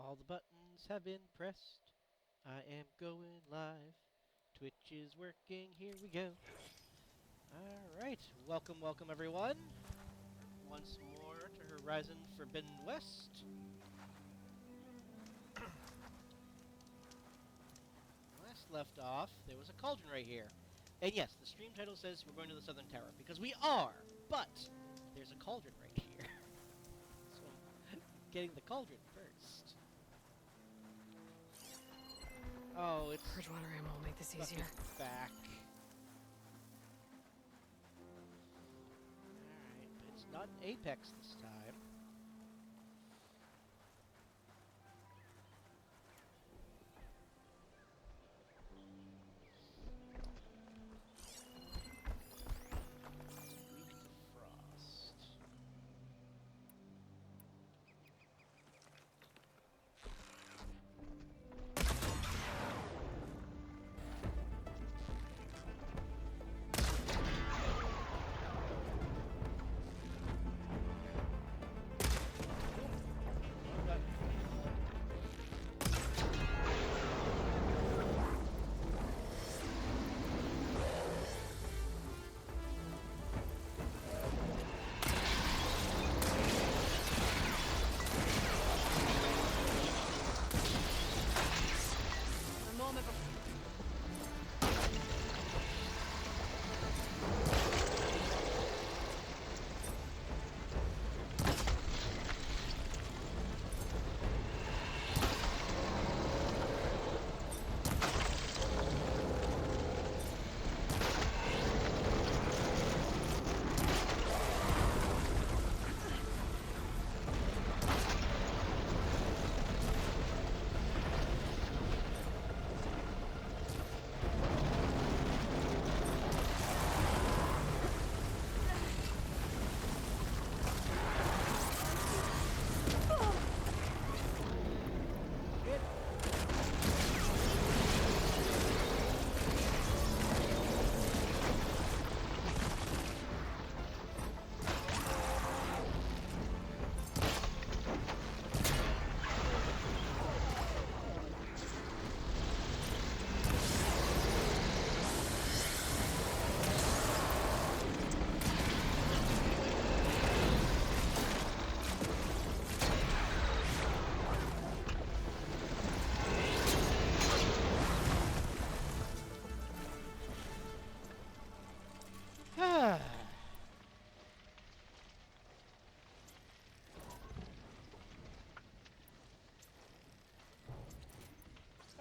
All the buttons have been pressed. I am going live. Twitch is working. Here we go. Alright. Welcome everyone. Once more to Horizon Forbidden West. Last left off, there was a cauldron right here. And yes, the stream title says we're going to the Southern Tower, because we are! But there's a cauldron right here. So I'm getting the cauldron first. Oh, it's... Purge water ammo will make this easier. Back. Alright, but it's not an Apex this time. Weak to frost.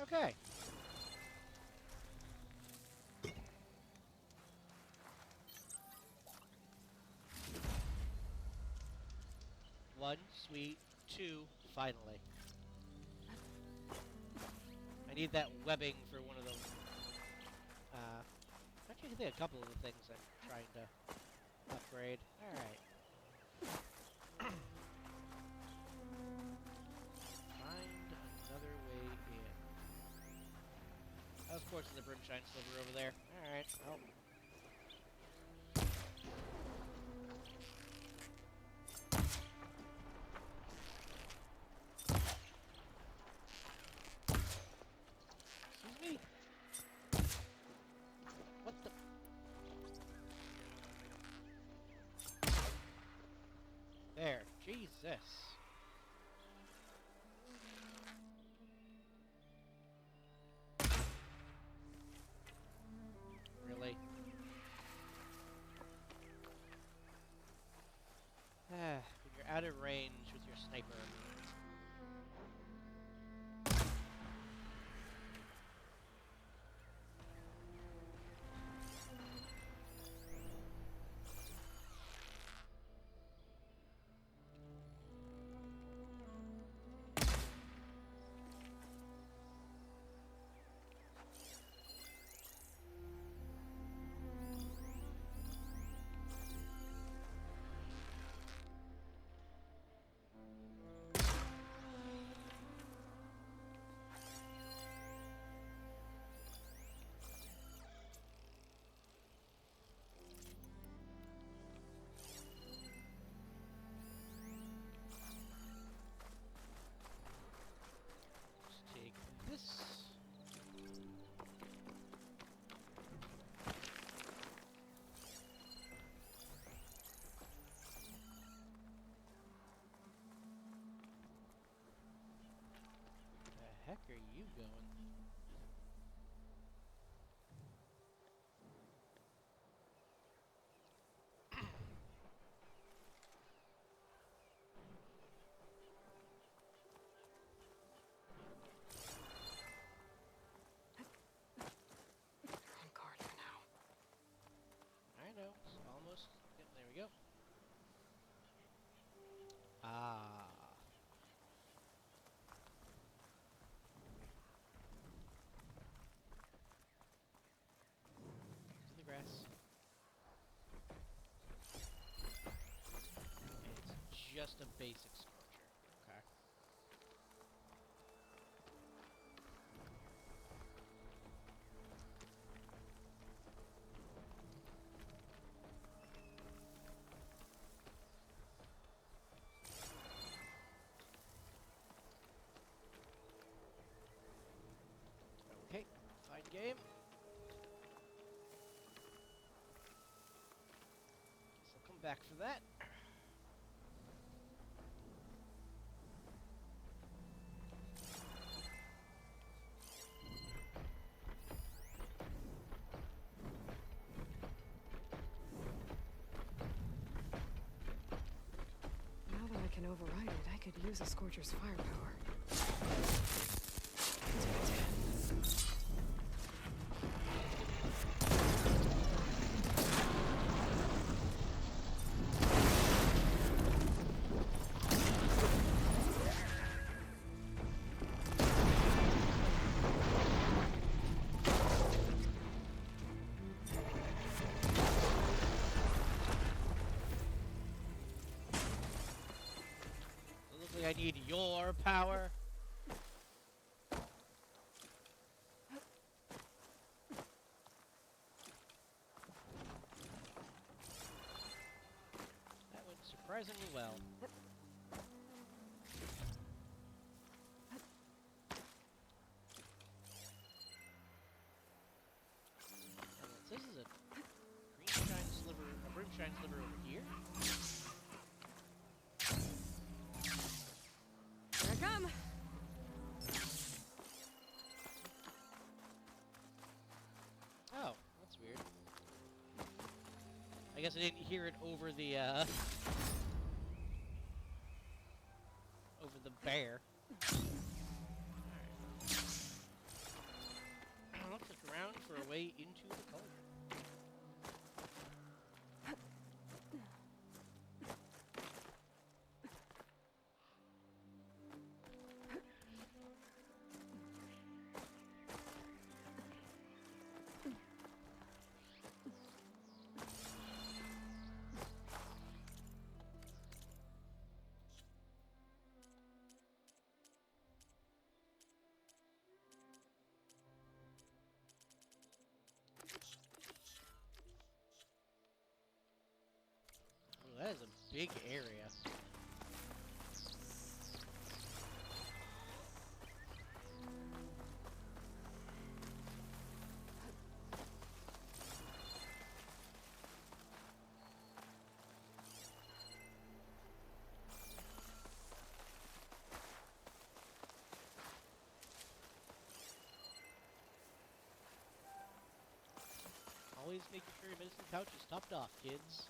Okay. One, sweet. Two, finally. I need that webbing for one of those. Actually, I think a couple of the things I'm trying to upgrade. Alright. Find another way in. Of course, there's a Brimshine Silver over there. Alright, well. Excuse me? What the? There. Jesus. Really? When you're out of range with your sniper. going. On guard for now. I know. It's almost. Yep, there we go. Ah. To the grass. And it's just a basic scorcher. Okay. Okay. Fine game. Guess I'll come back for that. Now that I can override it, I could use a Scorcher's firepower. It looks like I need your power. That went surprisingly well. And this is a green shine sliver, a brim shine sliver over here. Here I come! Oh, that's weird. I guess I didn't hear it over the bear. Alright. Let's look around for a way into the cauldron. Oh, that is a big area. Always making sure your medicine pouch is topped off, kids.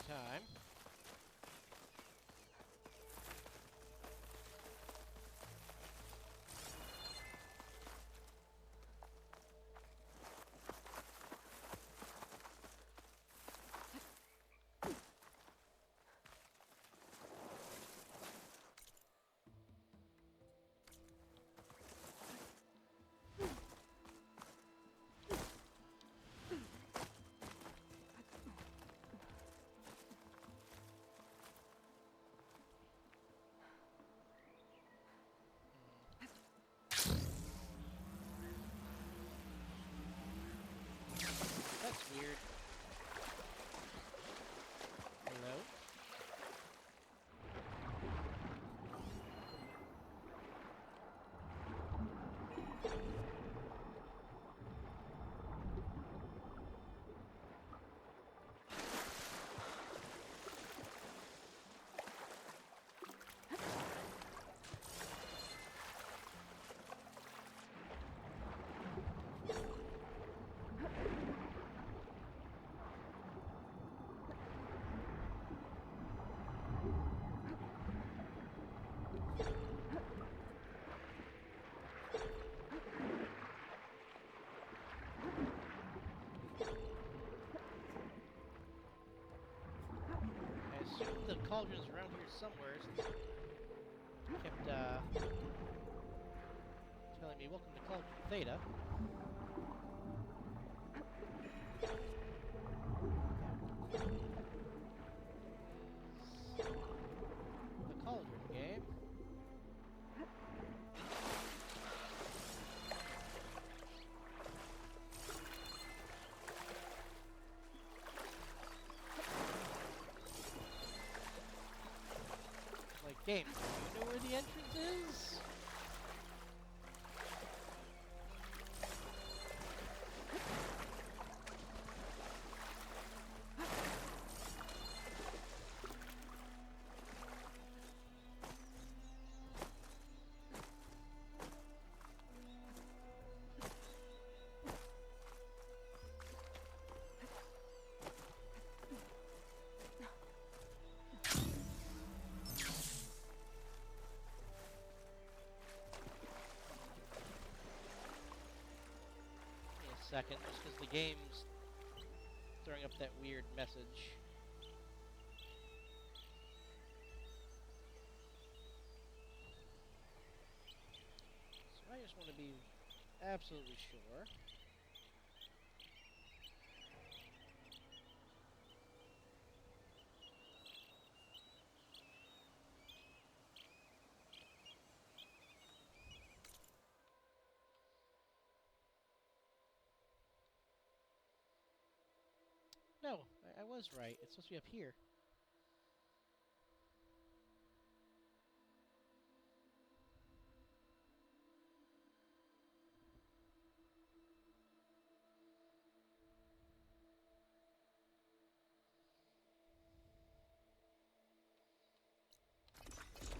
time. That's weird. Hello? I assume the cauldron's around here somewhere since it kept telling me welcome to Cauldron Theta. The Cauldron game. Like, game, do you know where the entrance is? Second, just because the game's throwing up that weird message. So I just want to be absolutely sure. No, I was right. It's supposed to be up here.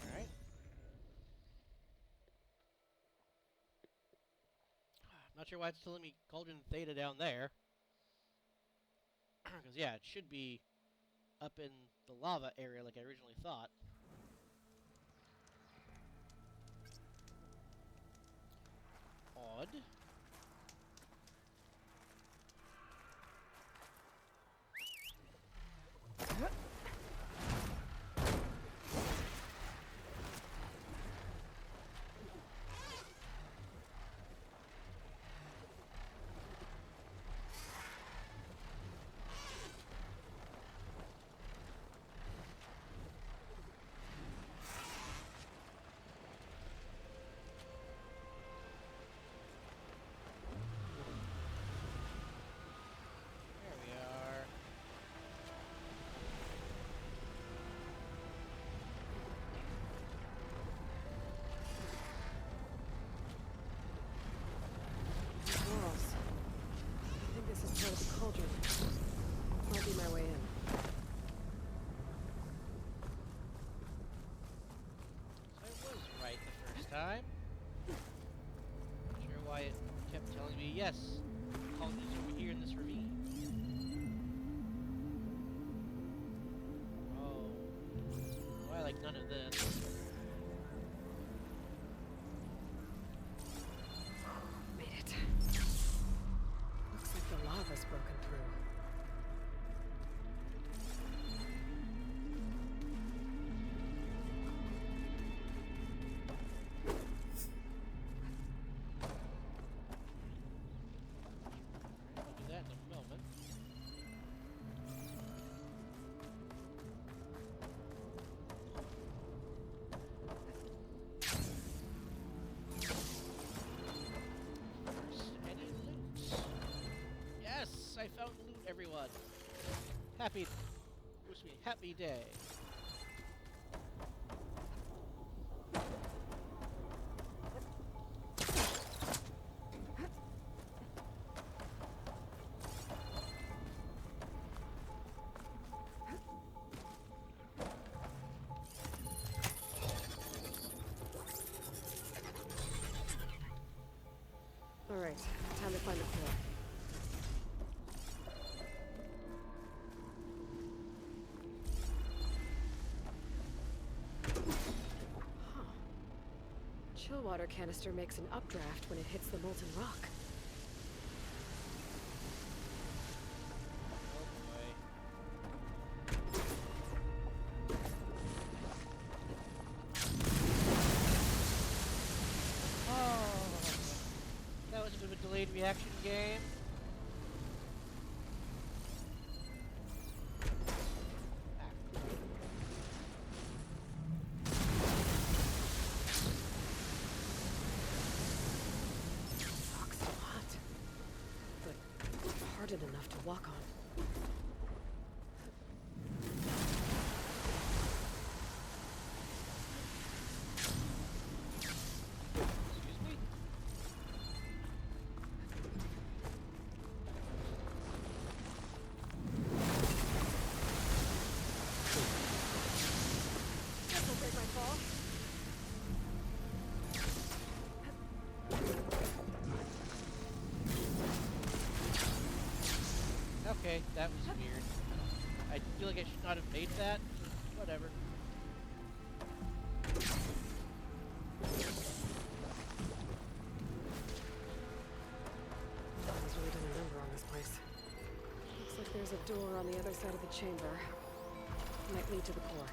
Alright. Not sure why it's telling me Cauldron Theta down there. Because, yeah, it should be up in the lava area like I originally thought. Odd. like none of this. Made it. Looks like the lava's broken through. I'll do that in a moment. First, any loot? Yes, I found loot, everyone. Happy day. All right, time to find the core. Huh. Chill water canister makes an updraft when it hits the molten rock. Oh boy. Oh, that was a bit of a delayed reaction game. Ah. Rock's still hot, but hardened enough to walk on. Excuse me? This'll break my fall. Okay, that was weird. I feel like I should not have made that. Whatever. Someone's really done a number on this place. Looks like there's a door on the other side of the chamber. Might lead to the core.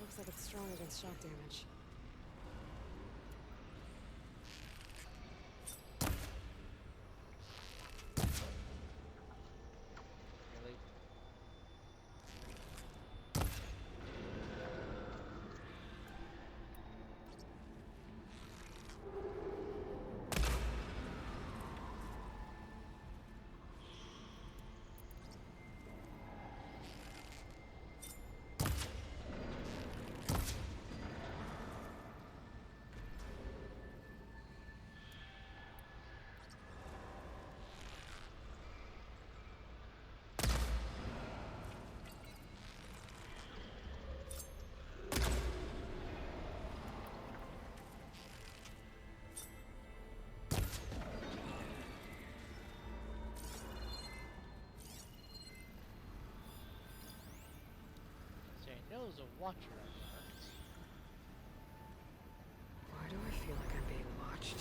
Looks like it's strong against shock damage. Really? I know there's a watcher unmarked. Why do I feel like I'm being watched?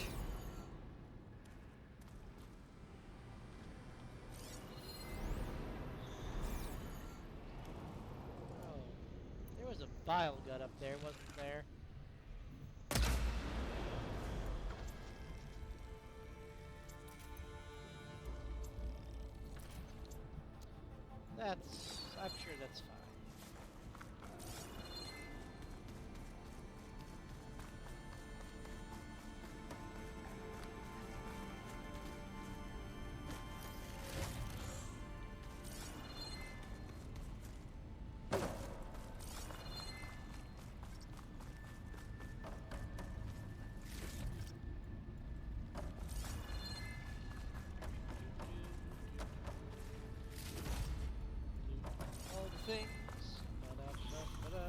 Oh, there was a bile gut up there, wasn't there? I'm sure that's fine. All the things. Ba-da-ba-ba-da.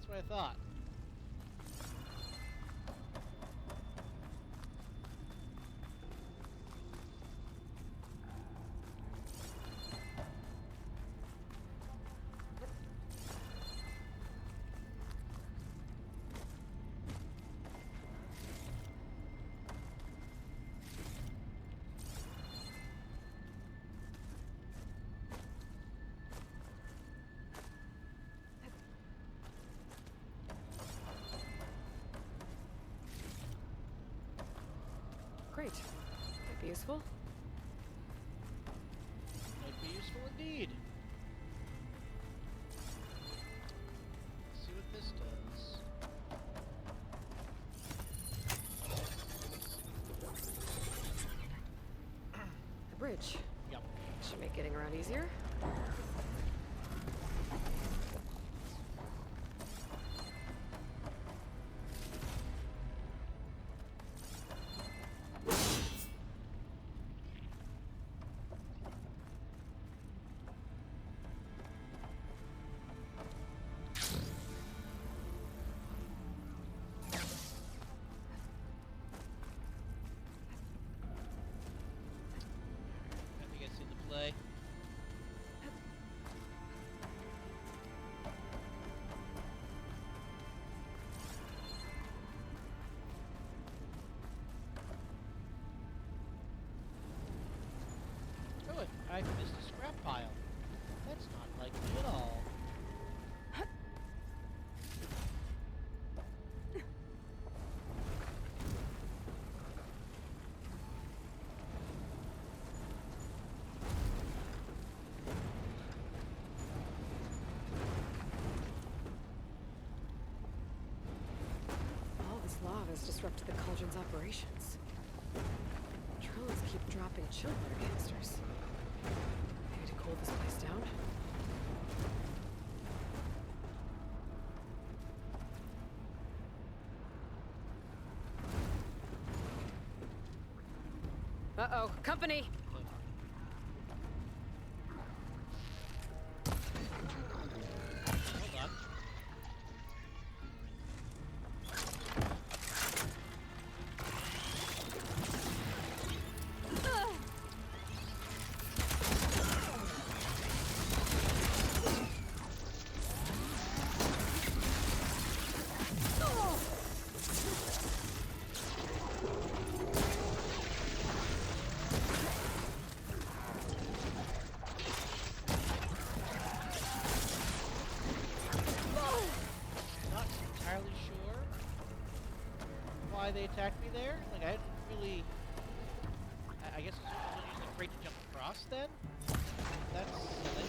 That's what I thought. Great. Might be useful. Might be useful indeed. Let's see what this does. The bridge. Yep. Should make getting around easier. I think I see the play. Oh, I missed a scrap pile. That's not like me at all. All this lava has disrupted the cauldron's operations. Drones keep dropping chill water canisters. Maybe to cool this place down? Uh-oh, company! Hold on. Not entirely sure why they attacked me there. Like, I didn't really... I guess I was using the crate to jump across then? That's silly.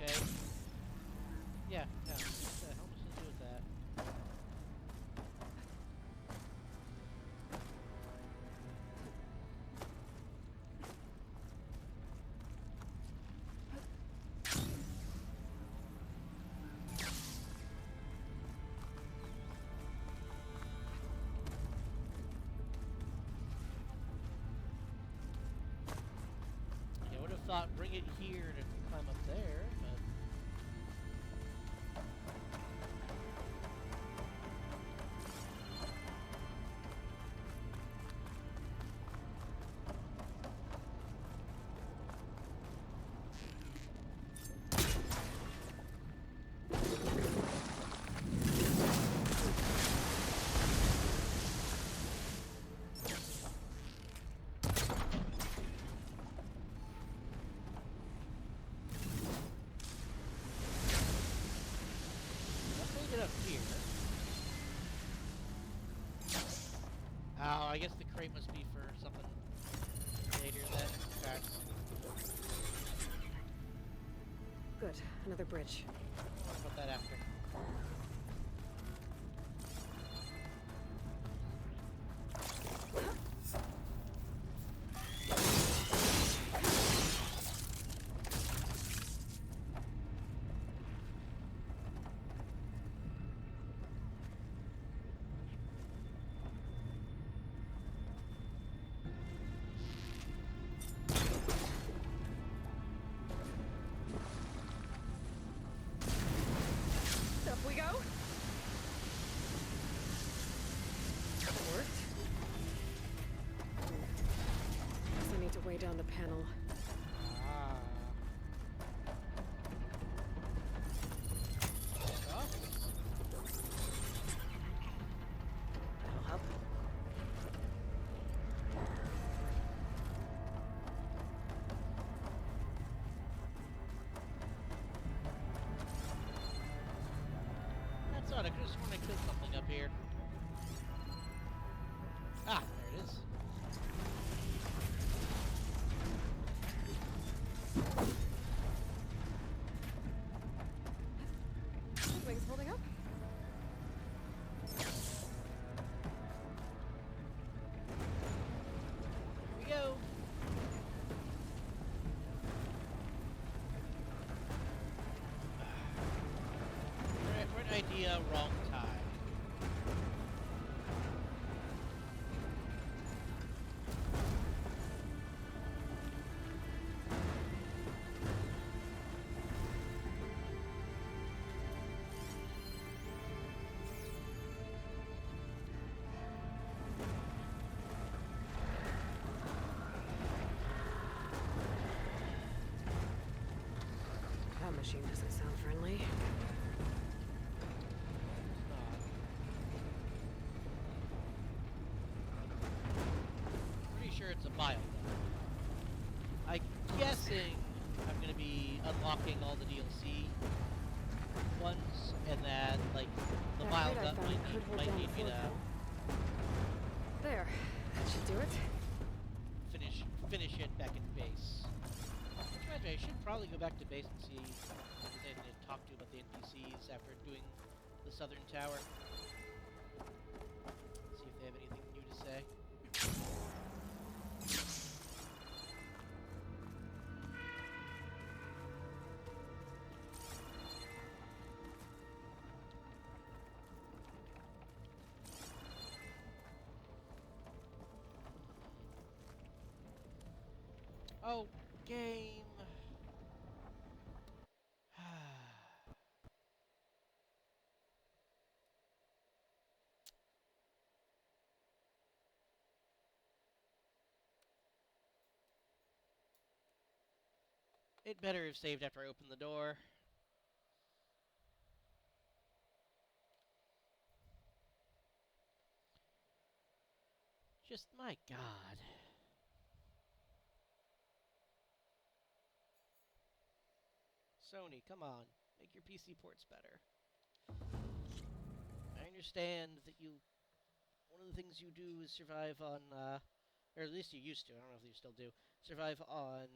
okay. Yeah, no. What the hell am I supposed to do with that? Okay, I would have thought bring it here to climb up there, but... Up here. Oh, I guess the crate must be for something later then. Okay. Good. Another bridge. I'll put that after. Up we go. That worked. Guess I need to weigh down the panel. Ah. Oh. That'll help. That's odd. I could have sworn I killed something up here. Ah, there it is. Wings holding up? Here we go. Right idea, wrong time. That machine doesn't sound friendly. It's not. Pretty sure it's a bio gun. I'm guessing I'm gonna be unlocking all the DLC ones, and that like the That bio crate I gun found could hold might down need the me fort, to though. There. That should do it. finish it back at base. Which I should probably go back to base and see if there's anything to talk to about the NPCs after doing the southern tower. See if they have anything new to say. Oh, game. It better have saved after I opened the door. Just, my God. Sony, come on. Make your PC ports better. I understand that one of the things you do is survive on, or at least you used to, I don't know if you still do, survive on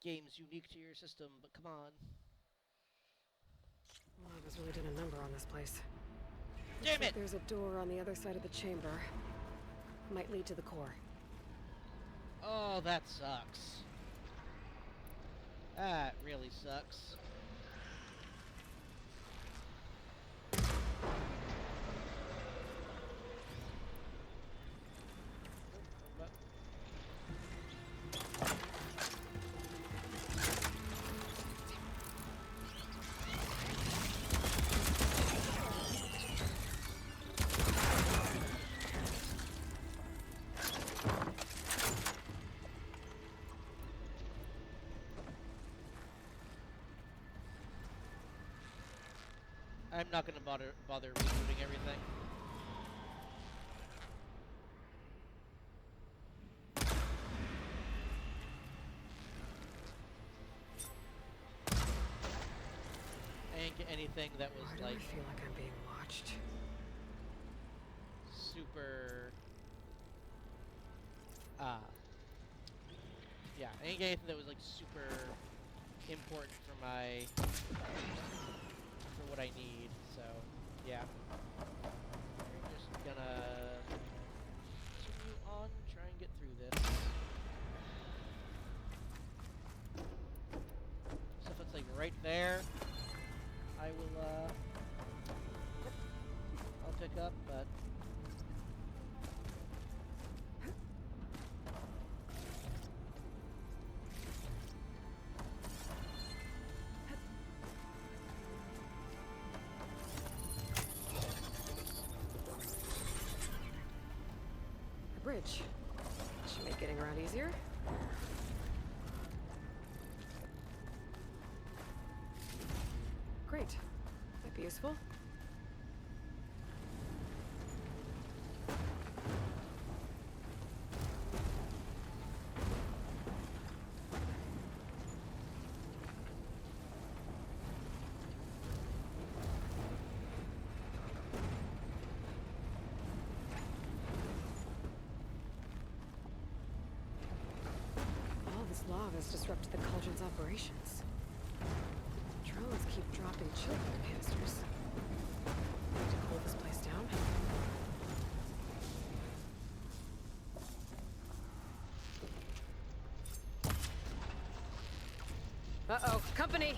games unique to your system, but come on. Lava's really done a number on this place. Damn Looks like it! there's a door on the other side of the chamber. Might lead to the core. Oh, that sucks. That really sucks. I'm not gonna bother rebooting everything. I didn't get anything that was Why do like I feel like I'm being watched? super. Yeah, I didn't get anything that was like super important for what I need. So yeah, we're just gonna continue on, try and get through this. So if it's like right there, I will I'll pick up, but A bridge. Should make getting around easier. Great. Might be useful. All this lava has disrupted the cauldron's operations. Drones keep dropping children canisters. Need to cool this place down. Uh-oh, company!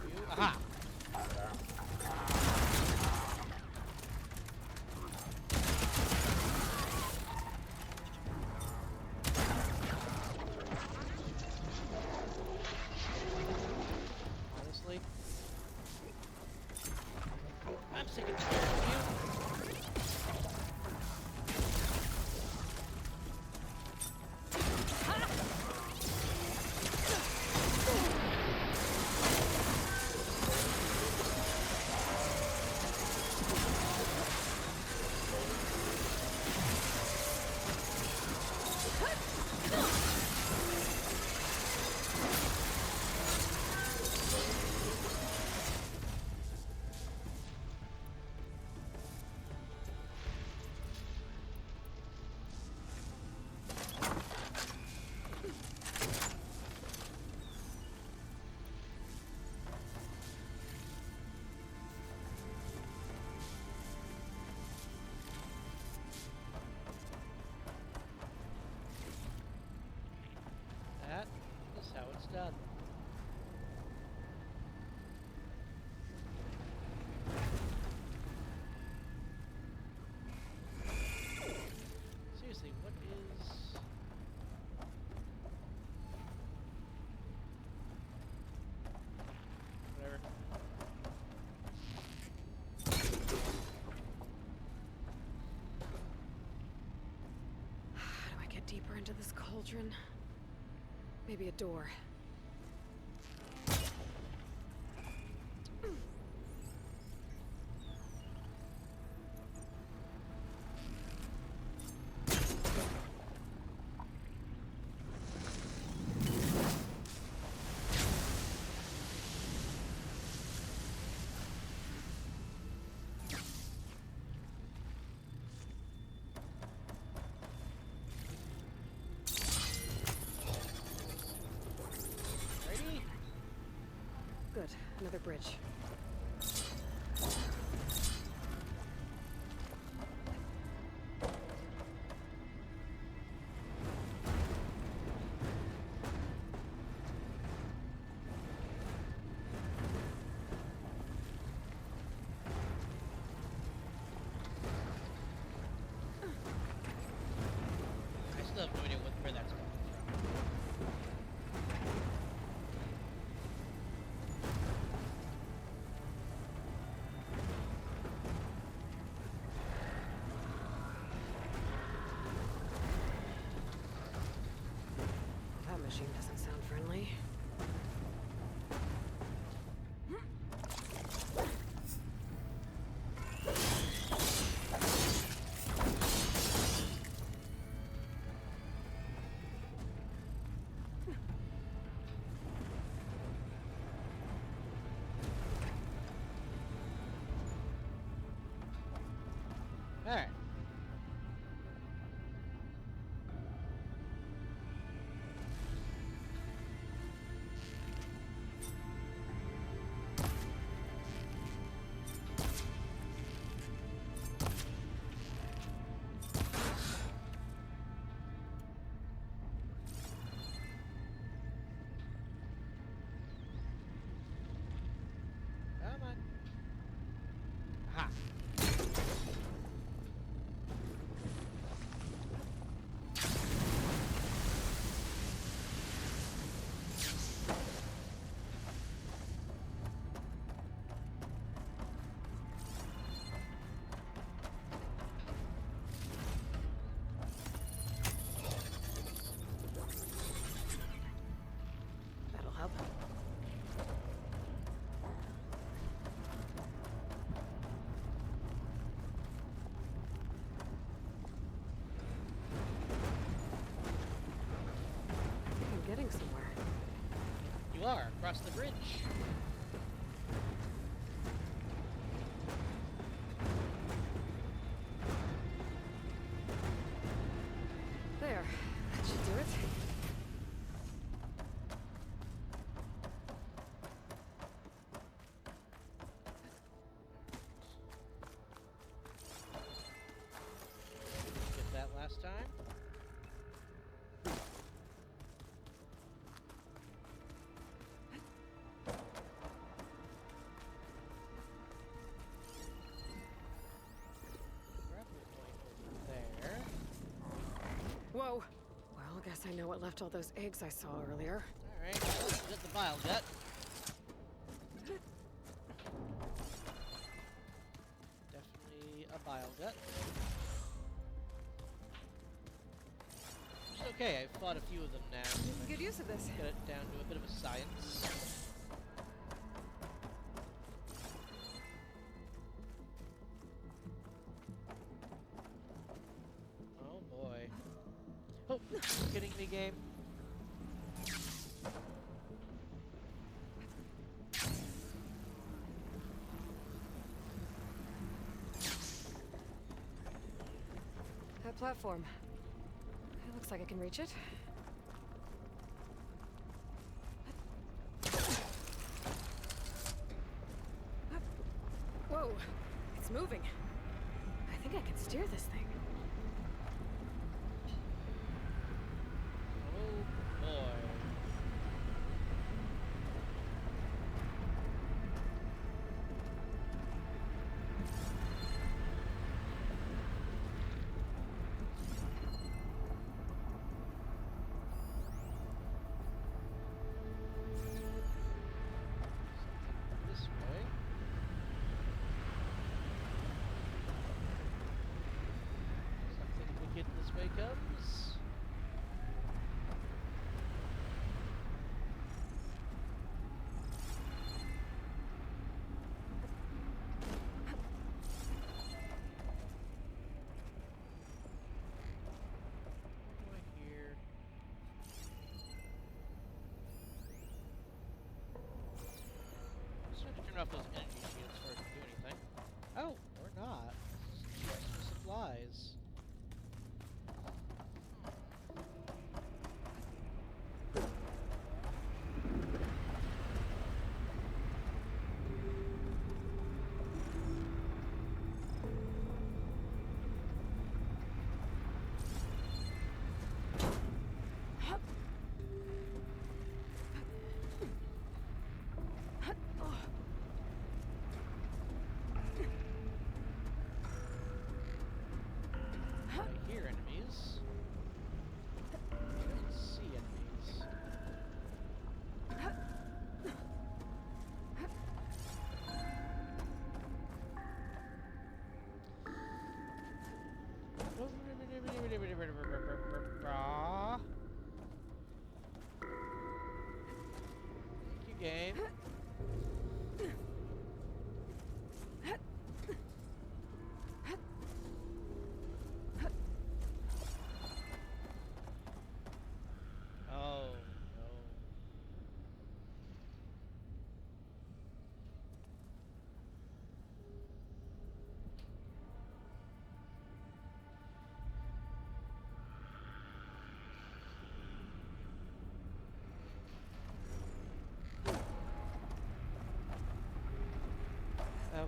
are you? Aha! Honestly, I'm sick and tired of you. That is how it's done. Seriously, what is... Whatever. How do I get deeper into this cauldron? Maybe a door. another bridge. I still have no idea where that's coming from. That machine doesn't sound friendly. Alright. Come on. Aha. That'll help. I'm getting somewhere. You are across the bridge. There. That should do it. Get that last time. Grapple point over there. Whoa. Well, guess I know what left all those eggs I saw earlier. Alright, let's get the bile gut. Definitely a bile gut. It's okay, I've fought a few of them now. Making good use of this. Get it down to a bit of a science. Oh boy. Oh, kidding me, game? That platform. It looks like I can reach it. Whoa, it's moving. I think I can steer this thing. Oh boy. This way. Something wicked this way comes. Right here. Just have to turn off those energy shields before I can do anything. Oh, or not. This is just for supplies. game. Oh, no.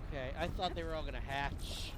Okay, I thought they were all gonna hatch.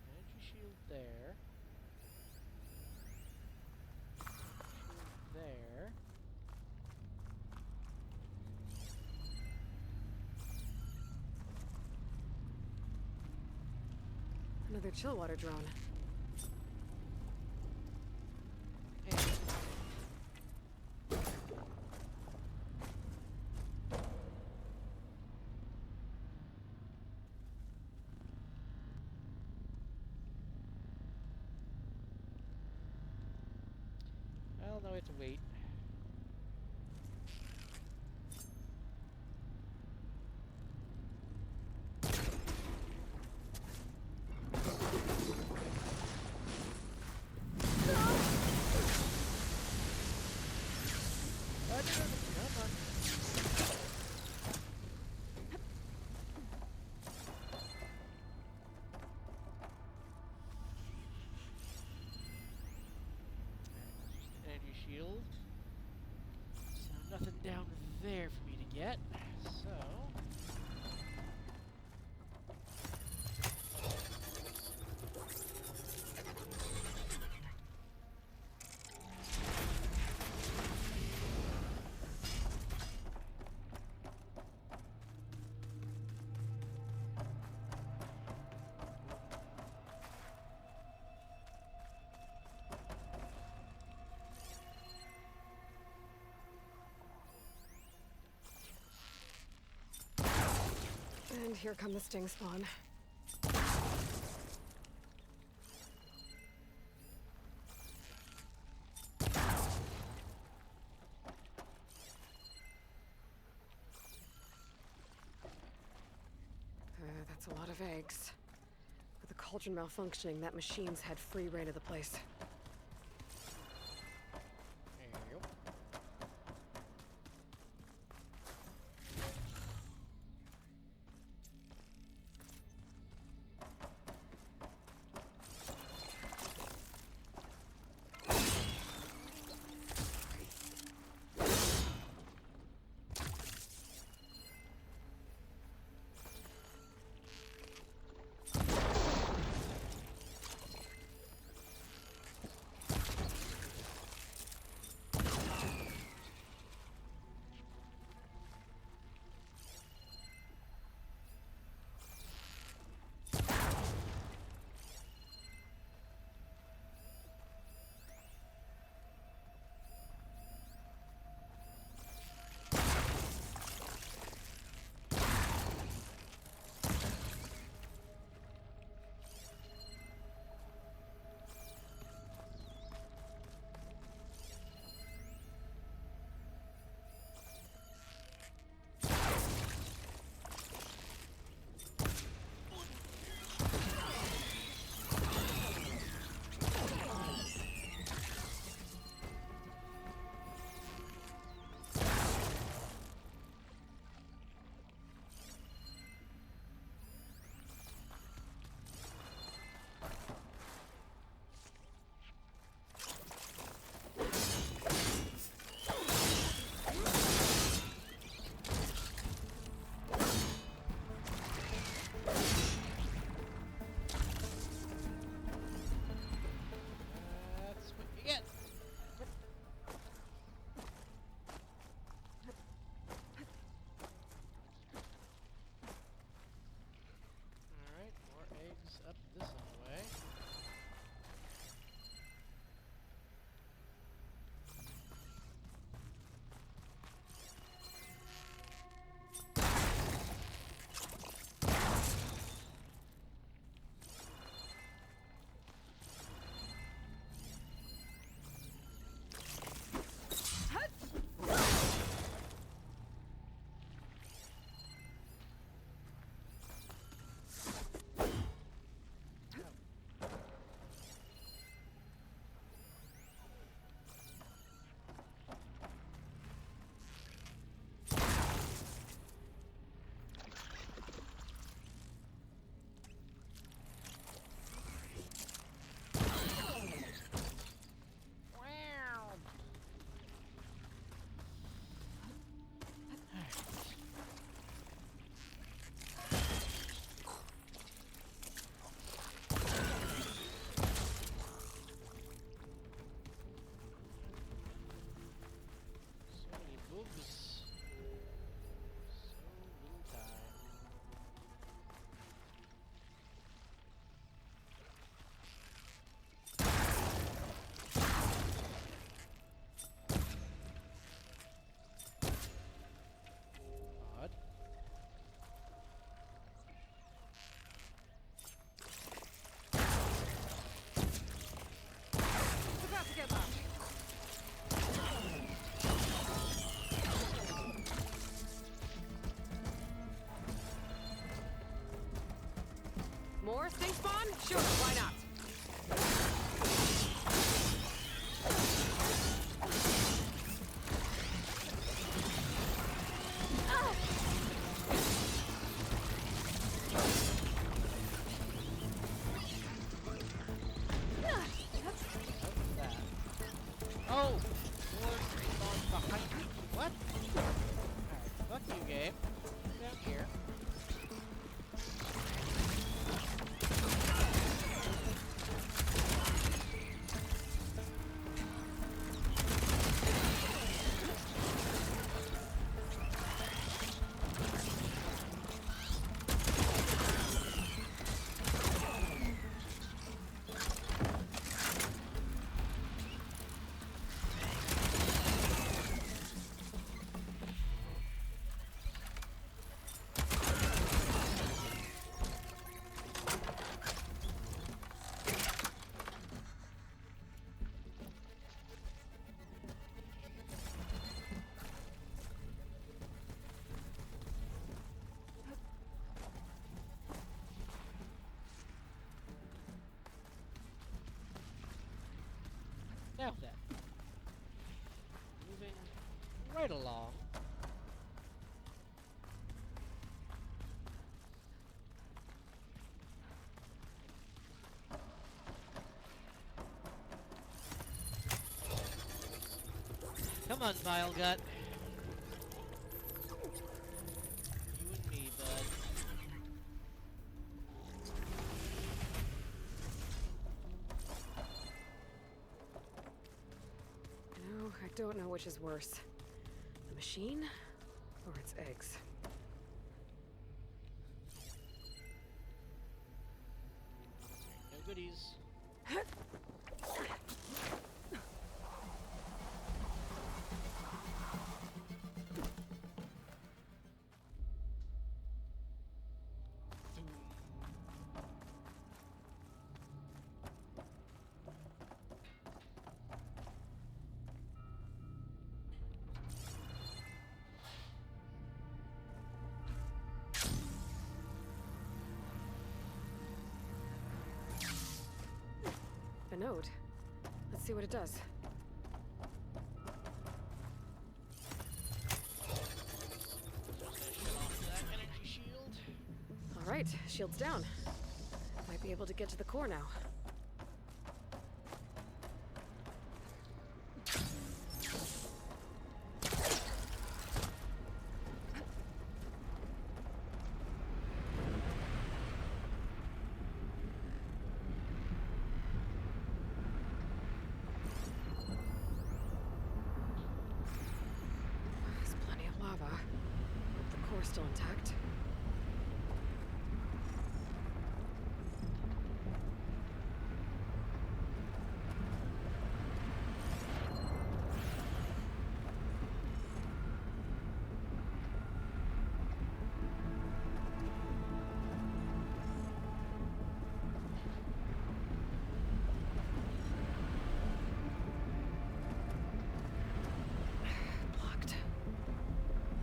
Energy shield there. Shield there. Another chill water drone. And well, now we have to wait. Come on. Energy shield. So nothing down there for me to get. So And here come the sting spawn. That's a lot of eggs. With the cauldron malfunctioning, that machine's had free reign of the place. yep. More stink spawn? Sure, why not? That. Oh! More spawns behind me. What? Alright, fuck you, game. Down here. Now then. Moving right along. Come on, Vile Gut. You and me, bud. No, I don't know which is worse. The machine or its eggs. No goodies. A note. Let's see what it does. Shut off that energy shield. All right, shield's down. Might be able to get to the core now. There's plenty of lava. Hope the core's still intact. Blocked.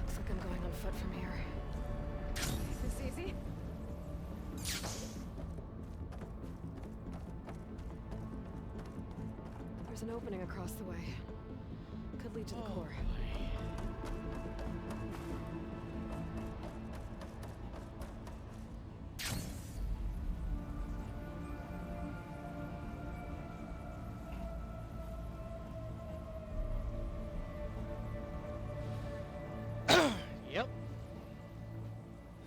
Looks like I'm going on foot from here. Is this easy? There's an opening across the way. Could lead to the core. Yep.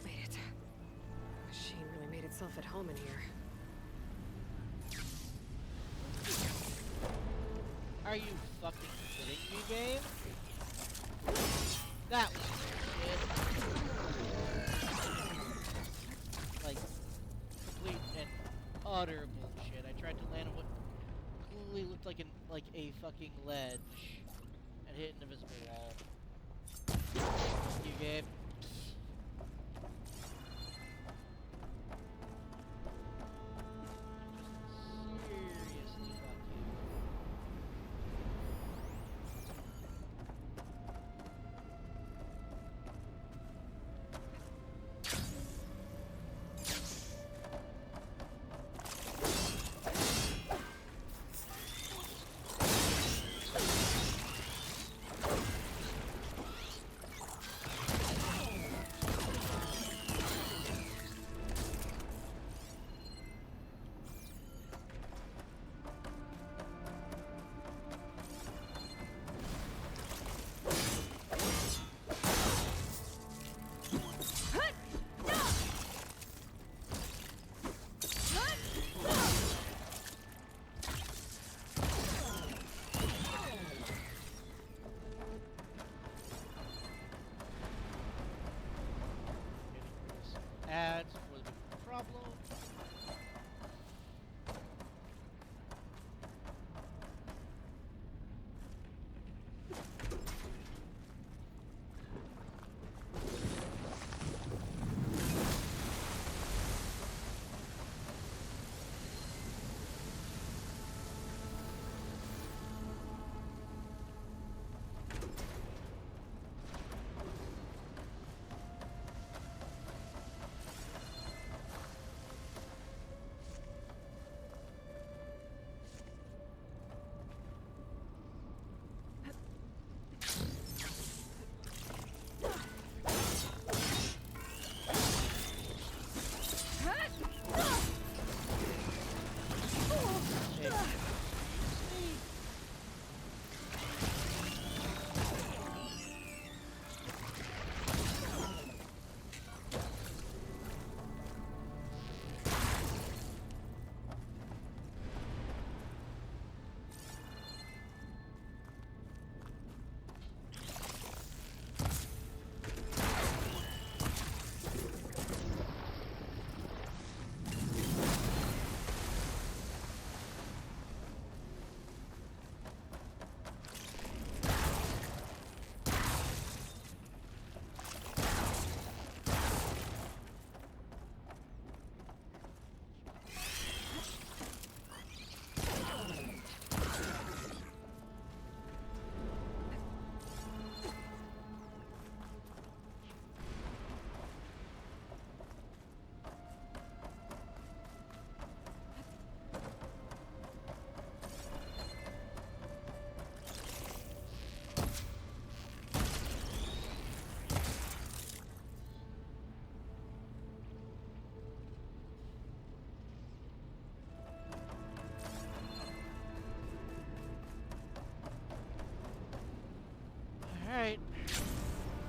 Made it. The machine really made itself at home in here. Are you fucking kidding me, game? That was bullshit. Like, complete and utter bullshit. I tried to land on what clearly looked like a fucking ledge and hit an invisible wall. You game. Seriously, fuck you.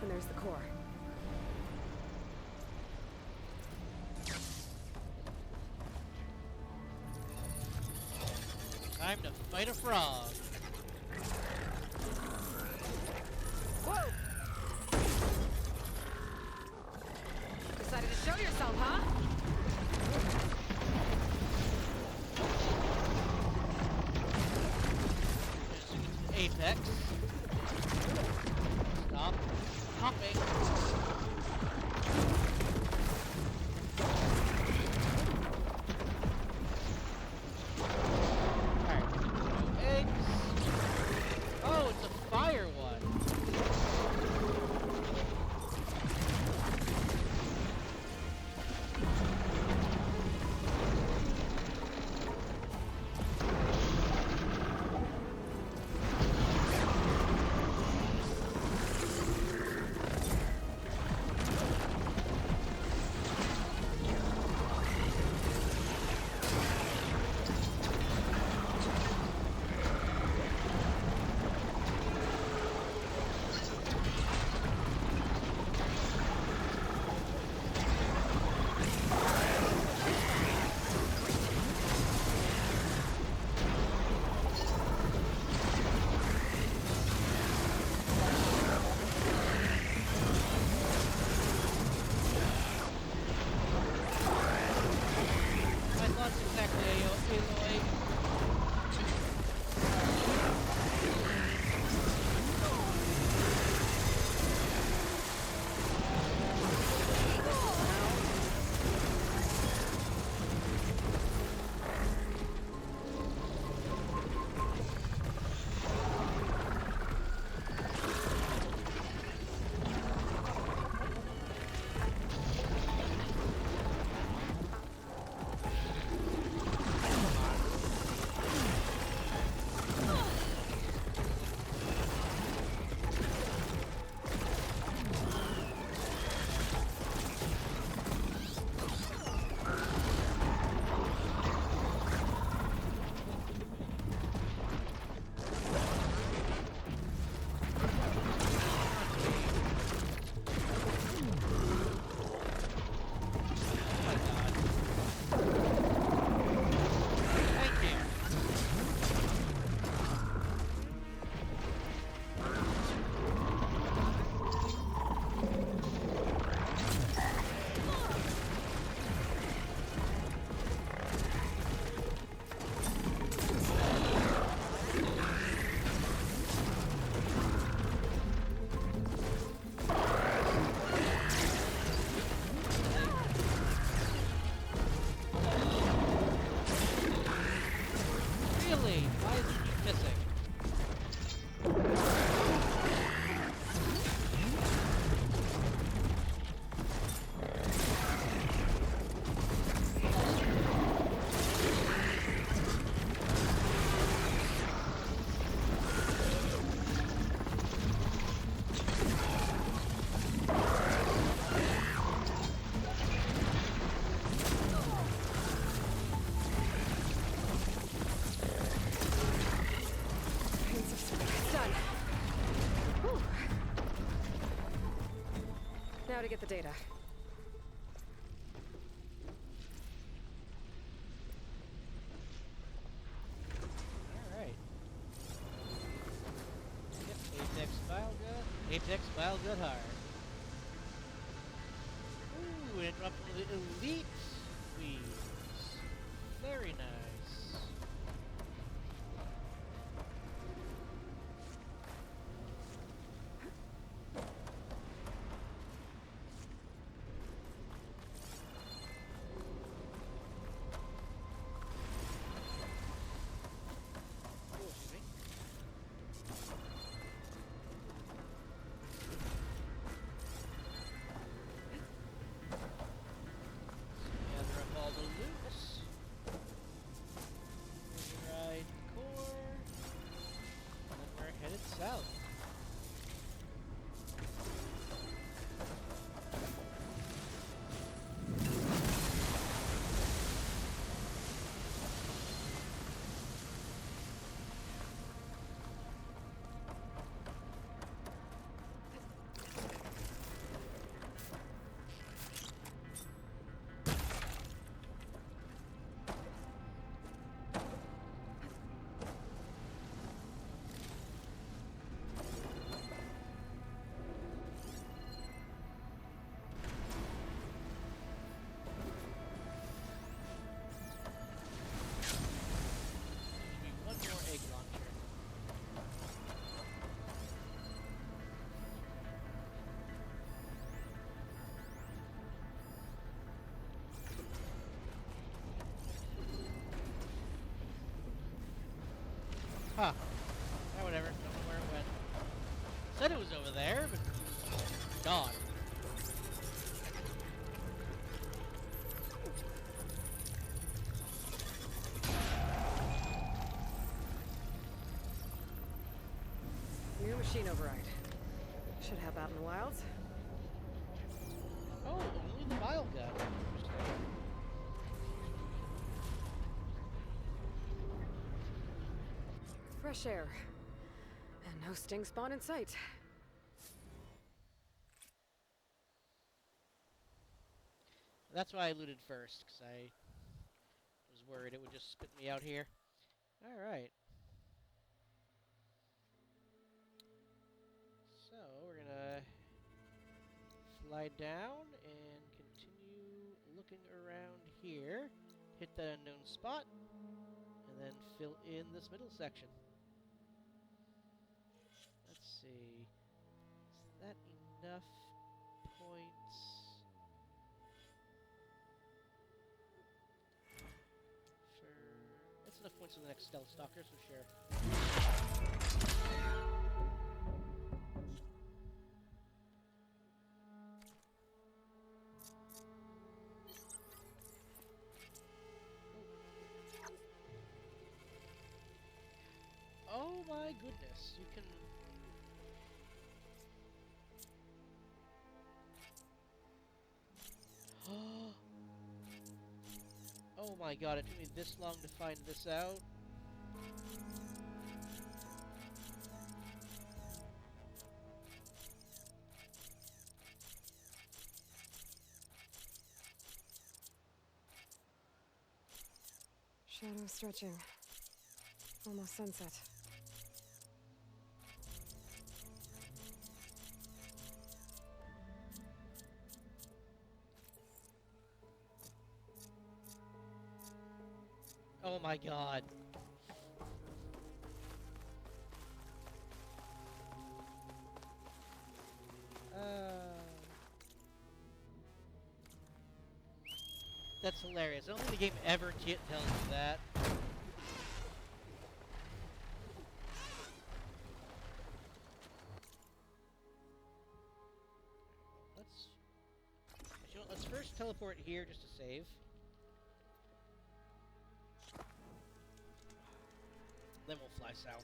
And there's the core. Time to fight a frog. Whoa! Decided to show yourself, huh? Apex. Stop hopping. Alright, eggs. Oh, it's a fire one. Now to get the data. Alright. Yep, Apex Bile Gun. Apex Bile Gun Hard. Ooh, and up to the Elite Squeeze. Very nice. Gather up all the loot. Huh. Yeah, whatever. Don't know where it went. Said it was over there, but gone. New machine override. Should help out in the wilds. Oh, only the bile gun. Interesting. Fresh air. And no sting spawn in sight. That's why I looted first, because I was worried it would just spit me out here. Alright. So, we're gonna fly down and continue looking around here. Hit that unknown spot, and then fill in this middle section. Let's see. Is that enough points? That's enough points for the next Stealth Stalker, so sure. Oh my goodness, you can... Oh my god, it took me this long to find this out. Shadow stretching. Almost sunset. Oh my god. That's hilarious. I don't think the game ever tells you that. Let's first teleport here just to save. Then we'll fly south.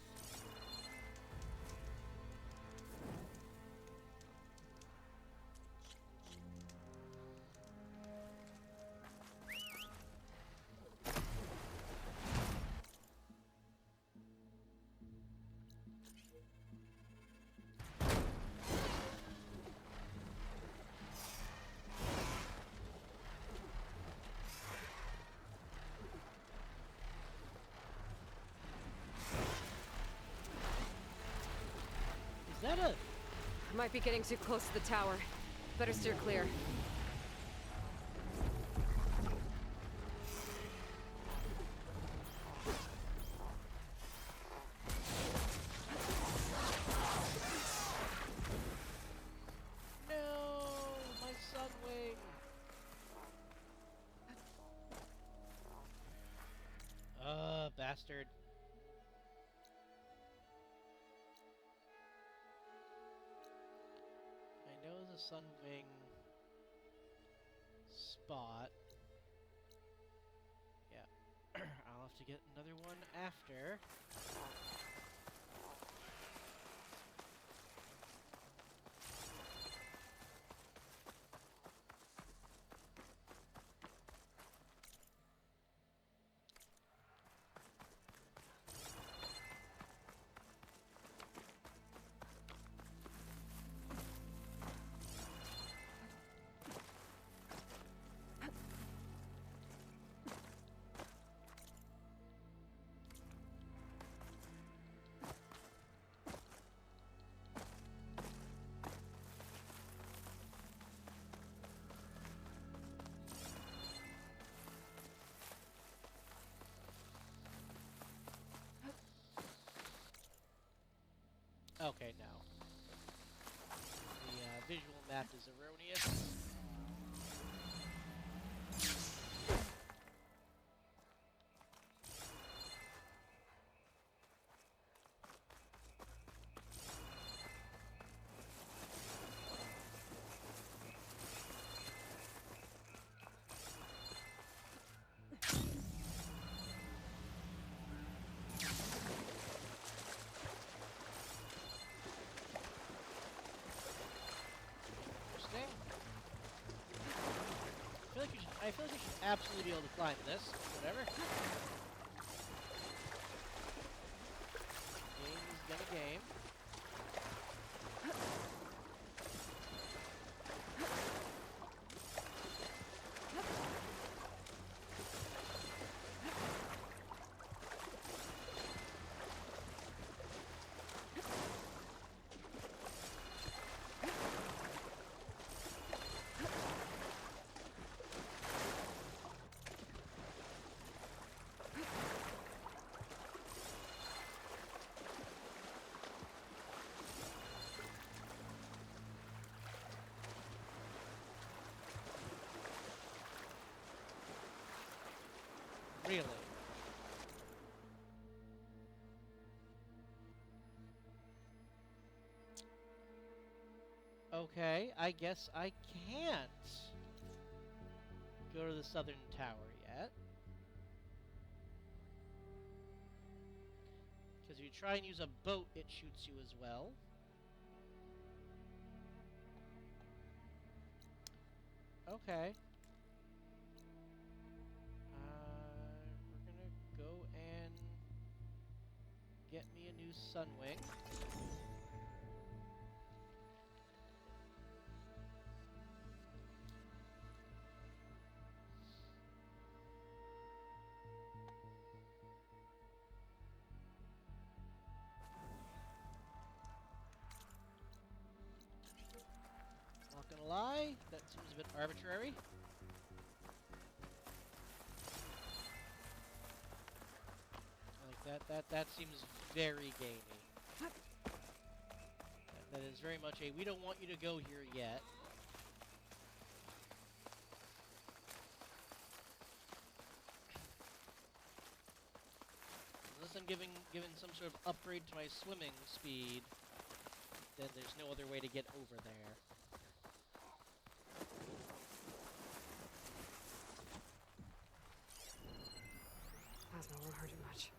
Is that a... Might be getting too close to the tower. Better steer clear. No! My sunwing! Bastard. I know the sunwing spot. Yeah. I'll have to get another one after. Okay, no. The visual map is erroneous. I feel like you should absolutely be able to climb this. Whatever. Game is gonna game. Really? Okay, I guess I can't go to the southern tower yet. Because if you try and use a boat, it shoots you as well. Okay. We're gonna go and get me a new Sunwing. Not gonna lie, that seems a bit arbitrary. Like that seems very gamey. That is very much a, we don't want you to go here yet. Unless I'm given some sort of upgrade to my swimming speed, then there's no other way to get over there. Plasma won't hurt it much.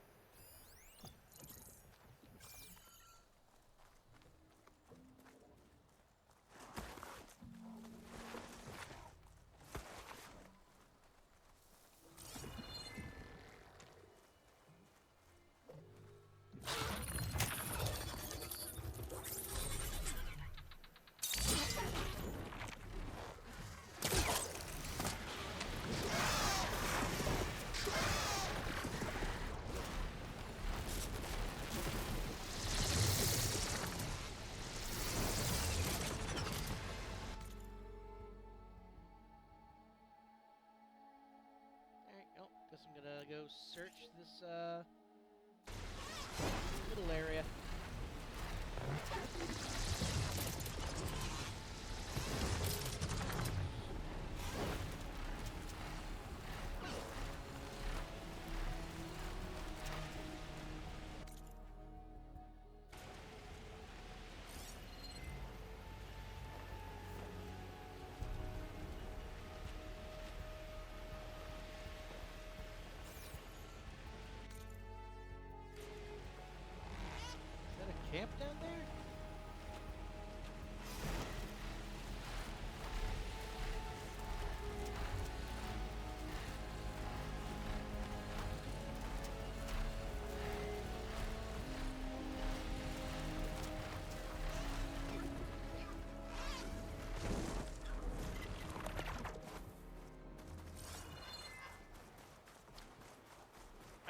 Guess I'm gonna go search this, little area. Camp down there?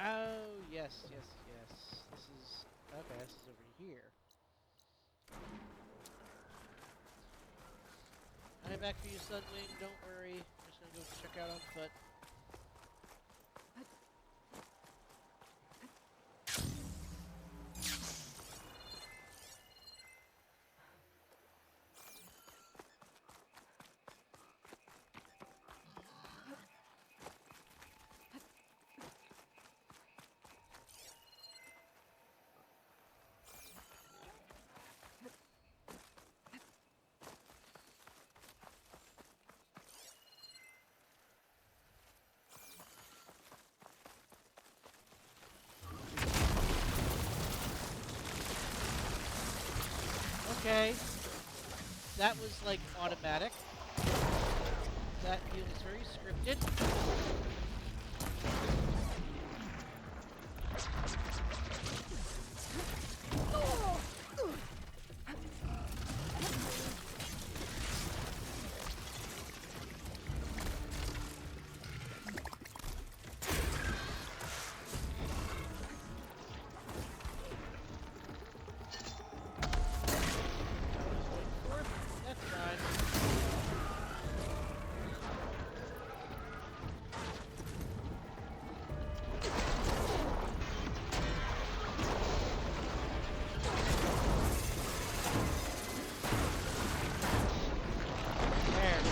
Oh, yes. This is... Okay, this is over here. I'm back for you, Sunwing. Don't worry. I'm just gonna go check out on foot. Okay. That was, like, automatic. That feels very scripted. That's fine. There we go.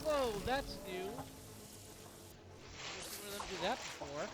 Whoa, that's new. Never seen one of them do that before.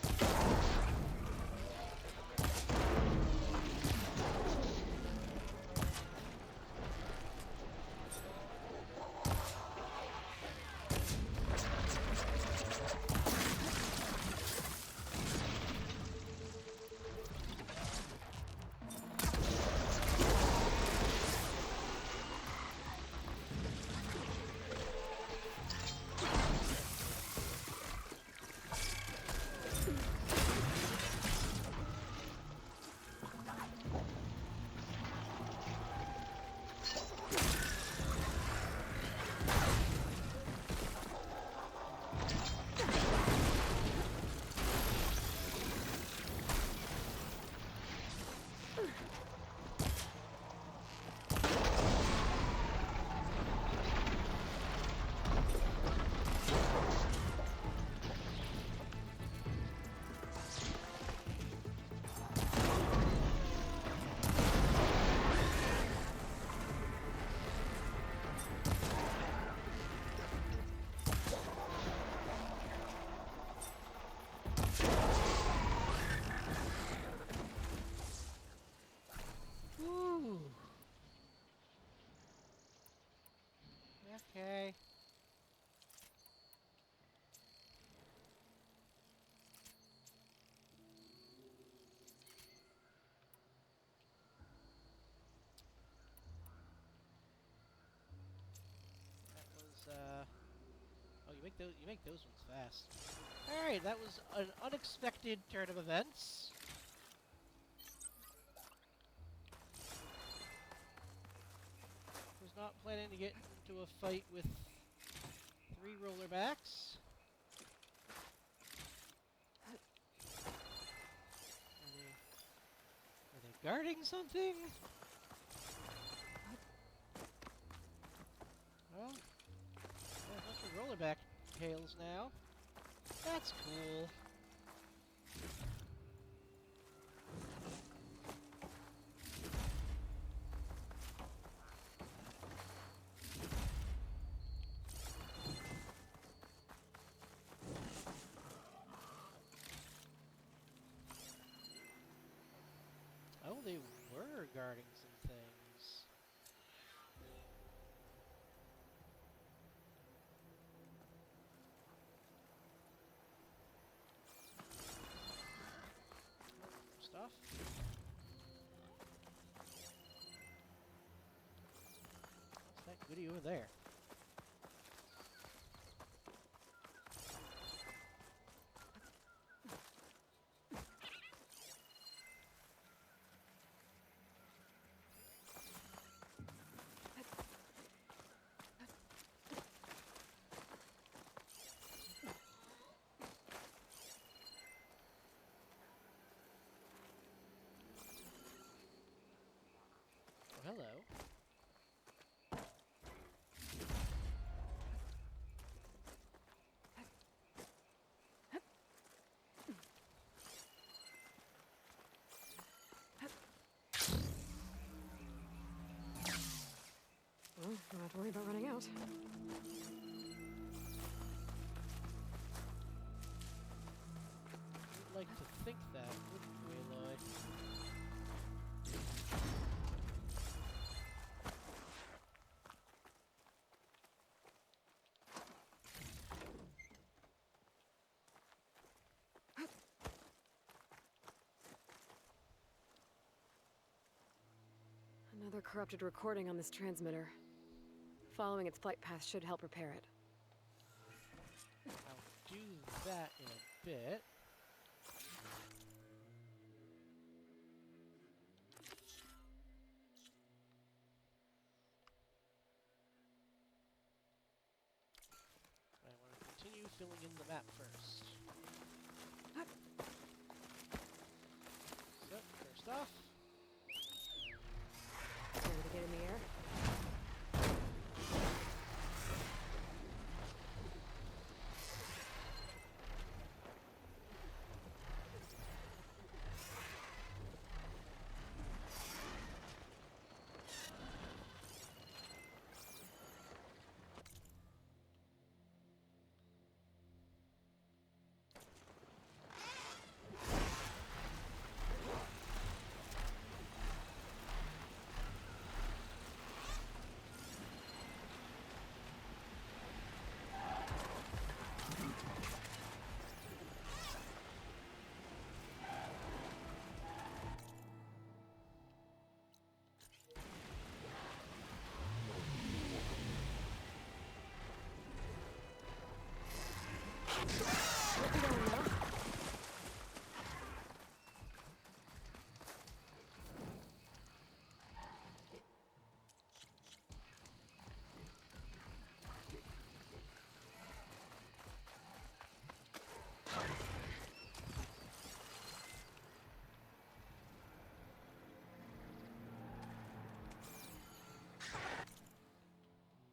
Whew. Okay. That was oh, you make those ones fast. All right, that was an unexpected turn of events. Was not planning to get into a fight with 3 rollerbacks. Are they guarding something? Well, yeah, a bunch of rollerback tails now. That's cool. Oh, they were guarding some things. Stuff. What's that goodie over there? Oh, hello. Well, don't have to worry about running out. We'd like to think that, wouldn't we, Aloy? Another corrupted recording on this transmitter. Following its flight path should help repair it. I'll do that in a bit. I want to continue filling in the map first. So, first off, Ready to get in the air?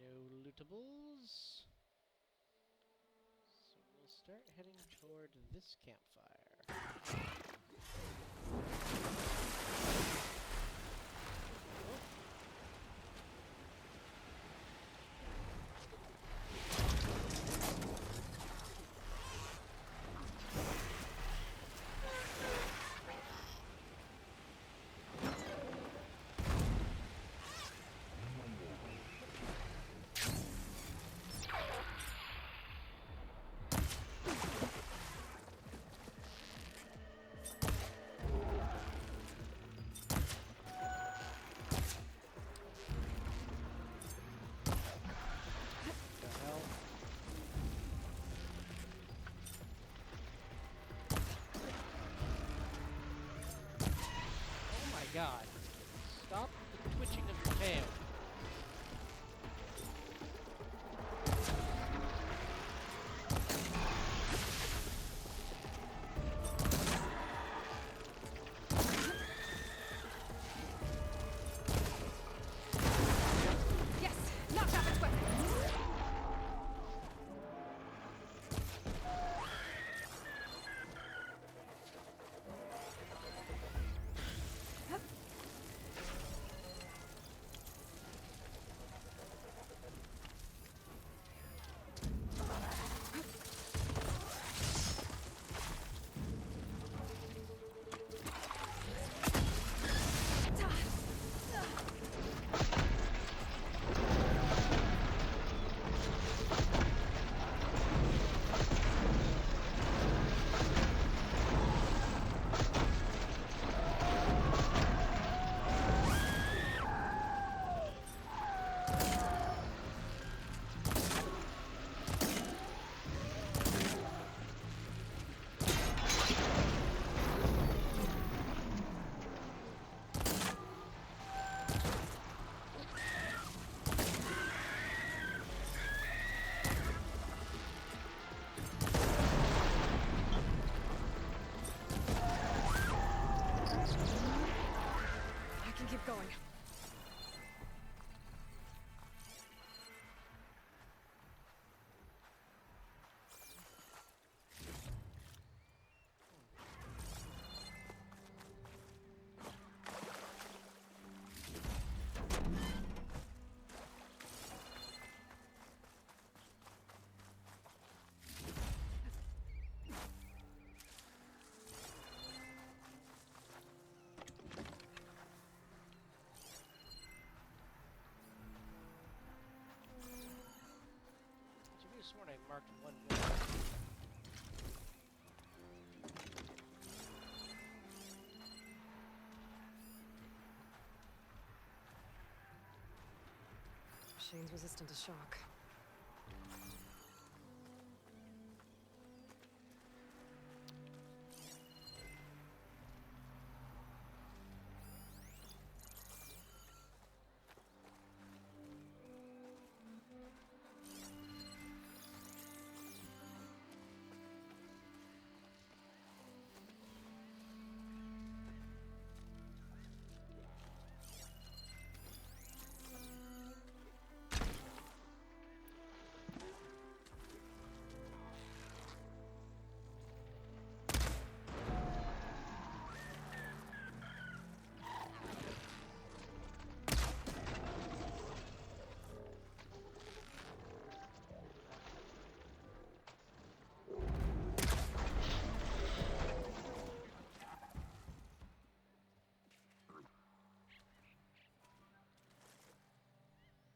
no lootables. So we'll start heading toward this campfire. Oh. have sworn I marked one more. Machine's resistant to shock.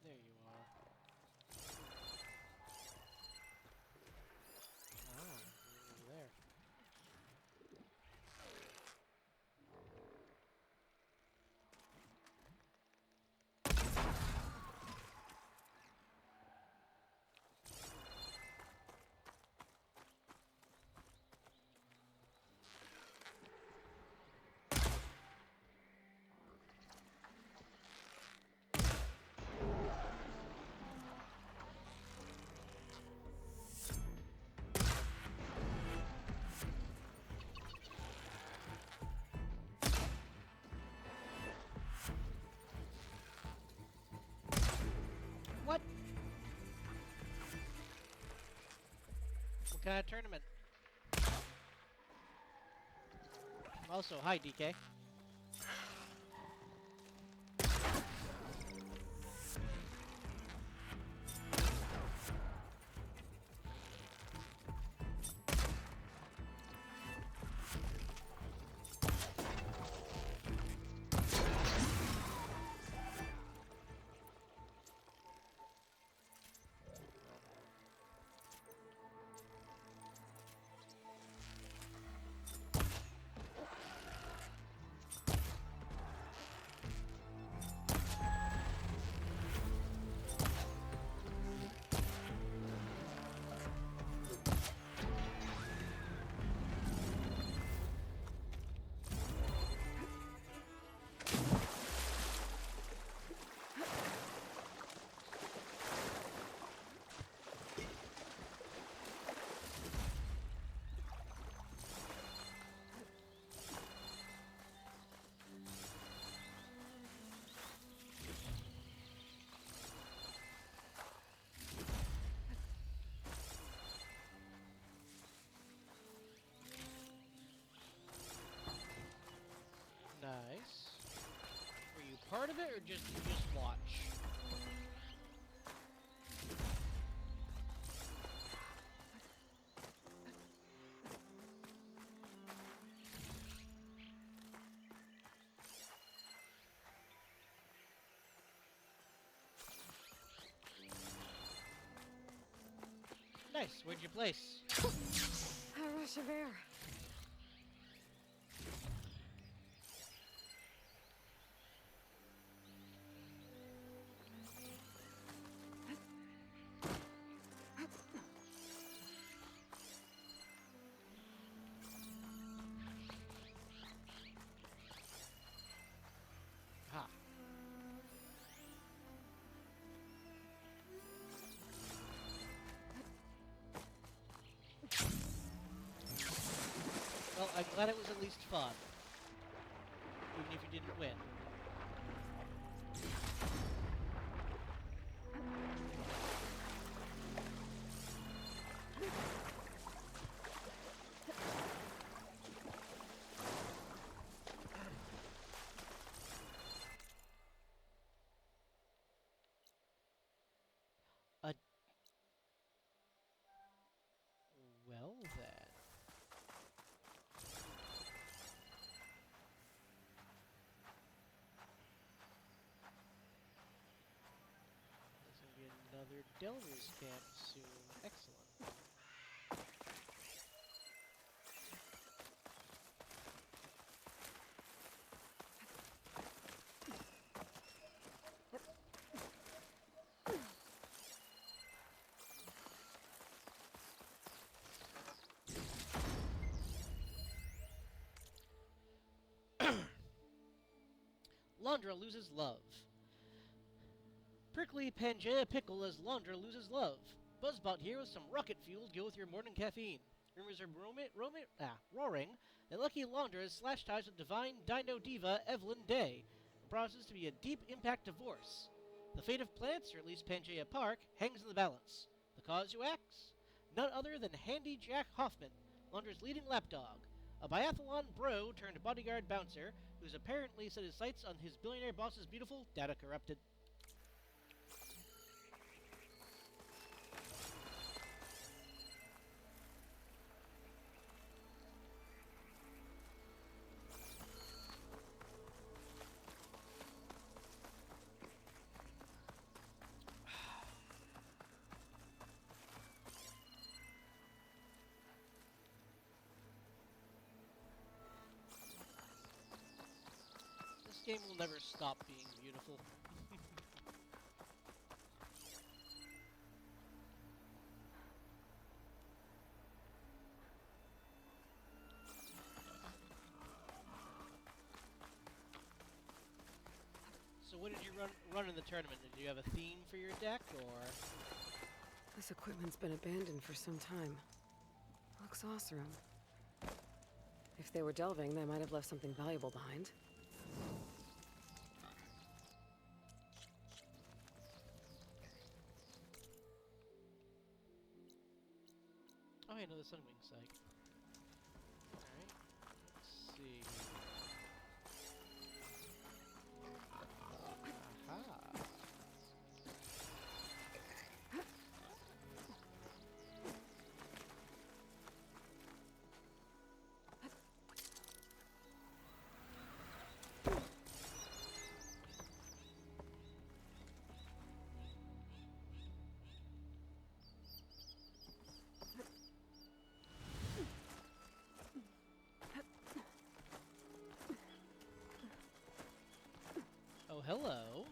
There you are. Ah, over there. What? What kind of tournament? Also, hi DK. Nice. Were you part of it, or just watch? Nice. Where'd you place? A rush of air. Ha. Well, I'm glad it was at least fun, even if you didn't win. Uh, well then. There's gonna be another Delver's camp soon. Excellent. Laundra loses love. Prickly Pangea Pickle as Laundra loses love. Buzzbot here with some rocket fuel to go with your morning caffeine. Rumors are roaring that Lucky Laundra has slashed ties with divine dino diva Evelyn Day, and promises to be a deep impact divorce. The fate of plants, or at least Pangea Park, hangs in the balance. The cause, you ask? None other than Handy Jack Hoffman, Laundra's leading lapdog, a biathlon bro turned bodyguard bouncer who's apparently set his sights on his billionaire boss's beautiful, data corrupted. This game will never stop being beautiful. So what did you run in the tournament? Did you have a theme for your deck, or...? This equipment's been abandoned for some time. Looks awesome. If they were delving, they might have left something valuable behind. Oh, I know the Sunwing site. Alright, let's see. Aha! Oh, hello.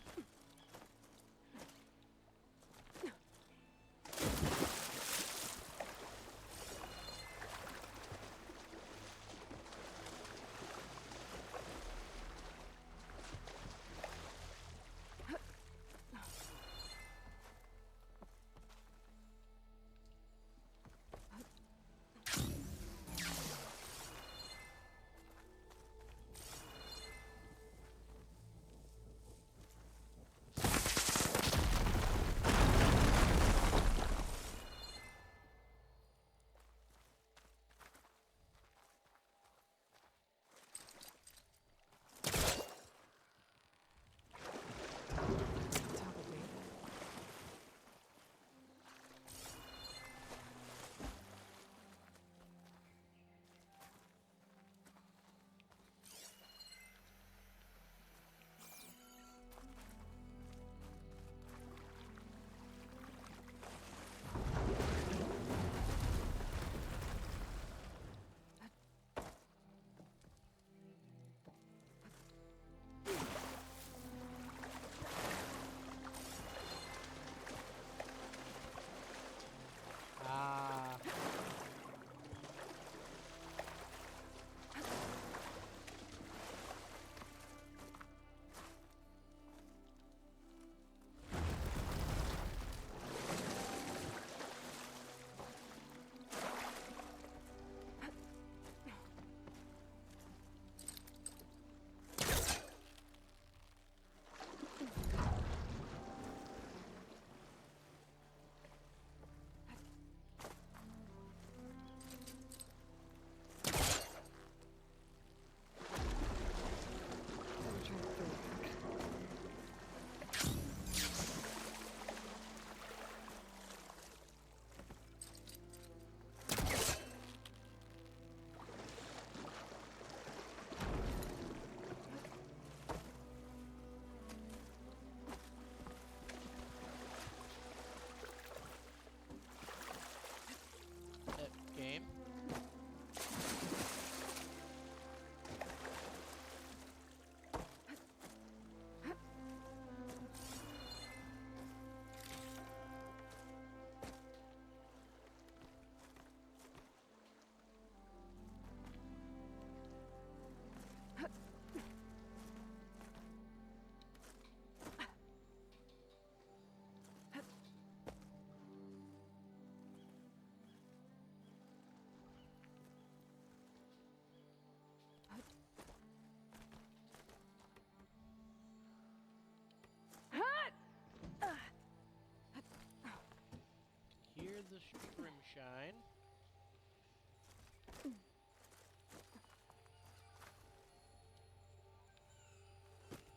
clear the brim shine.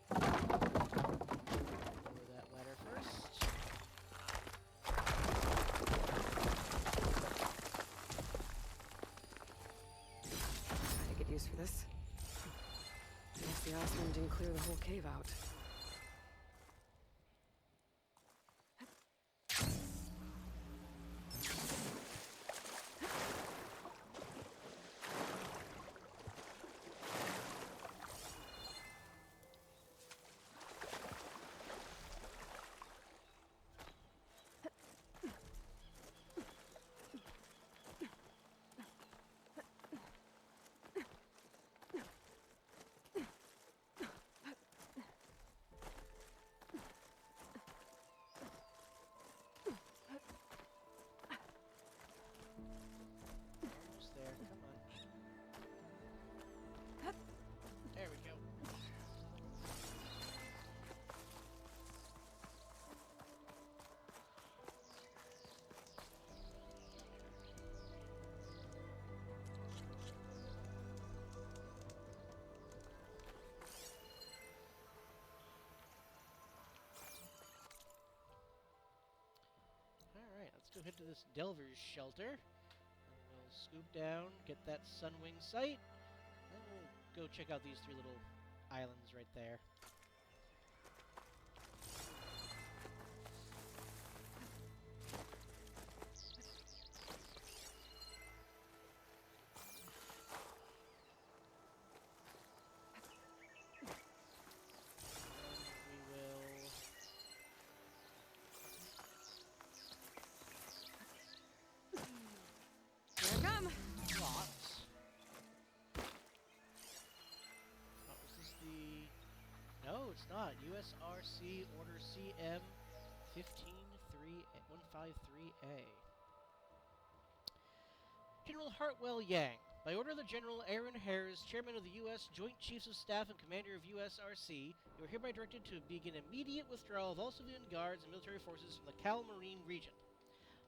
Lower that ladder first. I get use for this. I guess the Osram didn't clear the whole cave out. Almost there. Come on. There we go. Alright, let's go head to this Delver's shelter. And we'll scoop down, get that Sunwing sight, and we'll go check out these 3 little islands right there. Here I come! Lots. Oh, is this the... No, it's not. USRC Order CM 153A. General Hartwell Yang. By order of the General Aaron Harris, Chairman of the U.S. Joint Chiefs of Staff and Commander of USRC, you are hereby directed to begin immediate withdrawal of all civilian guards and military forces from the Cal Marine region.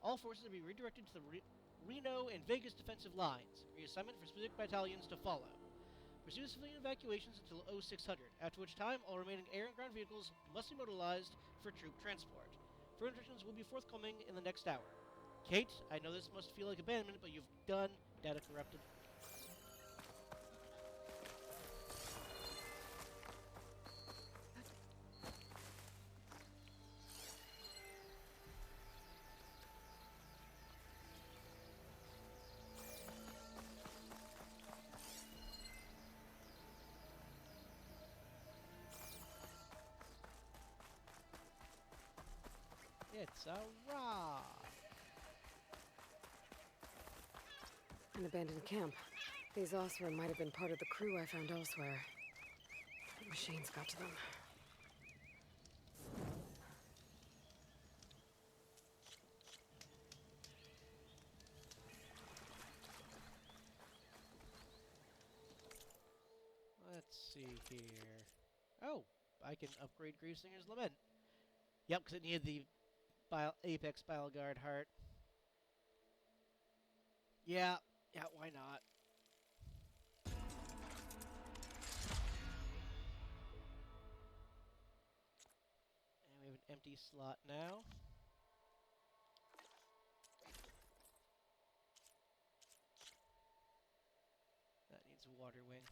All forces will be redirected to the Reno and Vegas defensive lines. Reassignment for specific battalions to follow. Pursue civilian evacuations until 0600, after which time all remaining air and ground vehicles must be mobilized for troop transport. Further instructions will be forthcoming in the next hour. Kate, I know this must feel like abandonment, but you've done data corrupted. It's a rock. An abandoned camp. These Osram might have been part of the crew I found elsewhere. The machines got to them. Let's see here. Oh, I can upgrade Gravesinger's Lament. Yep, because it needed the Apex Guard heart. Yeah, why not? And we have an empty slot now. That needs a water wing.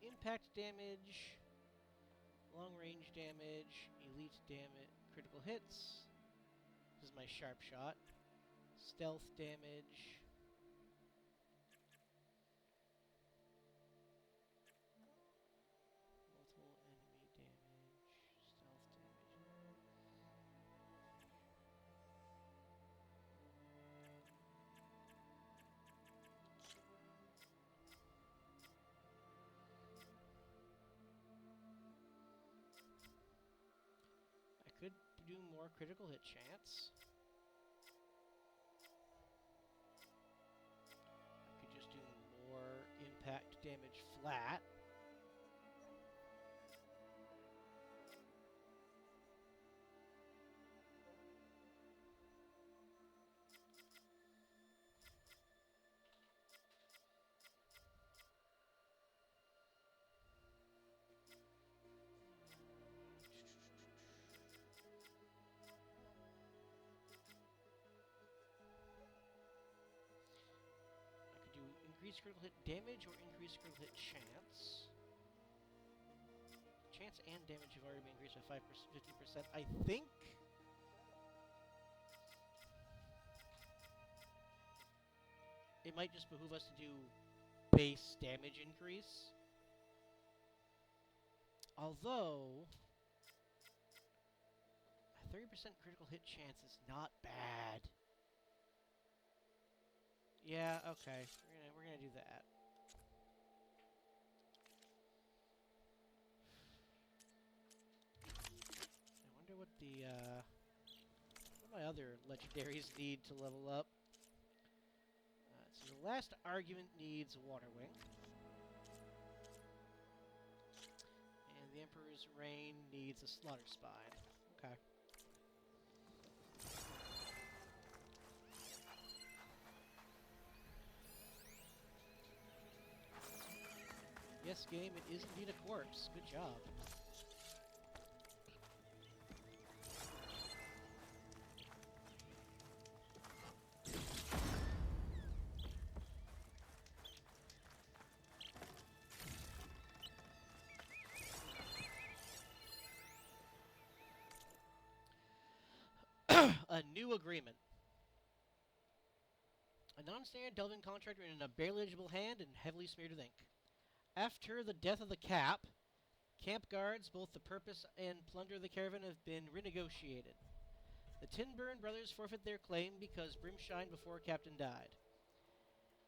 Impact damage, long range damage, elite damage, critical hits. This is my sharp shot. Stealth damage. Multiple enemy damage, stealth damage. Could do more critical hit chance. damage flat. I could do increase critical hit damage or increase critical hit chance. Chance and damage have already been increased by 50%. I think it might just behoove us to do base damage increase. Although, a 30% critical hit chance is not bad. Yeah, okay. We're gonna do that. I wonder what what my other legendaries need to level up. So the last argument needs Water Wing. And the Emperor's Reign needs a Slaughter Spine. Okay. Yes, game, it is indeed a corpse. Good job. A new agreement. A non-standard Delvin contract written in a barely legible hand and heavily smeared with ink. After the death of the camp guards, both the purpose and plunder of the caravan have been renegotiated. The Tinburn brothers forfeit their claim because Brimshine before Captain died.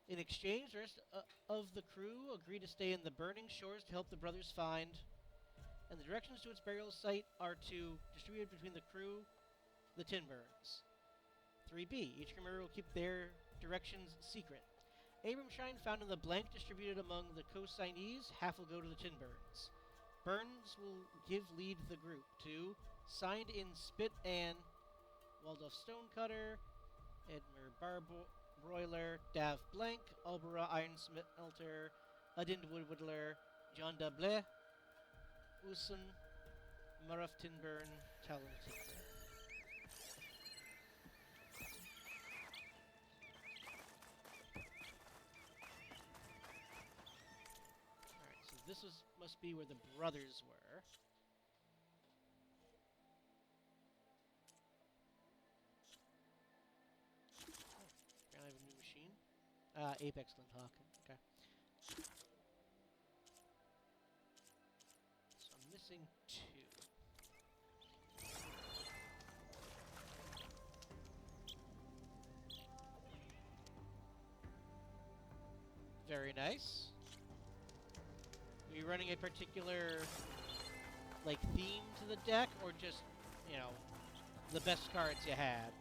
In exchange, the rest of the crew agree to stay in the burning shores to help the brothers find, and the directions to its burial site are to distribute it between the crew, the Tinburns. 3B. Each crew member will keep their directions secret. Abramshine found in the blank distributed among the co-signees. Half will go to the Tinburns. Burns will give lead the group to signed in Spit Ann, Waldorf Stonecutter, Edmer Barbroiler, Dav Blank, Albera Ironsmelter, Adind Woodwhittler, John Dablé, Usun, Maruf Tinburn, Talon Tinburn. This must be where the brothers were. Oh, I have a new machine. Apex Linthawk. Okay. So I'm missing 2. Very nice. Are you running a particular, like, theme to the deck, or just, you know, the best cards you had?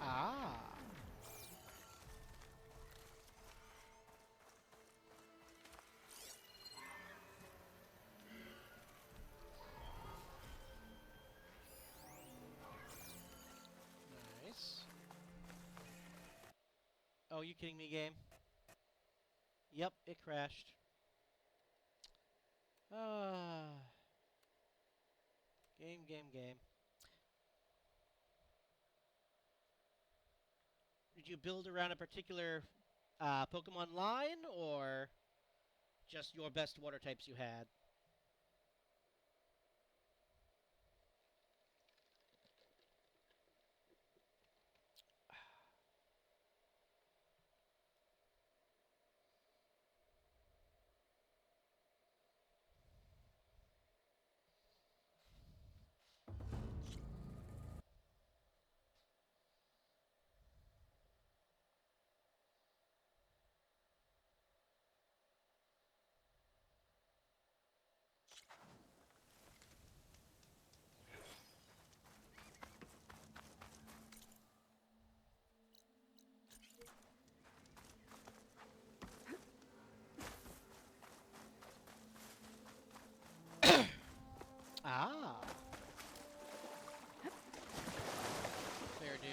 Ah. Nice. Oh, you kidding me, game? Yep, it crashed. Ah. Game. Did you build around a particular Pokemon line, or? just your best water types you had. Ah, fair do.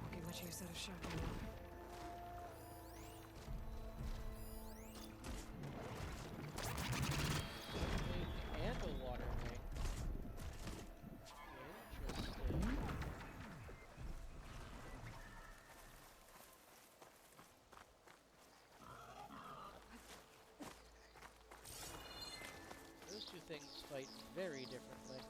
Won't get much use out of shotgun water. And a water ring. Interesting. Those two things fight very differently.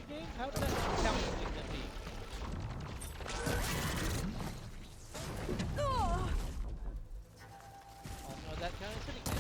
Game? How did that challenging to be? Oh no, that kind of sitting there.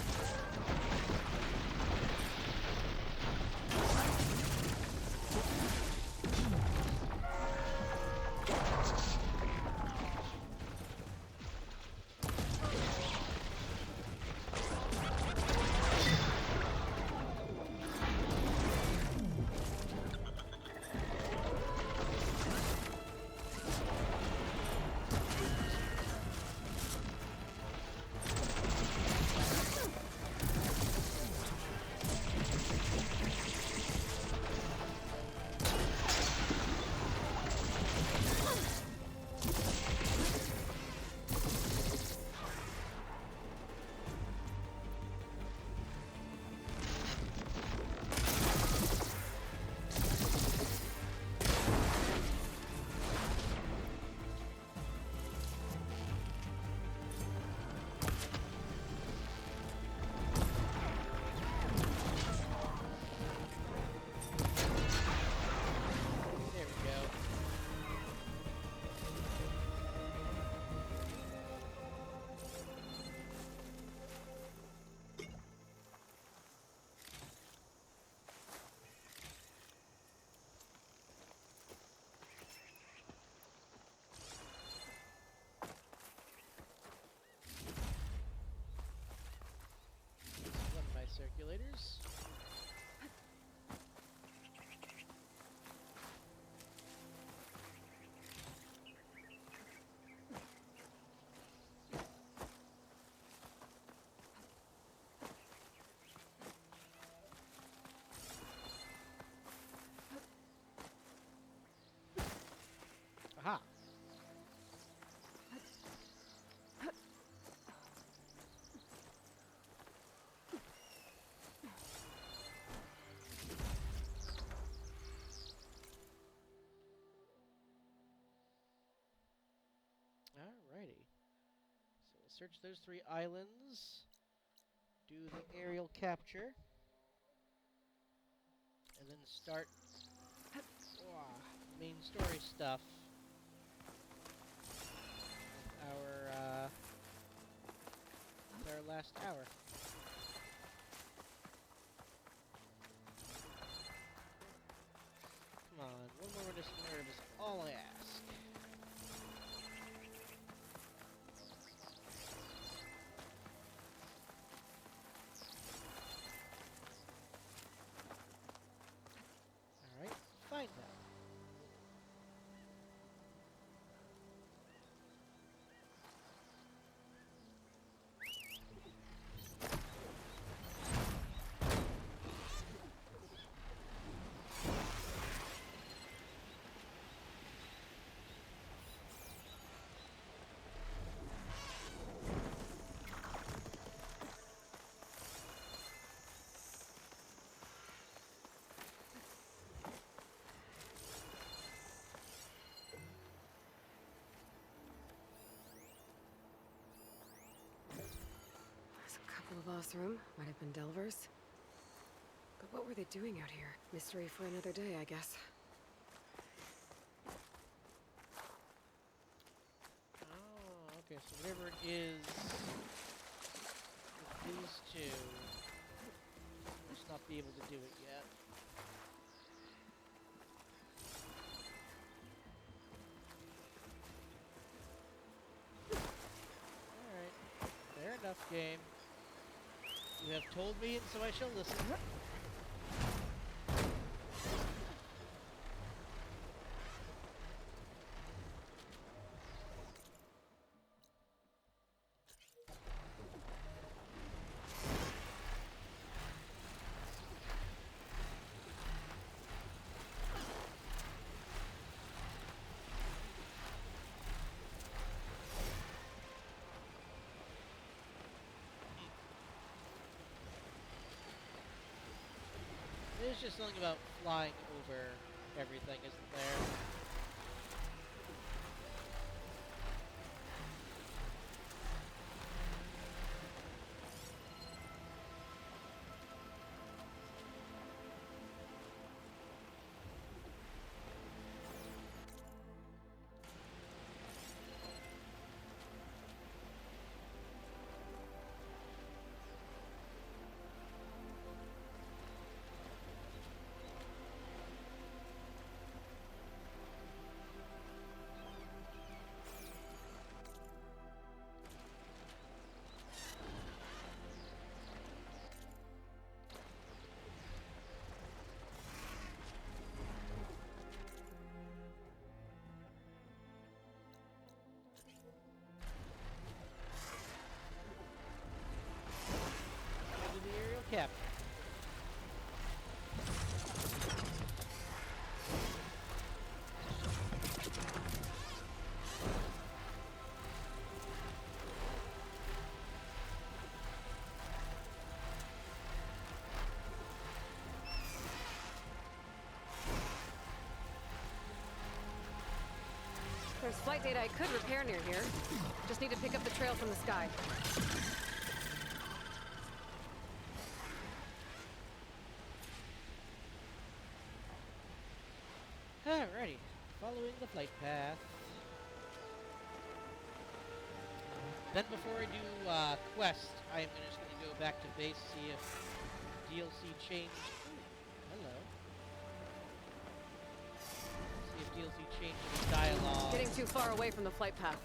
There we go. One of my circulators. Aha. Alrighty. So we'll search those 3 islands. Do the aerial capture. and then start main story stuff with our last hour. Come on, one more medicinal herb is all I ask. Alright, fine then. There's a couple of Othram. Might have been Delvers. But what were they doing out here? Mystery for another day, I guess. Oh, okay, so whatever it is with these two, must not be able to do it yet. Alright, fair enough, game. You have told me, and so I shall listen. There's just something about flying over everything, isn't there? Captain. There's flight data I could repair near here. Just need to pick up the trail from the sky. Alrighty, following the flight path. Then before I do quest, I'm just going to go back to base, see if DLC changed. Ooh, hello. See if DLC changed the dialogue. Getting too far away from the flight path.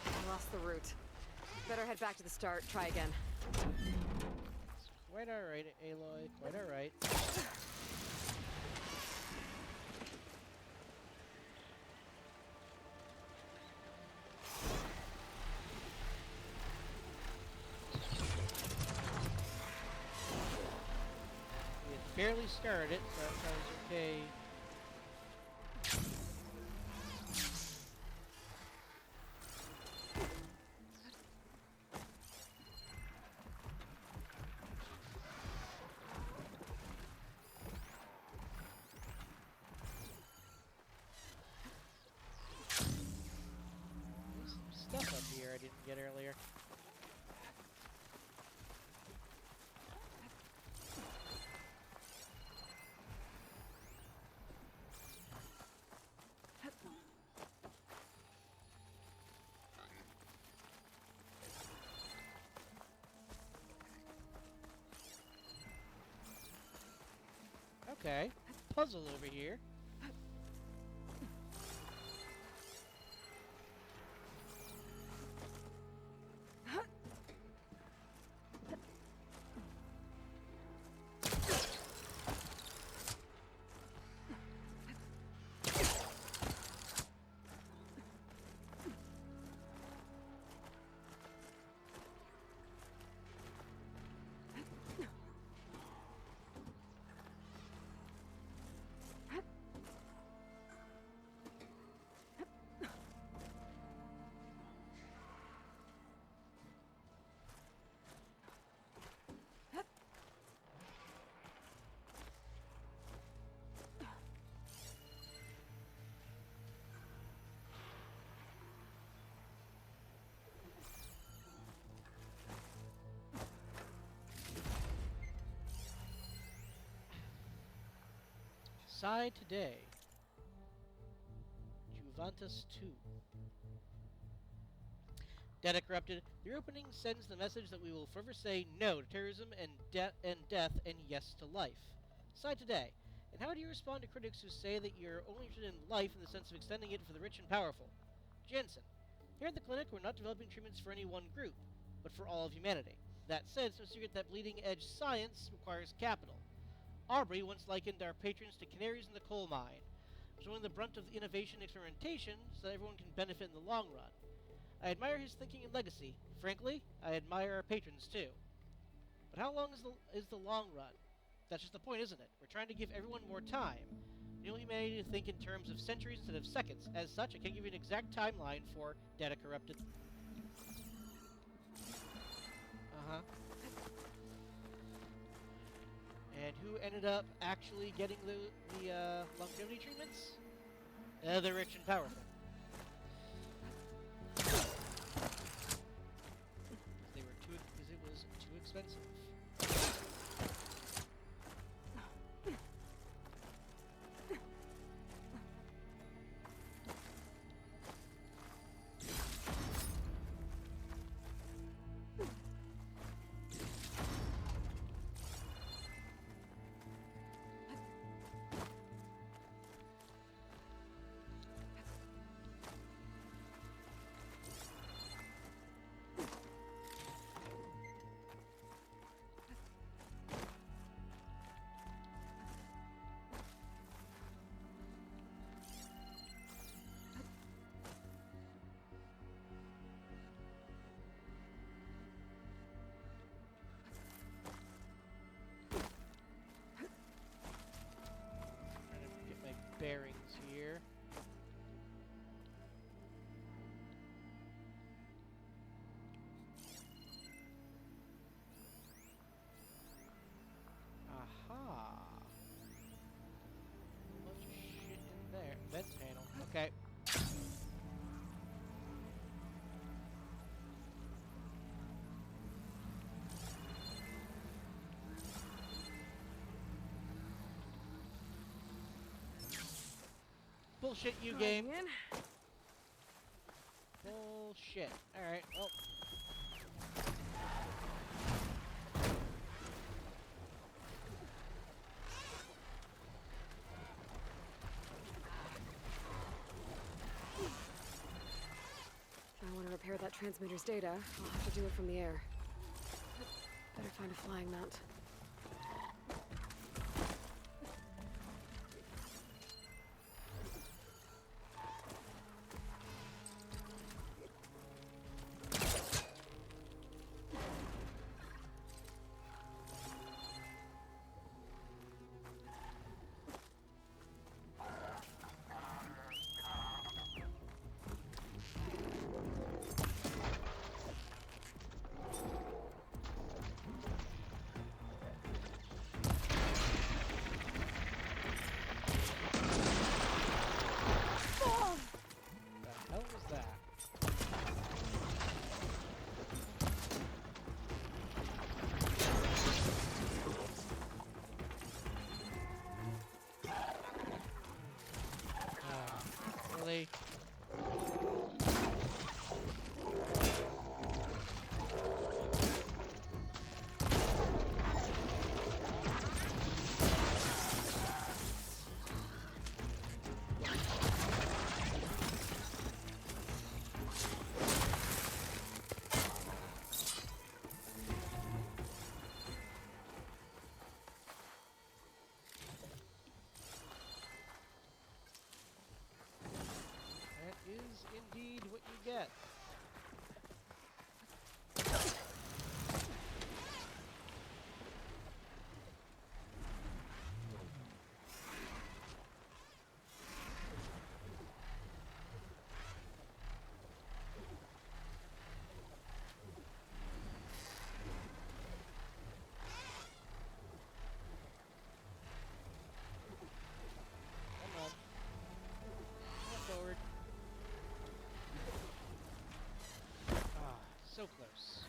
I lost the route. Better head back to the start, try again. Quite alright, Aloy, quite alright. Barely started, so that sounds okay. There's some stuff up here I didn't get earlier. Okay. Puzzle over here. Side today. Juventus 2. Data corrupted. The opening sends the message that we will forever say no to terrorism and death and yes to life. Side today. And how do you respond to critics who say that you're only interested in life in the sense of extending it for the rich and powerful? Jensen. Here at the clinic, we're not developing treatments for any one group, but for all of humanity. That said, it's no secret that bleeding-edge science requires capital. Aubrey once likened our patrons to canaries in the coal mine, showing the brunt of the innovation and experimentation so that everyone can benefit in the long run. I admire his thinking and legacy. Frankly, I admire our patrons too. But how long is the long run? That's just the point, isn't it? We're trying to give everyone more time. We want humanity to think in terms of centuries instead of seconds. As such, I can't give you an exact timeline for data corrupted. Uh-huh. And who ended up actually getting the longevity treatments? The rich and powerful. Because it was too expensive. Bearings here. Aha. Bunch of shit in there. Vent panel. Okay. Bullshit, you game. Bullshit. Alright, well. If I want to repair that transmitter's data, I'll have to do it from the air. Better find a flying mount. So close.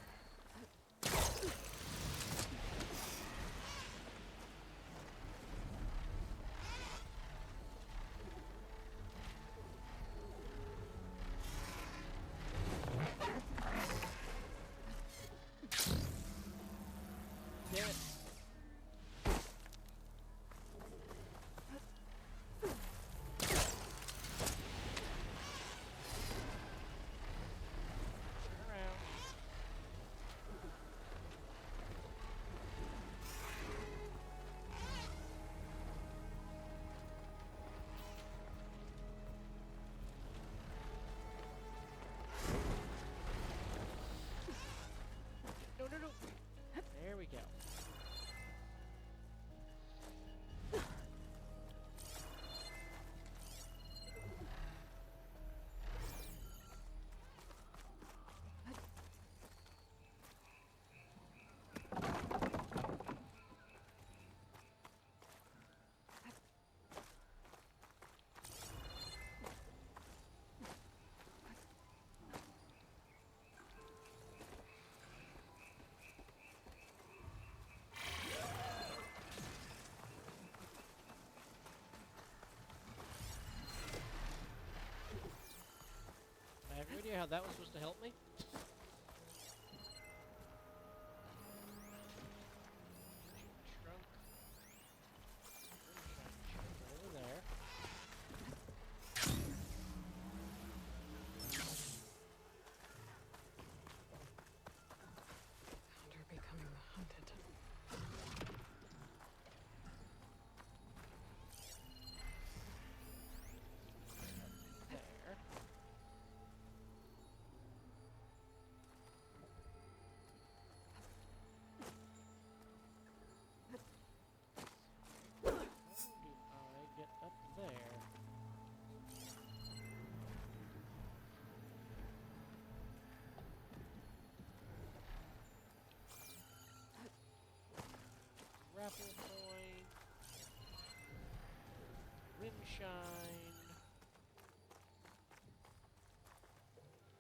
Damn it. Turn around. No, no, no. There we go. I have no idea how that was supposed to help me. Trunk. Over there. Found her becoming the hunted. There. How do I get up there? Grapple point. Rim shine. Nothing to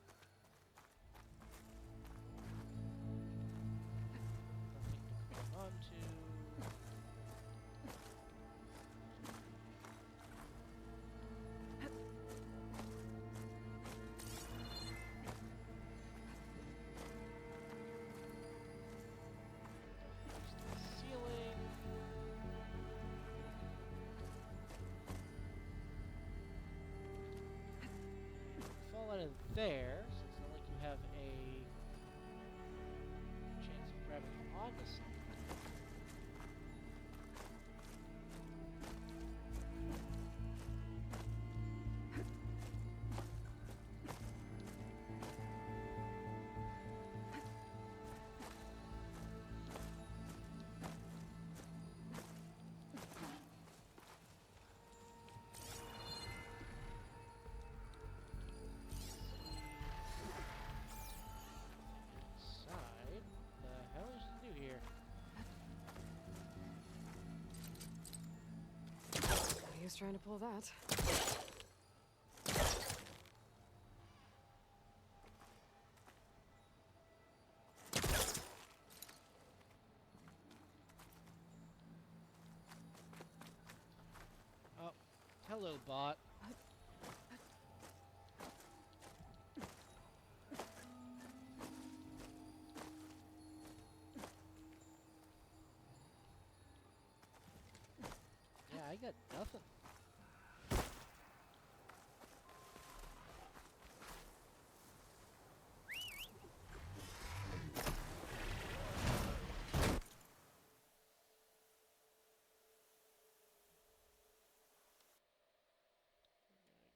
grab onto. Ceiling. Fall out of there, so it's not like you have a chance of grabbing onto something. Inside, the hell is to do here? He was trying to pull that. Oh, hello, bot. Yeah, I got nothing.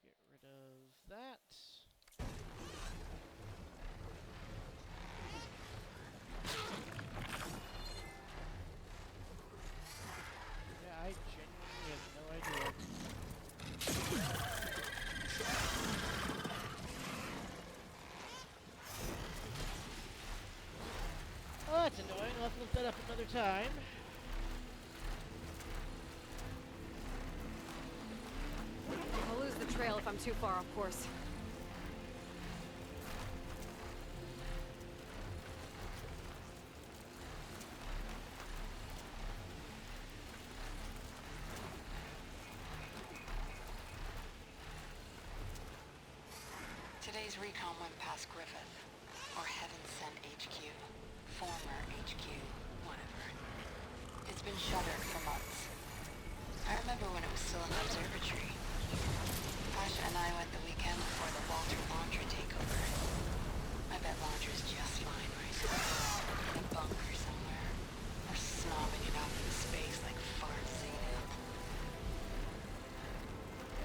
Get rid of that. Yeah, I genuinely have no idea. Oh, that's annoying. I'll have to look that up another time. I'll lose the trail if I'm too far off course. Yesterday's recon went past Griffith, or Heaven Sent HQ, former HQ, whatever. It's been shuttered for months. I remember when it was still in the observatory. Pasha and I went the weekend before the Walter Laundry takeover. I bet Laundry's just fine right now. In a bunker somewhere. Or snobbing it out in space like Far Zenith.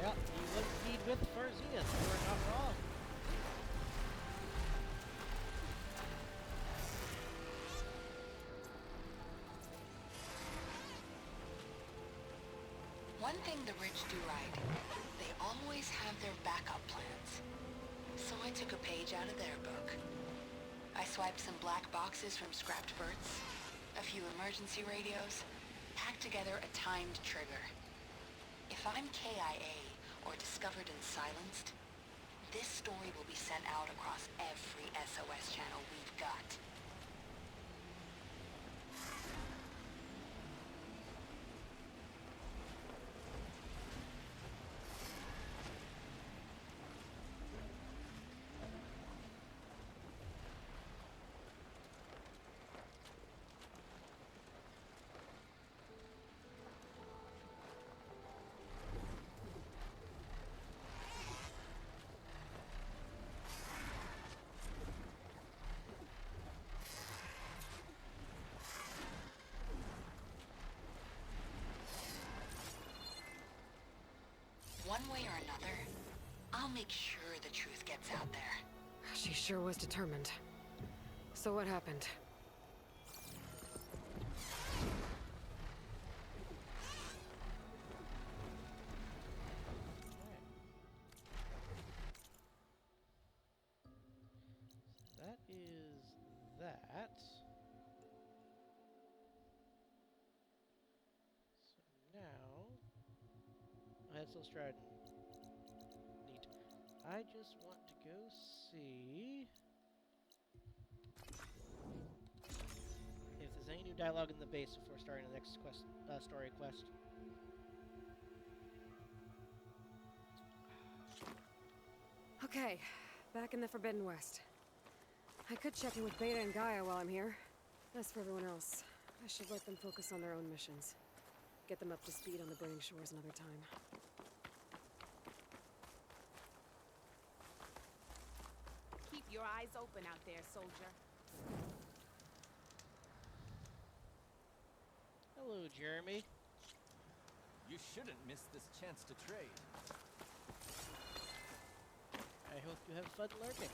Yeah, he was indeed with Farzina. You are not wrong. One thing the rich do right, they always have their backup plans. So I took a page out of their book. I swiped some black boxes from scrapped berths, a few emergency radios, packed together a timed trigger. If I'm KIA or discovered and silenced, this story will be sent out across every SOS channel we've got. One way or another, I'll make sure the truth gets out there. She sure was determined. So what happened? That is that. So now, that's still Stratton. Neat. I just want to go see if there's any new dialogue in the base before starting the next story quest. Okay, back in the Forbidden West. I could check in with Beta and Gaia while I'm here. As for everyone else, I should let them focus on their own missions. Get them up to speed on the burning shores another time. Keep your eyes open out there, soldier. Hello, Jeremy. You shouldn't miss this chance to trade. I hope you have fun learning.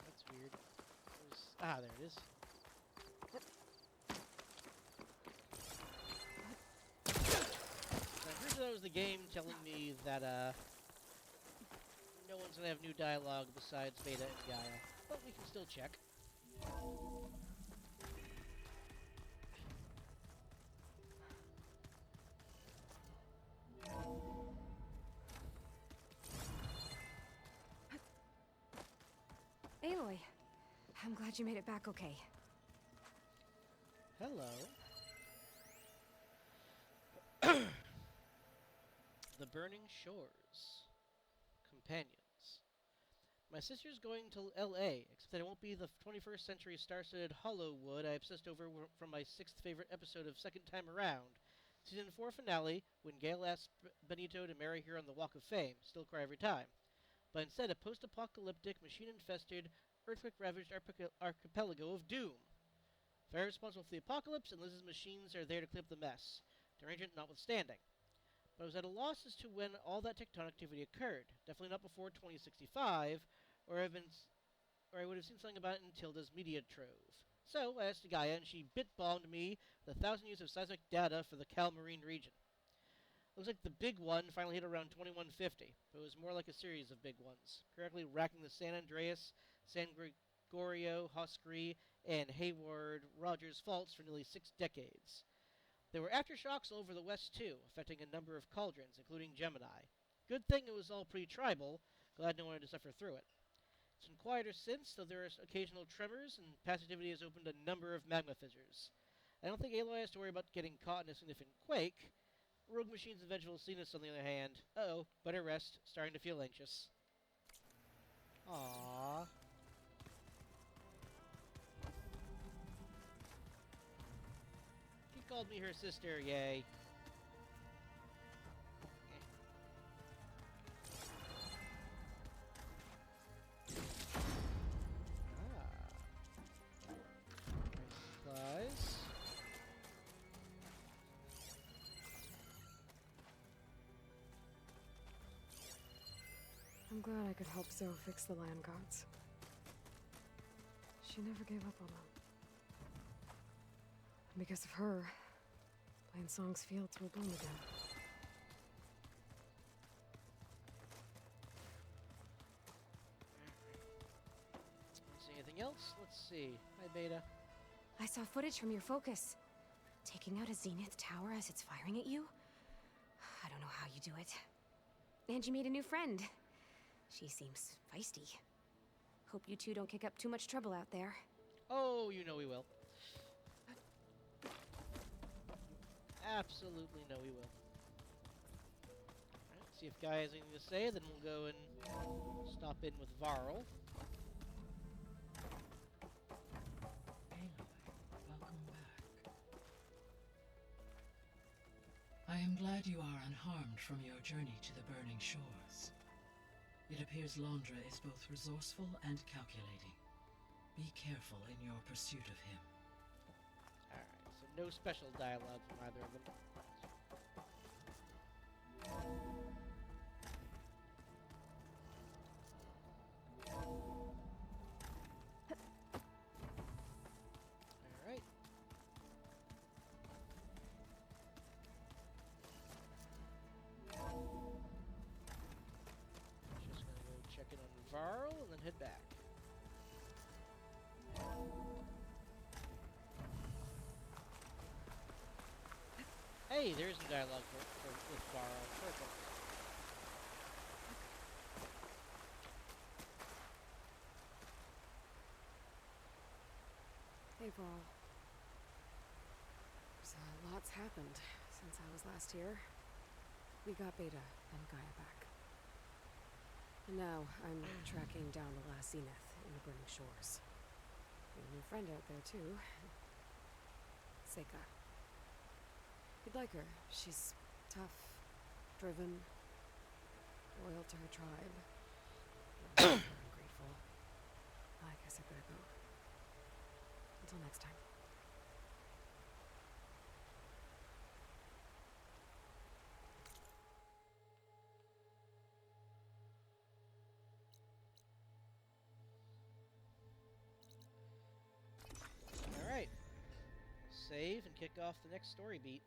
That's weird. There it is. So I'm pretty sure that was the game telling me that, no one's gonna have new dialogue besides Beta and Gaia. But we can still check. Aloy, I'm glad you made it back okay. Hello. The Burning Shores. Companions. My sister's going to LA, except that it won't be the 21st century star-studded Hollowwood I obsessed over from my 6th favorite episode of Second Time Around. Season 4 finale, when Gale asks Benito to marry her on the Walk of Fame. Still cry every time. But instead, a post-apocalyptic, machine-infested, earthquake-ravaged archipelago of doom. Fire responsible for the apocalypse, and Liz's machines are there to clean up the mess, derangement notwithstanding. But I was at a loss as to when all that tectonic activity occurred. Definitely not before 2065, or I would have seen something about it in Tilda's media trove. So I asked Gaia, and she bit-bombed me with 1,000 years of seismic data for the Cal Marine region. Looks like the big one finally hit around 2150, but it was more like a series of big ones, correctly racking the San Andreas, San Gregorio, Hoscari, and Hayward Rogers faults for nearly 6 decades. There were aftershocks all over the west, too, affecting a number of cauldrons, including Gemini. Good thing it was all pretty tribal. Glad no one had to suffer through it. It's been quieter since, though there are occasional tremors, and past activity has opened a number of magma fissures. I don't think Aloy has to worry about getting caught in a significant quake, Rogue Machine's eventual Zenith, on the other hand, uh-oh, better rest, starting to feel anxious. Aww. She called me her sister, yay. Supplies. I'm glad I could help Zoe fix the land gods. She never gave up on them. And because of her, Plainsong's fields will bloom again. See anything else? Let's see. Hi, Beta. I saw footage from your focus. Taking out a Zenith tower as it's firing at you? I don't know how you do it. And you made a new friend. She seems feisty. Hope you two don't kick up too much trouble out there. Oh, you know we will. Absolutely know we will. Alright, see if Guy has anything to say, then we'll go and stop in with Varl. Welcome back. I am glad you are unharmed from your journey to the burning shores. It appears Londra is both resourceful and calculating. Be careful in your pursuit of him. Alright, so no special dialogue from either of them. Alright. Just gonna go check in on Varl and then head back. Hey, there's some dialogue with Varl. Perfect. Hey, Paul. So, lots happened since I was last here. We got Beta and Gaia back. And now I'm tracking down the last Zenith in the burning shores. We have a new friend out there, too. Seika. You'd like her. She's tough, driven, loyal to her tribe. I'm grateful. I guess I better go. Until next time. Alright. Save and kick off the next story beat.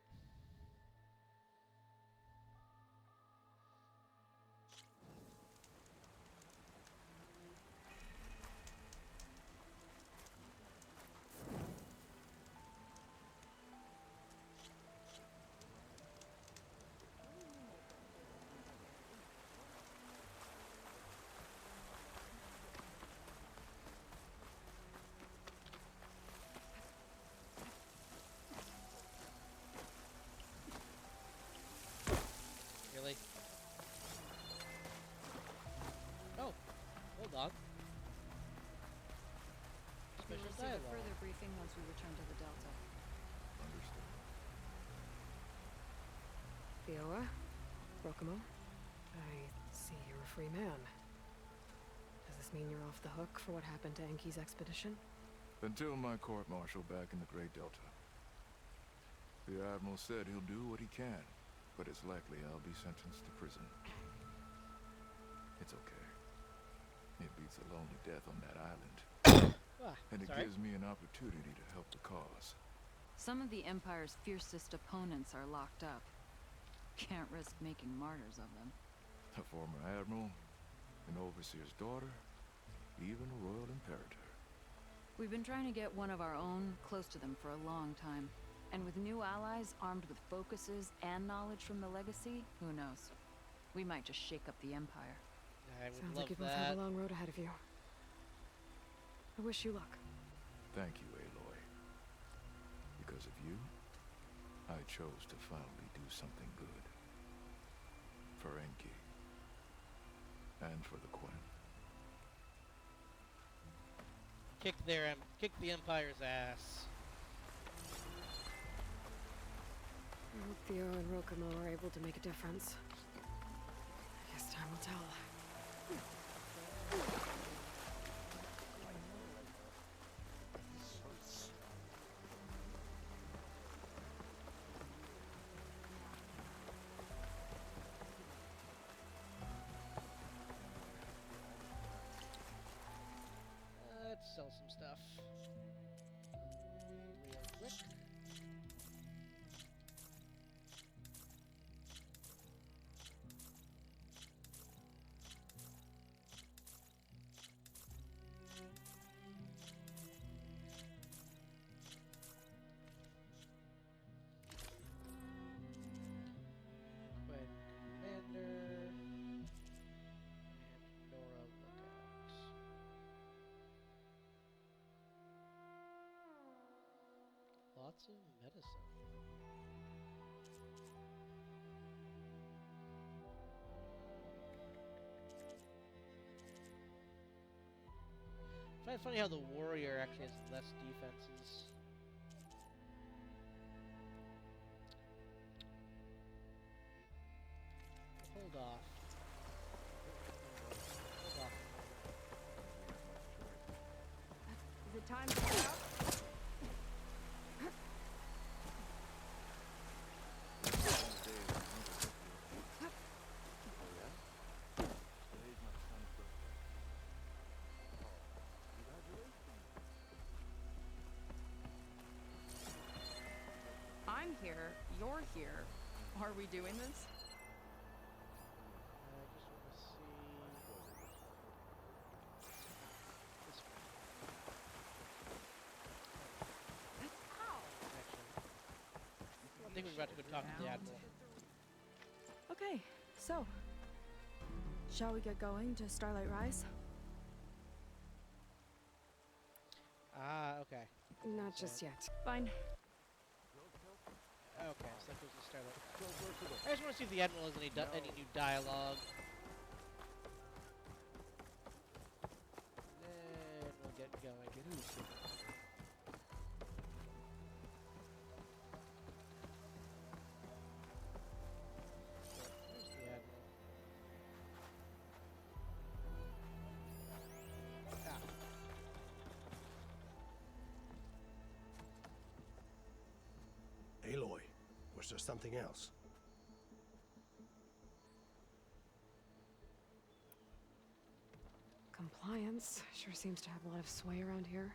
Really? Oh, hold on. We'll Special receive a dialogue. further briefing once we return to the Delta. Understood. Fioa? Rokomo? I see you're a free man. Does this mean you're off the hook for what happened to Enki's expedition? Until my court-martial back in the Great Delta. The Admiral said he'll do what he can, but it's likely I'll be sentenced to prison. It's okay. It beats a lonely death on that island. Ah, And it sorry. gives me an opportunity to help the cause. Some of the Empire's fiercest opponents are locked up. Can't risk making martyrs of them. A former admiral, an overseer's daughter, even a royal imperator. We've been trying to get one of our own close to them for a long time. And with new allies armed with focuses and knowledge from the Legacy, who knows? We might just shake up the Empire. I would Sounds love like you both that. have a long road ahead of you. I wish you luck. Thank you, Aloy. Because of you, I chose to finally do something good. For Enki. And for the Queen. Kick the Empire's ass. I hope Theo and Rokumo are able to make a difference. I guess time will tell. Let's sell some stuff. Real quick. Quinn Commander and Nora Lookout. Lots of medicine. I find it funny how the warrior actually has less defenses. Hold off. Hold off. Is it time to get out? I'm here. You're here. Are we doing this? I just want to see this one. Actually, I think we're about to go talk to the Admiral. Okay, so shall we get going to Starlight Rise? Ah, okay. Not just yet. Fine. Okay, so that goes to Starlight. I just want to see if the Admiral has any new dialogue. Then we'll get going. Where's the Admiral? Ah. Aloy, was there something else? Compliance sure seems to have a lot of sway around here.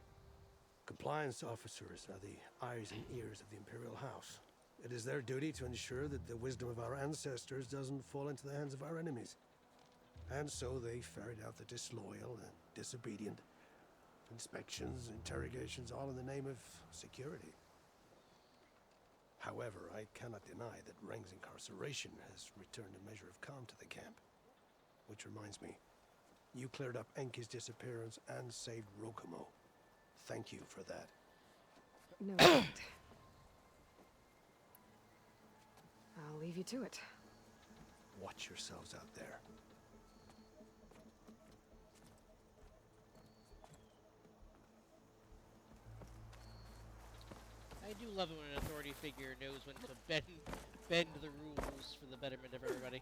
Compliance officers are the eyes and ears of the Imperial House. It is their duty to ensure that the wisdom of our ancestors doesn't fall into the hands of our enemies. And so they ferret out the disloyal and disobedient. Inspections, interrogations, all in the name of security. However, I cannot deny that Reng's incarceration has returned a measure of calm to the camp. Which reminds me, you cleared up Enki's disappearance and saved Rokumo. Thank you for that. No doubt. I'll leave you to it. Watch yourselves out there. I do love it when an authority figure knows when to bend the rules for the betterment of everybody.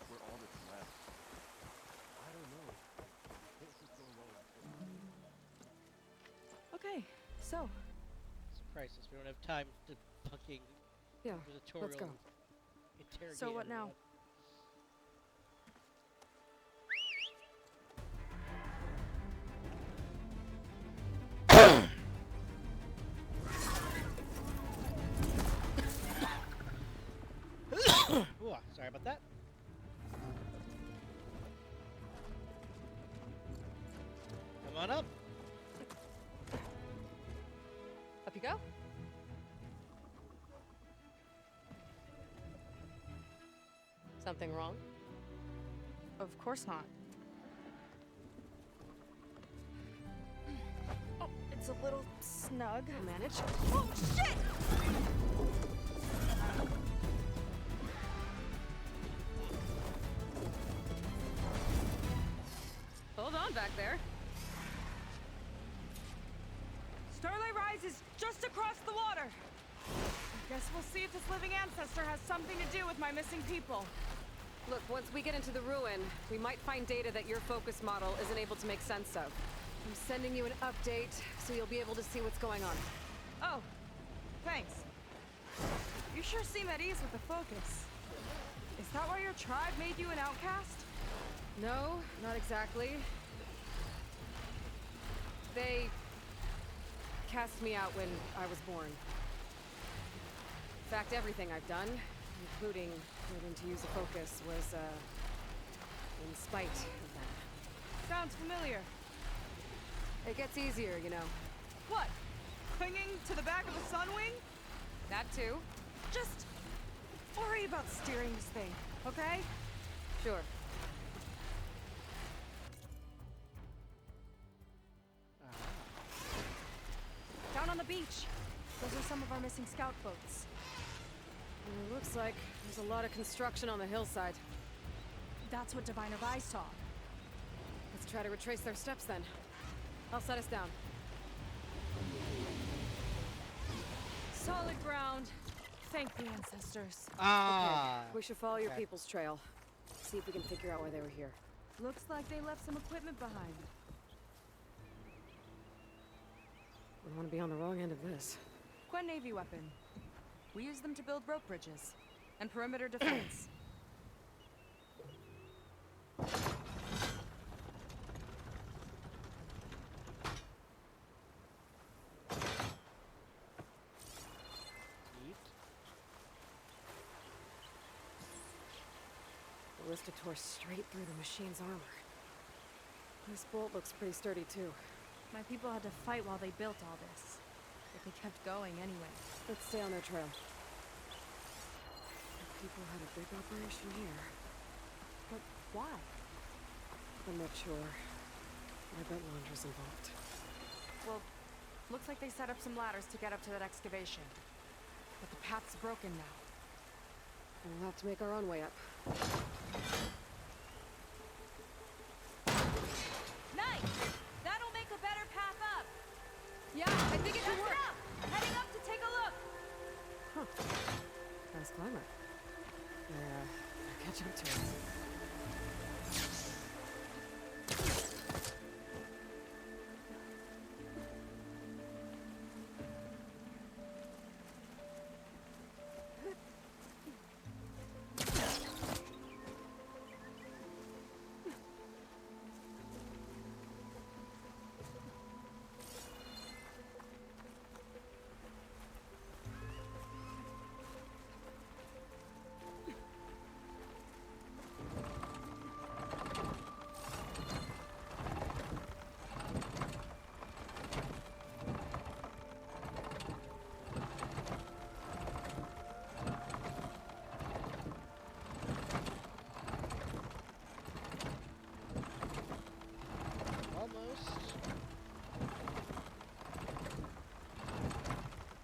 Where all that's left. I don't know. Okay, so It's a crisis. We don't have time to fucking Yeah, tutorial let's go. interrogate So what now? everyone. Ooh, sorry about that. Come on up. Up you go. Something wrong? of course not. Oh, it's Seems a little snug. I'll manage. Oh, shit! Hold on back there. Starlight Rise is just across the water. I guess we'll see if this living ancestor has something to do with my missing people. Look, once we get into the ruin, we might find data that your focus model isn't able to make sense of. I'm sending you an update, so you'll be able to see what's going on. Oh, thanks. You sure seem at ease with the focus. Is that why your tribe made you an outcast? No, not exactly. They cast me out when I was born. In fact, everything I've done, including learning to use a focus, was, in spite of them. Sounds familiar. It gets easier, you know. What? Clinging to the back of a sunwing? That too. Just worry about steering this thing, okay? Sure. Down on the beach. Those are some of our missing scout boats. It looks like there's a lot of construction on the hillside. That's what Diviner Vi saw. Let's try to retrace their steps then. I'll set us down. Solid ground. Thank the ancestors. Ah. Okay, we should follow your okay. people's trail. See if we can figure out why they were here. Looks like they left some equipment behind. We don't want to be on the wrong end of this. Quen Navy weapon. We use them to build rope bridges and perimeter defense. The ballista tore straight through the machine's armor. This bolt looks pretty sturdy too. My people had to fight while they built all this, but they kept going anyway. Let's stay on their trail. The people had a big operation here. But why? I'm not sure. I bet Londra's involved. Well, looks like they set up some ladders to get up to that excavation. But the path's broken now. We'll have to make our own way up. Nice! That'll make a better path up! Yeah, I think it can work! Heading up to take a look! Huh. Nice climber. I'll catch up to it.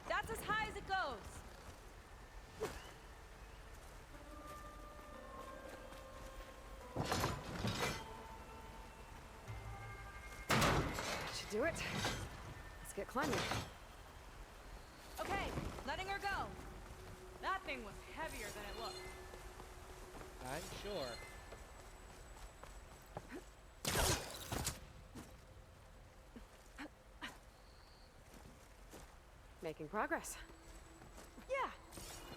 That's as high as it goes! Should do it. Let's get climbing. Okay, letting her go. That thing was heavier than it looked. I'm sure. Making progress. Yeah,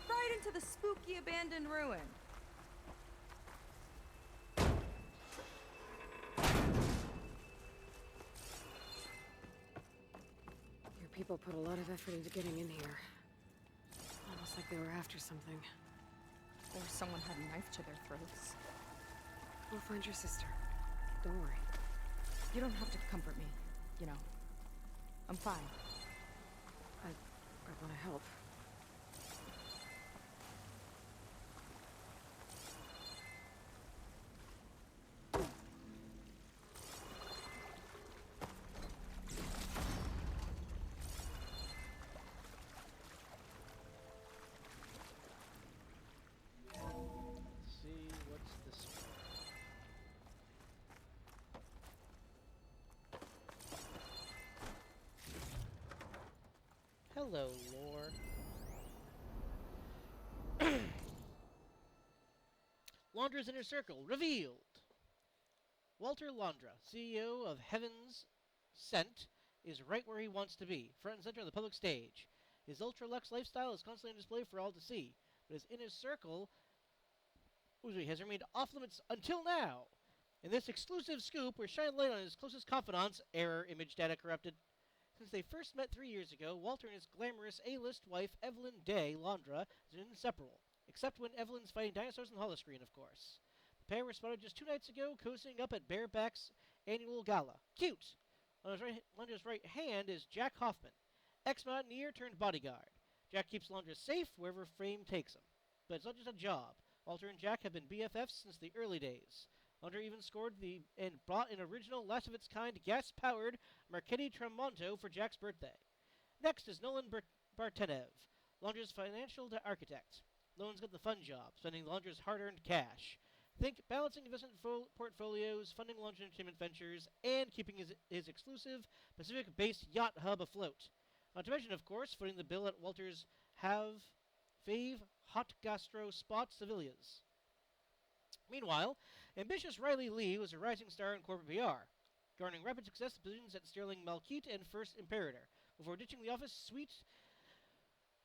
right into the spooky abandoned ruin. Your people put a lot of effort into getting in here. Almost like they were after something. Or someone had a knife to their throats. We'll find your sister. Don't worry. You don't have to comfort me, you know. I'm fine. I want to help. Hello, lore. Laundra's Inner Circle revealed. Walter Laundra, CEO of Heaven's Sent, is right where he wants to be, front and center on the public stage. His ultra-luxe lifestyle is constantly on display for all to see, but his inner circle has remained off-limits until now. In this exclusive scoop, we're shining light on his closest confidants, error, image data corrupted. Since they first met 3 years ago, Walter and his glamorous A-list wife, Evelyn Day Laundra, is inseparable, except when Evelyn's fighting dinosaurs on the holoscreen, of course. The pair were spotted just 2 nights ago, cozying up at Bareback's annual gala. Cute! On Laundra's right hand is Jack Hoffman, ex-mountaineer turned bodyguard. Jack keeps Laundra safe wherever fame takes him. But it's not just a job. Walter and Jack have been BFFs since the early days. Laundra even scored and bought an original, last-of-its-kind, gas-powered Marchetti Tramonto for Jack's birthday. Next is Nolan Bartenev, Laundra's financial architect. Nolan's got the fun job, spending Laundra's hard-earned cash. Think balancing investment portfolios, funding Laundra entertainment ventures, and keeping his exclusive Pacific-based yacht hub afloat. Not to mention, of course, footing the bill at Walter's fave hot gastro spot, Sevilla's. Meanwhile, ambitious Riley Lee was a rising star in corporate PR, garnering rapid success in positions at Sterling Malkeet and First Imperator, before ditching the office suite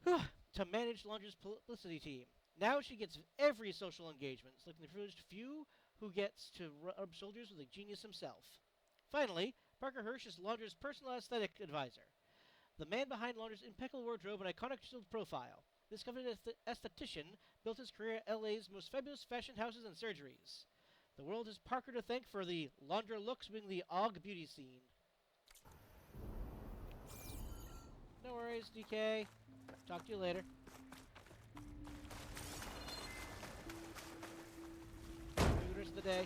to manage Laundra's publicity team. Now she gets every social engagement, selecting the privileged few who gets to rub shoulders with the genius himself. Finally, Parker Hirsch is Laundra's personal aesthetic advisor, the man behind Laundra's impeccable wardrobe and iconic shield profile. This coveted esthetician built his career at LA's most fabulous fashion houses and surgeries. The world has Parker to thank for the Laundra looks being the Og beauty scene. No worries, DK. Talk to you later. Computers of the day.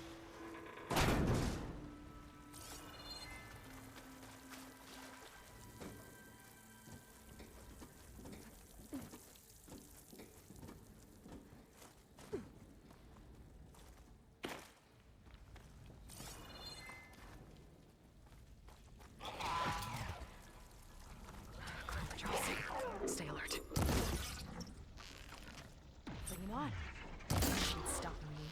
Stay alert. Bring him on. She's stopping me.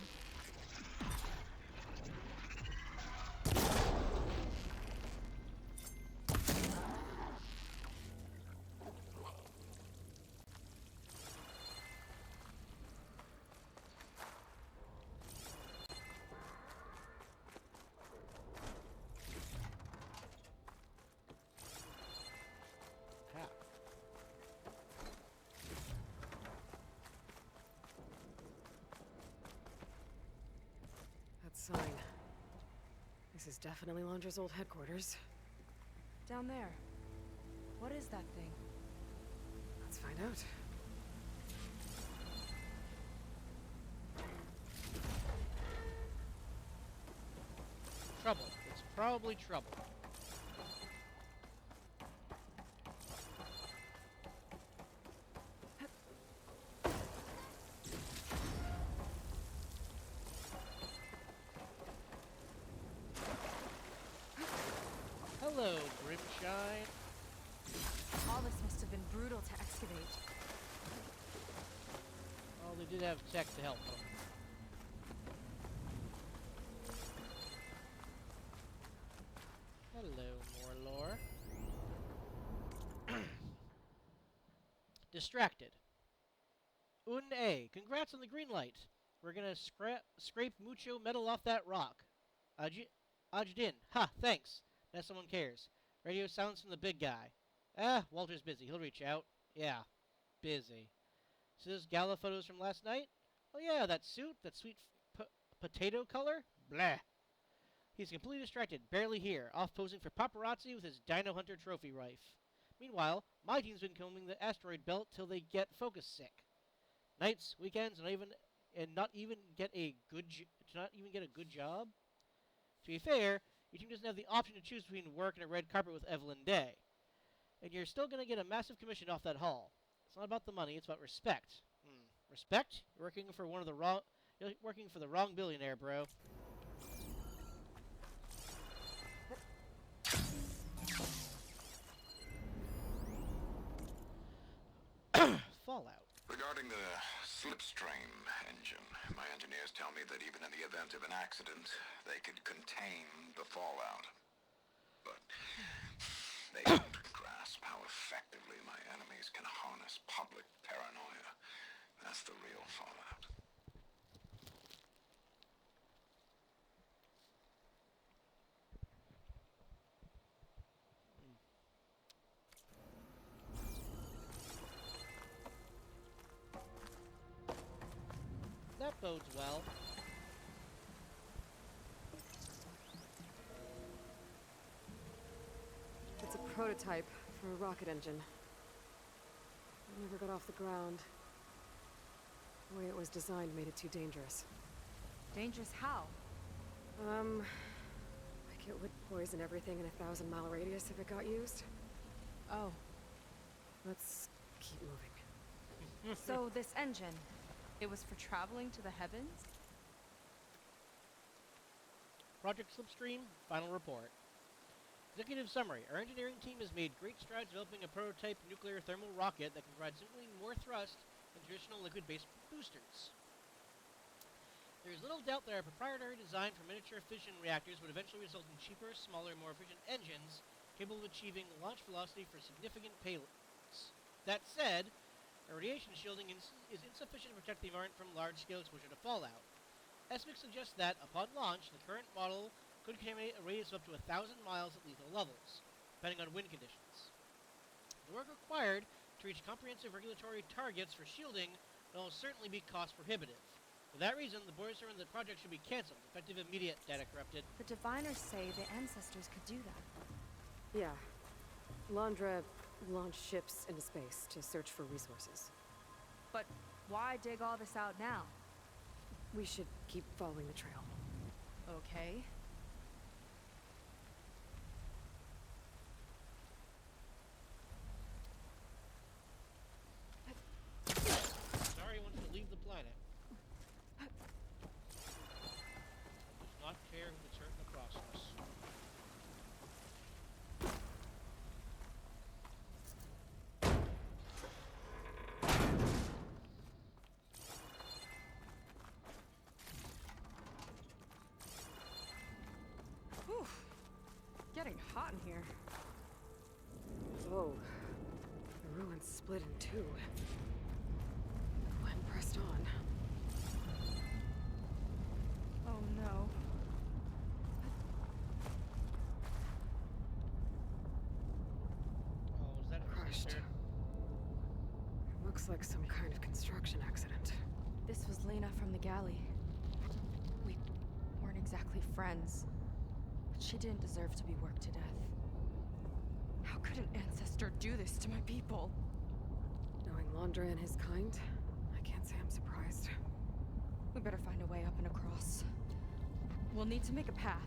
Sign. This is definitely Laundra's old headquarters. Down there. What is that thing? Let's find out. Trouble. It's probably trouble. Hello, Grimshine. All this must have been brutal to excavate. Well, they did have tech to help them. Hello, more lore. Distracted. Congrats on the green light. We're gonna scrape mucho metal off that rock. Ajdin. Ha, thanks. Now someone cares. Radio sounds from the big guy. Walter's busy. He'll reach out. Yeah, busy. So those gala photos from last night? Oh yeah, that suit, that sweet potato color? Blah. He's completely distracted, barely here, off posing for paparazzi with his Dino Hunter trophy rifle. Meanwhile, my team's been combing the asteroid belt till they get focus sick. Nights, weekends, not even get a good job. To be fair, your team doesn't have the option to choose between work and a red carpet with Evelyn Day. And you're still going to get a massive commission off that haul. It's not about the money, it's about respect. Respect? You're working for the wrong billionaire, bro. slipstream engine. My engineers tell me that even in the event of an accident, they could contain the fallout. But they don't grasp how effectively my enemies can harness public paranoia. That's the real fallout. That bodes well. It's a prototype for a rocket engine. It never got off the ground. The way it was designed made it too dangerous. Dangerous how? Like it would poison everything in a 1,000-mile radius if it got used. Oh. Let's keep moving. So this engine, it was for traveling to the heavens? Project Slipstream, final report. Executive summary. Our engineering team has made great strides developing a prototype nuclear thermal rocket that can provide significantly more thrust than traditional liquid-based boosters. There is little doubt that our proprietary design for miniature fission reactors would eventually result in cheaper, smaller, more efficient engines capable of achieving launch velocity for significant payloads. That said, our radiation shielding is insufficient to protect the environment from large-scale exposure to fallout. Estimates suggest that, upon launch, the current model could contaminate a radius of up to 1,000 miles at lethal levels, depending on wind conditions. The work required to reach comprehensive regulatory targets for shielding will almost certainly be cost-prohibitive. For that reason, the board determined the project should be cancelled, effective immediate, data corrupted. The diviners say the ancestors could do that. Yeah. Londra launched ships into space to search for resources. But why dig all this out now? We should keep following the trail. Okay. Sorry, wants to leave the planet. Does not care who gets hurt in the process. Whew. Getting hot in here. Whoa. The ruins split in two. Gwen pressed on. Oh no. Oh, is that Crushed. sister? It looks like some kind of construction accident. This was Lena from the galley. We weren't exactly friends, but she didn't deserve to be worked to death. How could an ancestor do this to my people? Knowing Londra and his kind, I can't say I'm surprised. We better find a way up and across. We'll need to make a path.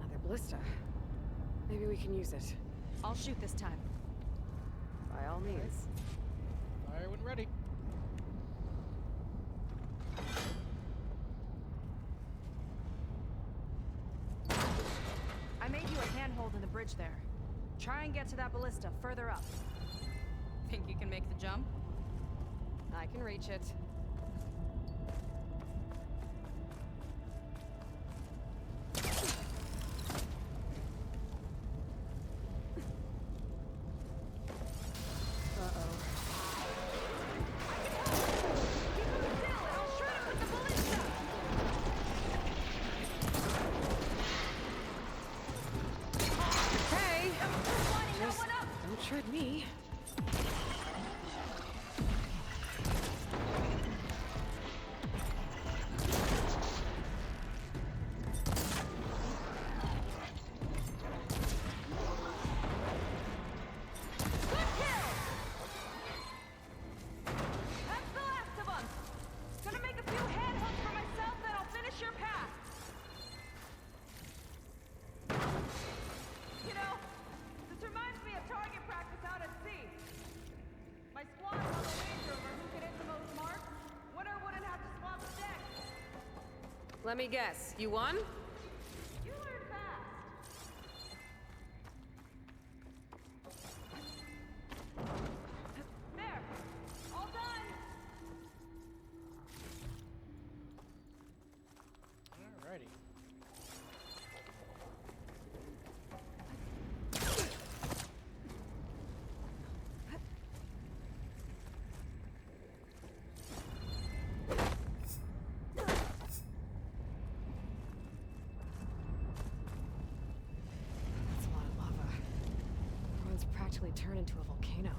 Another ballista. Maybe we can use it. I'll shoot this time. By all means. Fire when ready. I made you a handhold in the bridge there. Try and get to that ballista further up. Think you can make the jump? I can reach it. Tread me. Let me guess, you won? You learn fast. There. All done. Alrighty. That's a lot of lava. Everyone's practically turned into a volcano.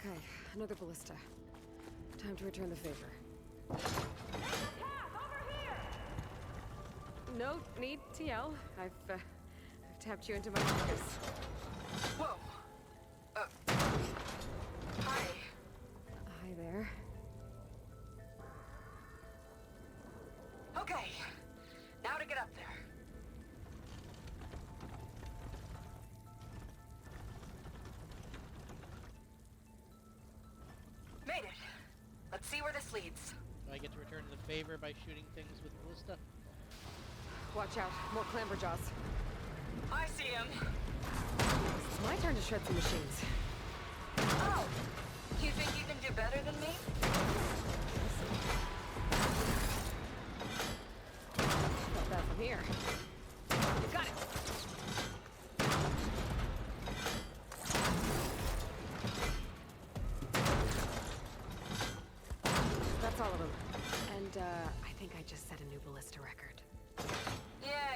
Okay, another ballista. Time to return the favor. No need to yell. I've tapped you into my focus. Whoa. Hi. Hi there. Okay. Now to get up there. Made it. Let's see where this leads. Do I get to return the favor by shooting things with ballista? Watch out, more clamberjaws. I see him. It's my turn to shred some machines. Oh. You think you can do better than me? Got that from here. You got it. That's all of them. And I think I just set a new ballista record.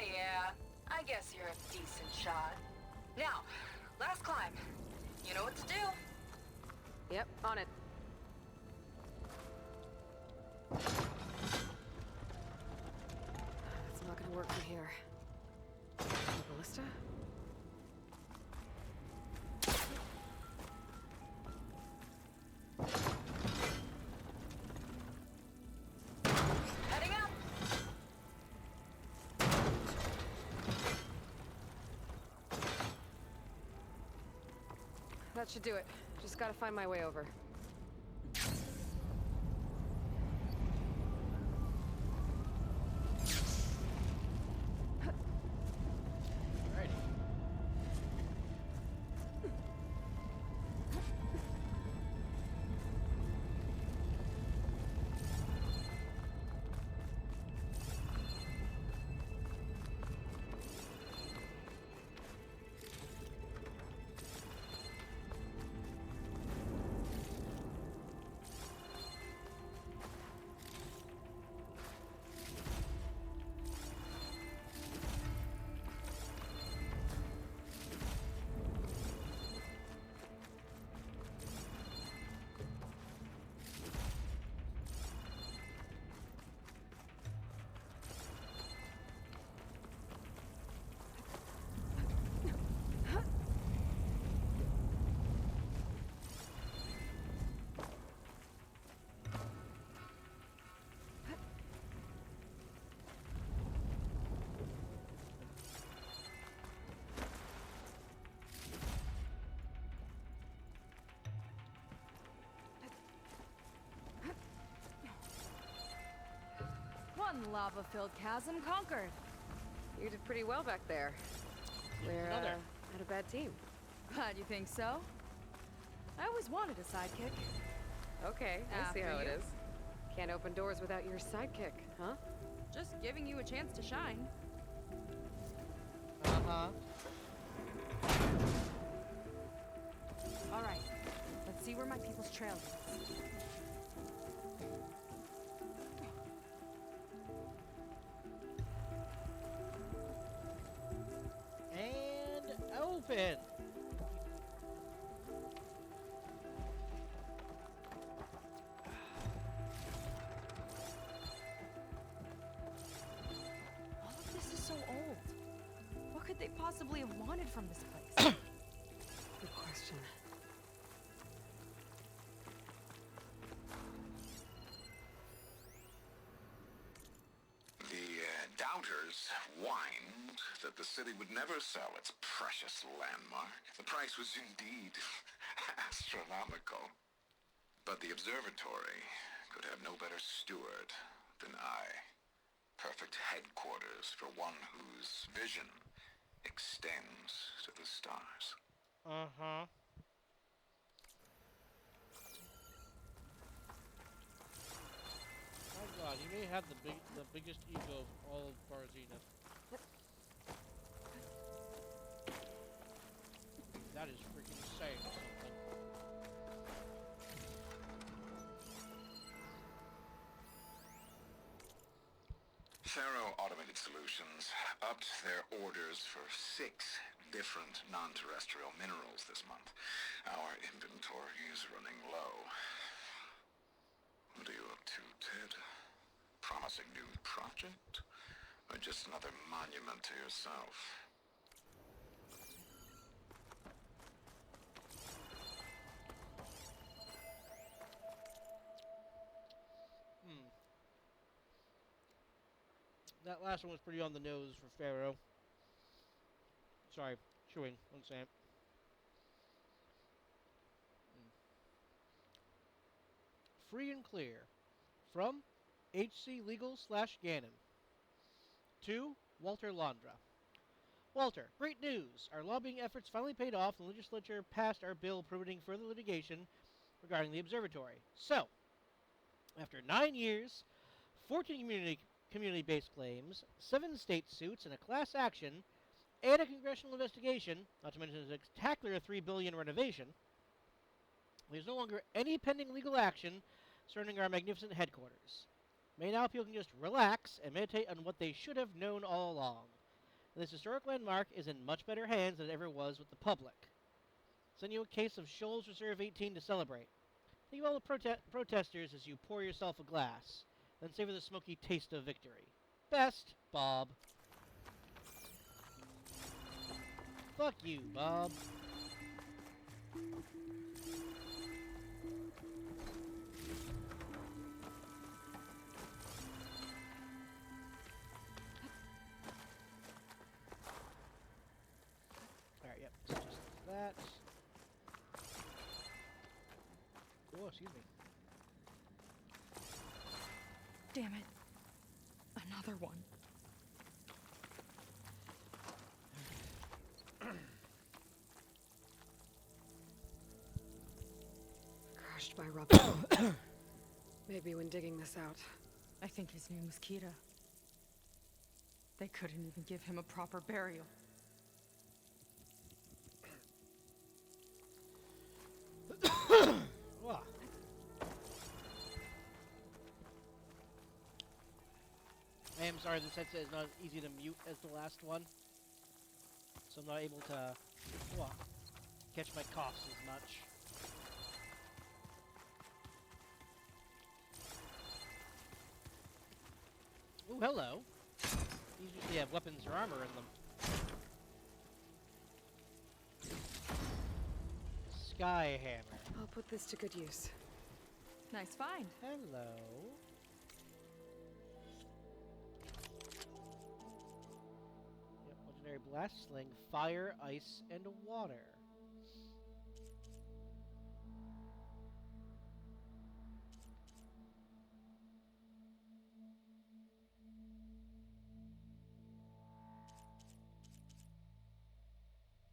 Yeah. I guess you're a decent shot. Now, last climb. You know what to do. Yep, on it. That's not gonna work from here. The ballista? Heading up. That should do it. Just gotta find my way over. Alrighty. One lava-filled chasm conquered. You did pretty well back there. We're Another. not a bad team. Glad you think so. I always wanted a sidekick. Okay, I see After how it you. is. Can't open doors without your sidekick, huh? Just giving you a chance to shine. Uh-huh. All right, let's see where my people's trail leads. And open. All of this is so old. What could they possibly have wanted from this place? Good question. that the city would never sell its precious landmark. The price was indeed astronomical. But the observatory could have no better steward than I. Perfect headquarters for one whose vision extends to the stars. Uh-huh. My god, he may have the biggest ego of all of Bar Zenith. That is freaking saying something. Faro Automated Solutions upped their orders for 6 different non-terrestrial minerals this month. Our inventory is running low. What are you up to, Ted? Promising new project? Or just another monument to yourself? That last one was pretty on the nose for Pharaoh. Sorry, chewing. One second. Free and clear. From HC Legal / Ganon. To Walter Londra. Walter, great news! Our lobbying efforts finally paid off and the legislature passed our bill prohibiting further litigation regarding the observatory. So, after 9 years, 14 community-based claims, 7 state suits, and a class action, and a congressional investigation, not to mention a spectacular $3 billion renovation, there's no longer any pending legal action surrounding our magnificent headquarters. May now people can just relax and meditate on what they should have known all along. This historic landmark is in much better hands than it ever was with the public. Send you a case of Shoals Reserve 18 to celebrate. Think of all the protesters as you pour yourself a glass, then savor the smoky taste of victory. Best, Bob. Fuck you, Bob. Alright, yep, so just that. Oh, excuse me. Damn it. Another one. Crushed by rubble. Maybe when digging this out. I think his name was Kira. They couldn't even give him a proper burial. Wah. I am sorry, this headset is not as easy to mute as the last one. So I'm not able to catch my coughs as much. Ooh, hello. These usually have weapons or armor in them. Sky hammer. I'll put this to good use. Nice find. Hello. Yep, legendary blast sling, fire, ice, and water.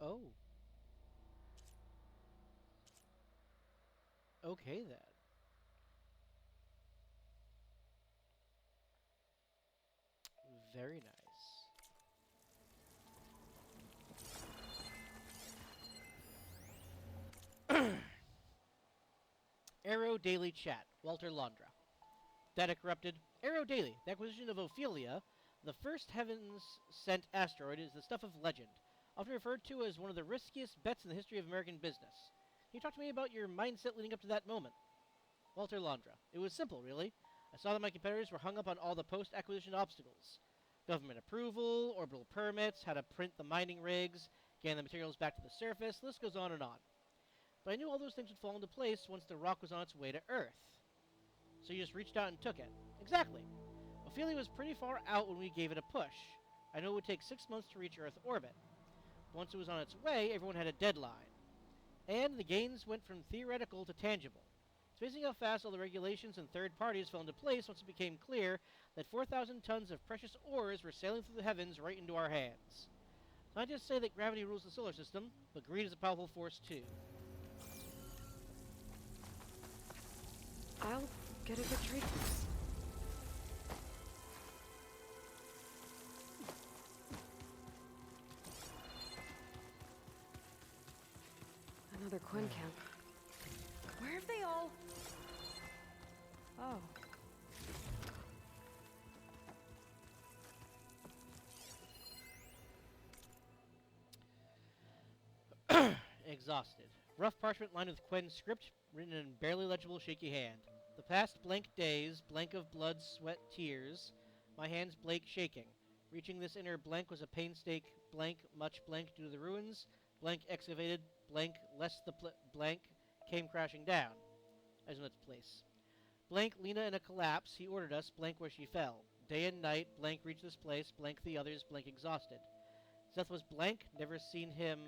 Oh. Okay then. Very nice. Arrow Daily Chat, Walter Londra. Data corrupted. Arrow Daily. The acquisition of Ophelia, the first heavens-sent asteroid, is the stuff of legend, often referred to as one of the riskiest bets in the history of American business. Can you talk to me about your mindset leading up to that moment? Walter Londra. It was simple, really. I saw that my competitors were hung up on all the post-acquisition obstacles. Government approval, orbital permits, how to print the mining rigs, getting the materials back to the surface, the list goes on and on. But I knew all those things would fall into place once the rock was on its way to Earth. So you just reached out and took it. Exactly. Ophelia was pretty far out when we gave it a push. I know it would take 6 months to reach Earth orbit. Once it was on its way, everyone had a deadline. And the gains went from theoretical to tangible. It's amazing how fast all the regulations and third parties fell into place once it became clear that 4,000 tons of precious ores were sailing through the heavens right into our hands. Scientists say that gravity rules the solar system, but greed is a powerful force too. I'll get a good trade for this. Another Quen camp. Where have they all... Oh. Exhausted. Rough parchment lined with Quen script, written in barely legible shaky hand. The past blank days, blank of blood, sweat, tears. My hands blank shaking. Reaching this inner blank was a painstake blank, much blank due to the ruins. Blank excavated, blank lest the blank came crashing down. As in its place. Blank Lena in a collapse, he ordered us, blank where she fell. Day and night, blank reached this place, blank the others, blank exhausted. Seth was blank, never seen him,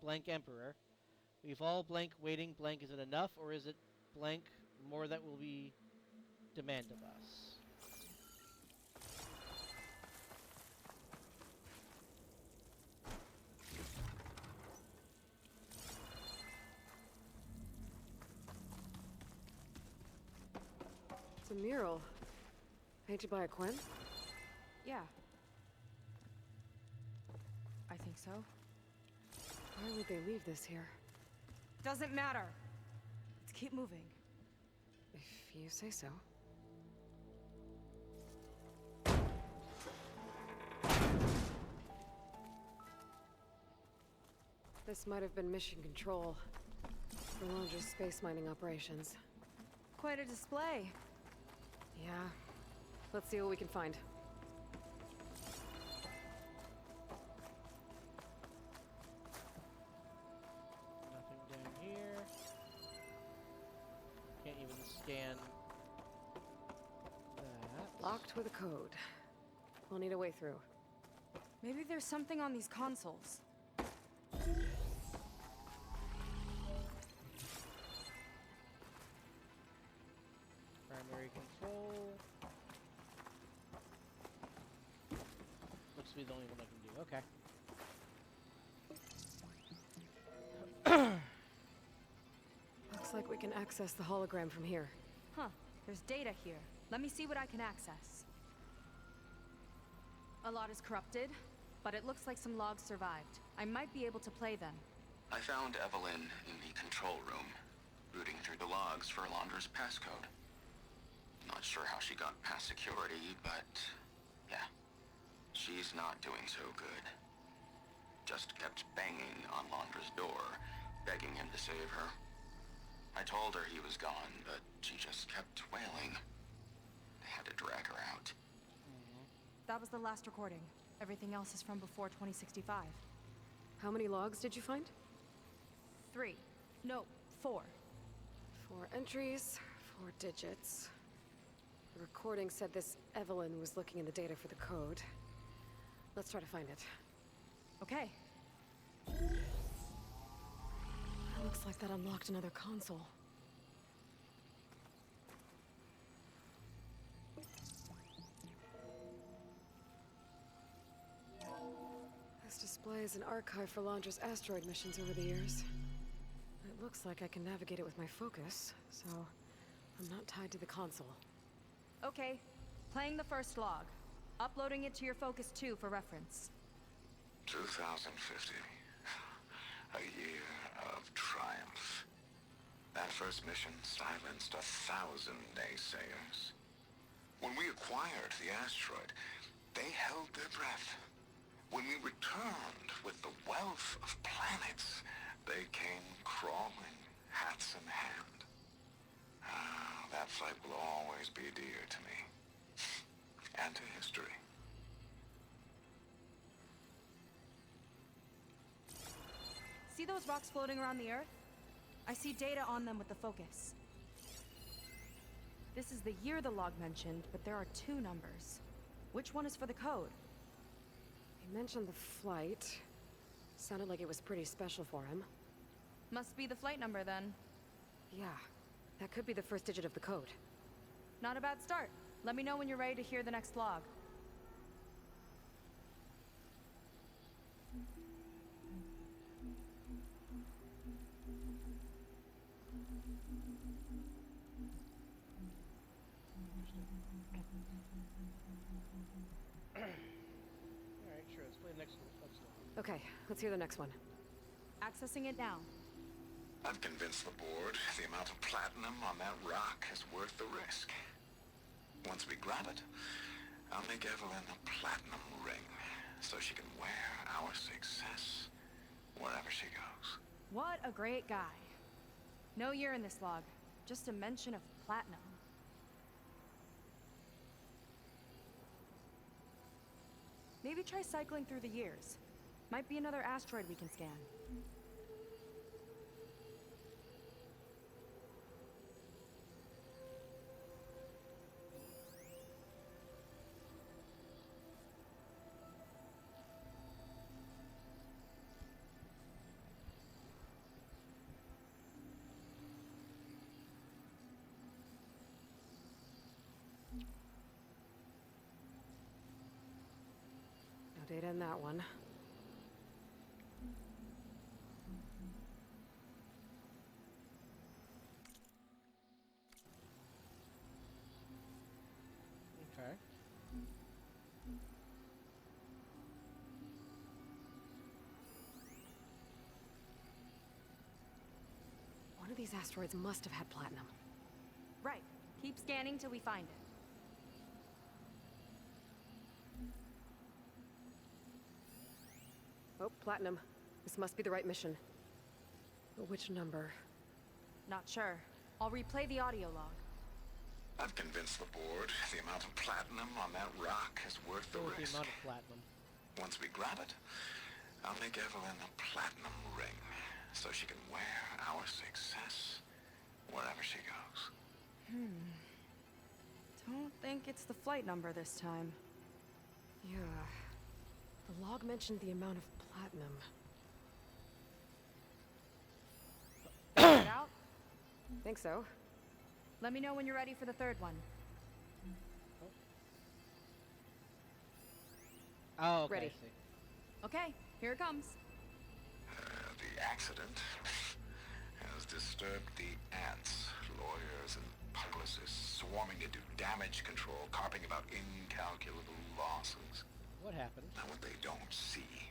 blank emperor. We've all blank waiting, blank is it enough, or is it blank more that will be demand of us? It's a mural. Painted by a Quen? Yeah. I think so. Why would they leave this here? Doesn't matter. Let's keep moving. If you say so. This might have been mission control for Londra's space mining operations. Quite a display. Yeah. Let's see what we can find. Nothing down here. Can't even scan that. Locked with a code. We'll need a way through. Maybe there's something on these consoles. Primary control. Looks to be the only one I can do. Okay. Looks like we can access the hologram from here. Huh. There's data here. Let me see what I can access. A lot is corrupted, but it looks like some logs survived. I might be able to play them. I found Evelyn in the control room, rooting through the logs for Alondra's passcode. Not sure how she got past security, but yeah, she's not doing so good. Just kept banging on Londra's door, begging him to save her. I told her he was gone, but she just kept wailing. I had to drag her out. That was the last recording. Everything else is from before 2065. How many logs did you find? 3. No, 4. 4 entries, 4 digits. The recording said this Evelyn was looking in the data for the code. Let's try to find it. Okay. Looks like that unlocked another console. This displays an archive for Londra's asteroid missions over the years. It looks like I can navigate it with my focus, so I'm not tied to the console. Okay. Playing the first log. Uploading it to your Focus 2 for reference. 2050. A year of triumph. That first mission silenced 1,000 naysayers. When we acquired the asteroid, they held their breath. When we returned with the wealth of planets, they came crawling, hats in hand. That flight will always be dear to me. And to history. See those rocks floating around the Earth? I see data on them with the focus. This is the year the log mentioned, but there are 2 numbers. Which one is for the code? Mentioned the flight. Sounded like it was pretty special for him. Must be the flight number then. Yeah, that could be the first digit of the code. Not a bad start. Let me know when you're ready to hear the next log. Alright, sure, let's play the next one. Okay, let's hear the next one. Accessing it now. I've convinced the board the amount of platinum on that rock is worth the risk. Once we grab it, I'll make Evelyn a platinum ring so she can wear our success wherever she goes. What a great guy. No year in this log, just a mention of platinum. Maybe try cycling through the years. Might be another asteroid we can scan. No data in that one. Okay. One of these asteroids must have had platinum. Right. Keep scanning till we find it. Oh, platinum. This must be the right mission. But which number? Not sure. I'll replay the audio log. I've convinced the board the amount of platinum on that rock is worth the What was the risk. amount of platinum? Once we grab it, I'll make Evelyn a platinum ring so she can wear our success wherever she goes. Don't think it's the flight number this time. Yeah. The log mentioned the amount of platinum. Figured it out? Think so. Let me know when you're ready for the third one. Oh, okay. Ready. I see. Okay, here it comes. The accident has disturbed the ants, lawyers and publicists swarming to do damage control, carping about incalculable losses. What happened? Now what they don't see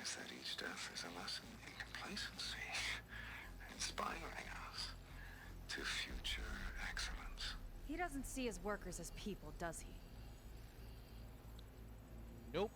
is that each death is a lesson in complacency, inspiring us to future excellence. He doesn't see his workers as people, does he? Nope.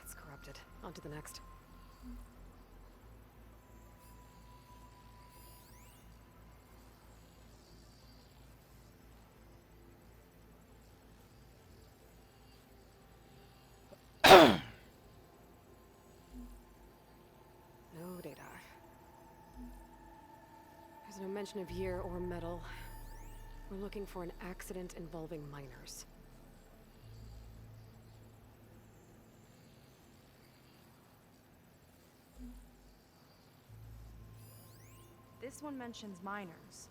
It's corrupted. On to the next. No data. There's no mention of year or metal. We're looking for an accident involving miners. This one mentions miners.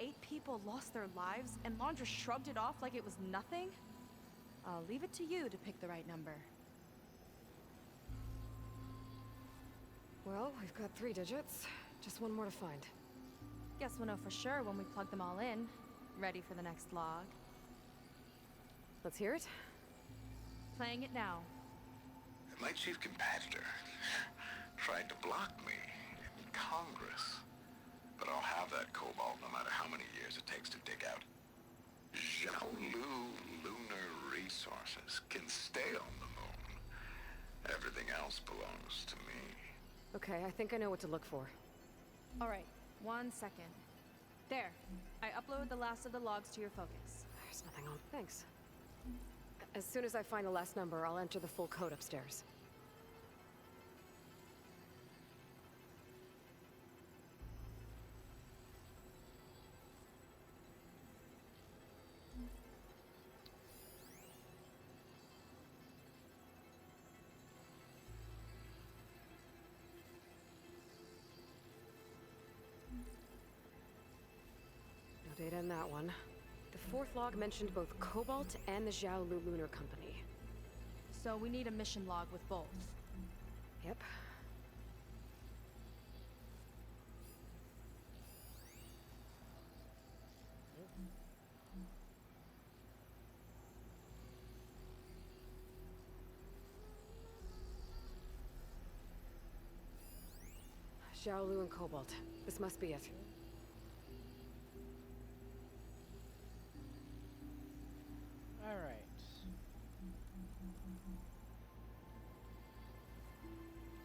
8 people lost their lives, and Laundra shrugged it off like it was nothing? I'll leave it to you to pick the right number. Well, we've got 3 digits. Just one more to find. Guess we'll know for sure when we plug them all in. Ready for the next log. Let's hear it. Playing it now. My chief competitor tried to block me in Congress. But I'll have that cobalt no matter how many years it takes to dig out. Xiaolu lunar resources can stay on the moon. Everything else belongs to me. Okay, I think I know what to look for. Alright, 1 second. There. I uploaded the last of the logs to your focus. There's nothing on. Thanks. As soon as I find the last number, I'll enter the full code upstairs. No data in that one. The fourth log mentioned both Cobalt and the Xiaolu Lunar Company. So we need a mission log with both. Yep. Xiaolu and Cobalt. This must be it. All right.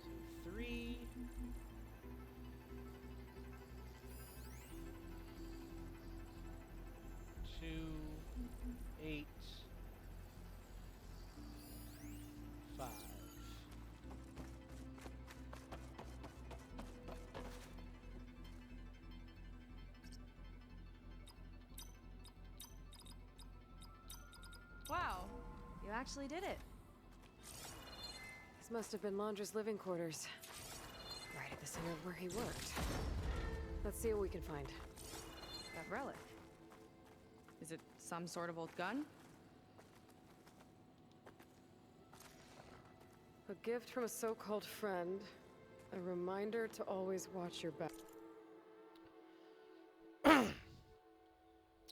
So 3. 2, 8, 5. Wow, you actually did it. This must have been Londra's living quarters. Right at the center of where he worked. Let's see what we can find. That relic. Is it some sort of old gun? A gift from a so-called friend. A reminder to always watch your back.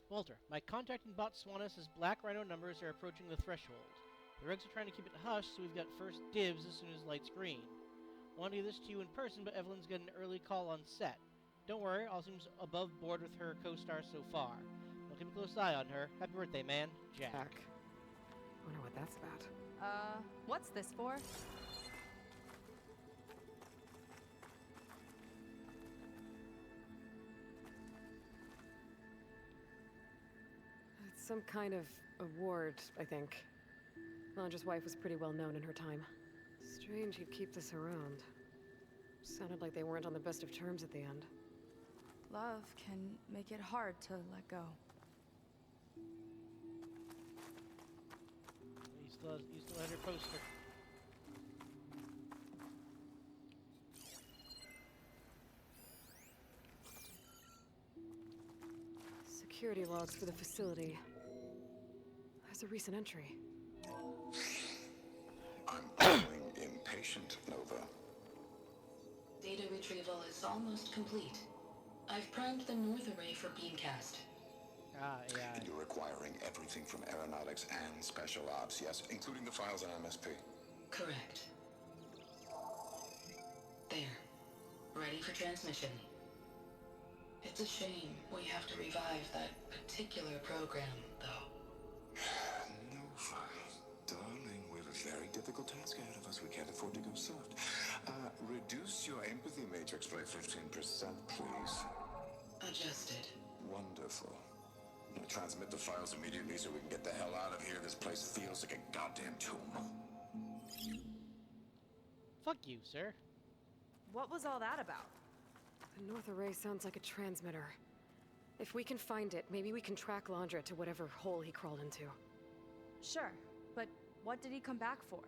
Walter, my contact in Botswana says Black Rhino numbers are approaching the threshold. The regs are trying to keep it hush, so we've got first dibs as soon as light's green. Wanted to give this to you in person, but Evelyn's got an early call on set. Don't worry, all seems above board with her co-star so far. I'll keep a close eye on her. Happy birthday, man. Jack. Wonder what that's about. What's this for? It's some kind of award, I think. Londra's wife was pretty well known in her time. Strange he'd keep this around. Sounded like they weren't on the best of terms at the end. Love can make it hard to let go. You still had your poster. Security logs for the facility. There's a recent entry. I'm becoming impatient, Nova. Data retrieval is almost complete. I've primed the North Array for beamcast. Yeah. You're acquiring everything from aeronautics and special ops, yes, including the files on MSP. Correct. There. Ready for transmission. It's a shame we have to revive that particular program, though. Nova, darling, we have a very difficult task ahead of us. We can't afford to go soft. Reduce your empathy matrix by 15%, please. Adjusted. Wonderful. Now transmit the files immediately so we can get the hell out of here. This place feels like a goddamn tomb. Fuck you, sir. What was all that about? The North Array sounds like a transmitter. If we can find it, maybe we can track Londra to whatever hole he crawled into. Sure, but what did he come back for?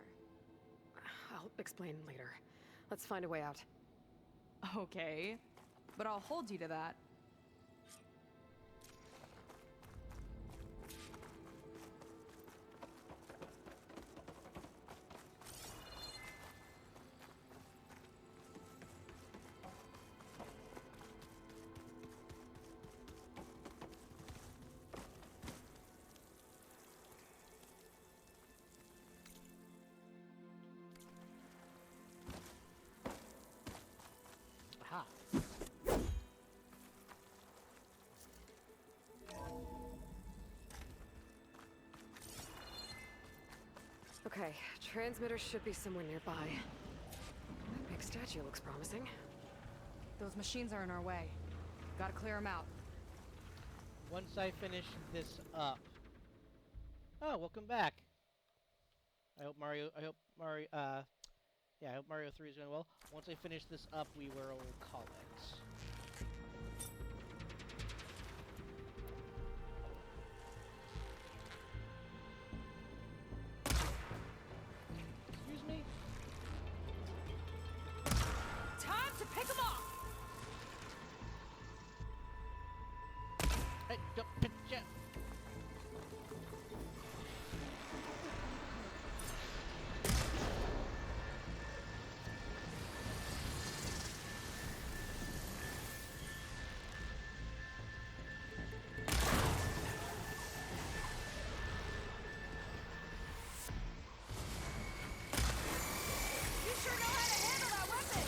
I'll explain later. Let's find a way out. Okay, but I'll hold you to that. Aha. Okay, transmitter should be somewhere nearby. That big statue looks promising. Those machines are in our way. Gotta clear them out. Once I finish this up... Oh, welcome back. I hope Mario, yeah, I hope Mario 3 is going well. Once I finish this up, we will call it. Excuse me? Time to pick them off! Hey, don't pitch it. You sure know how to handle that weapon!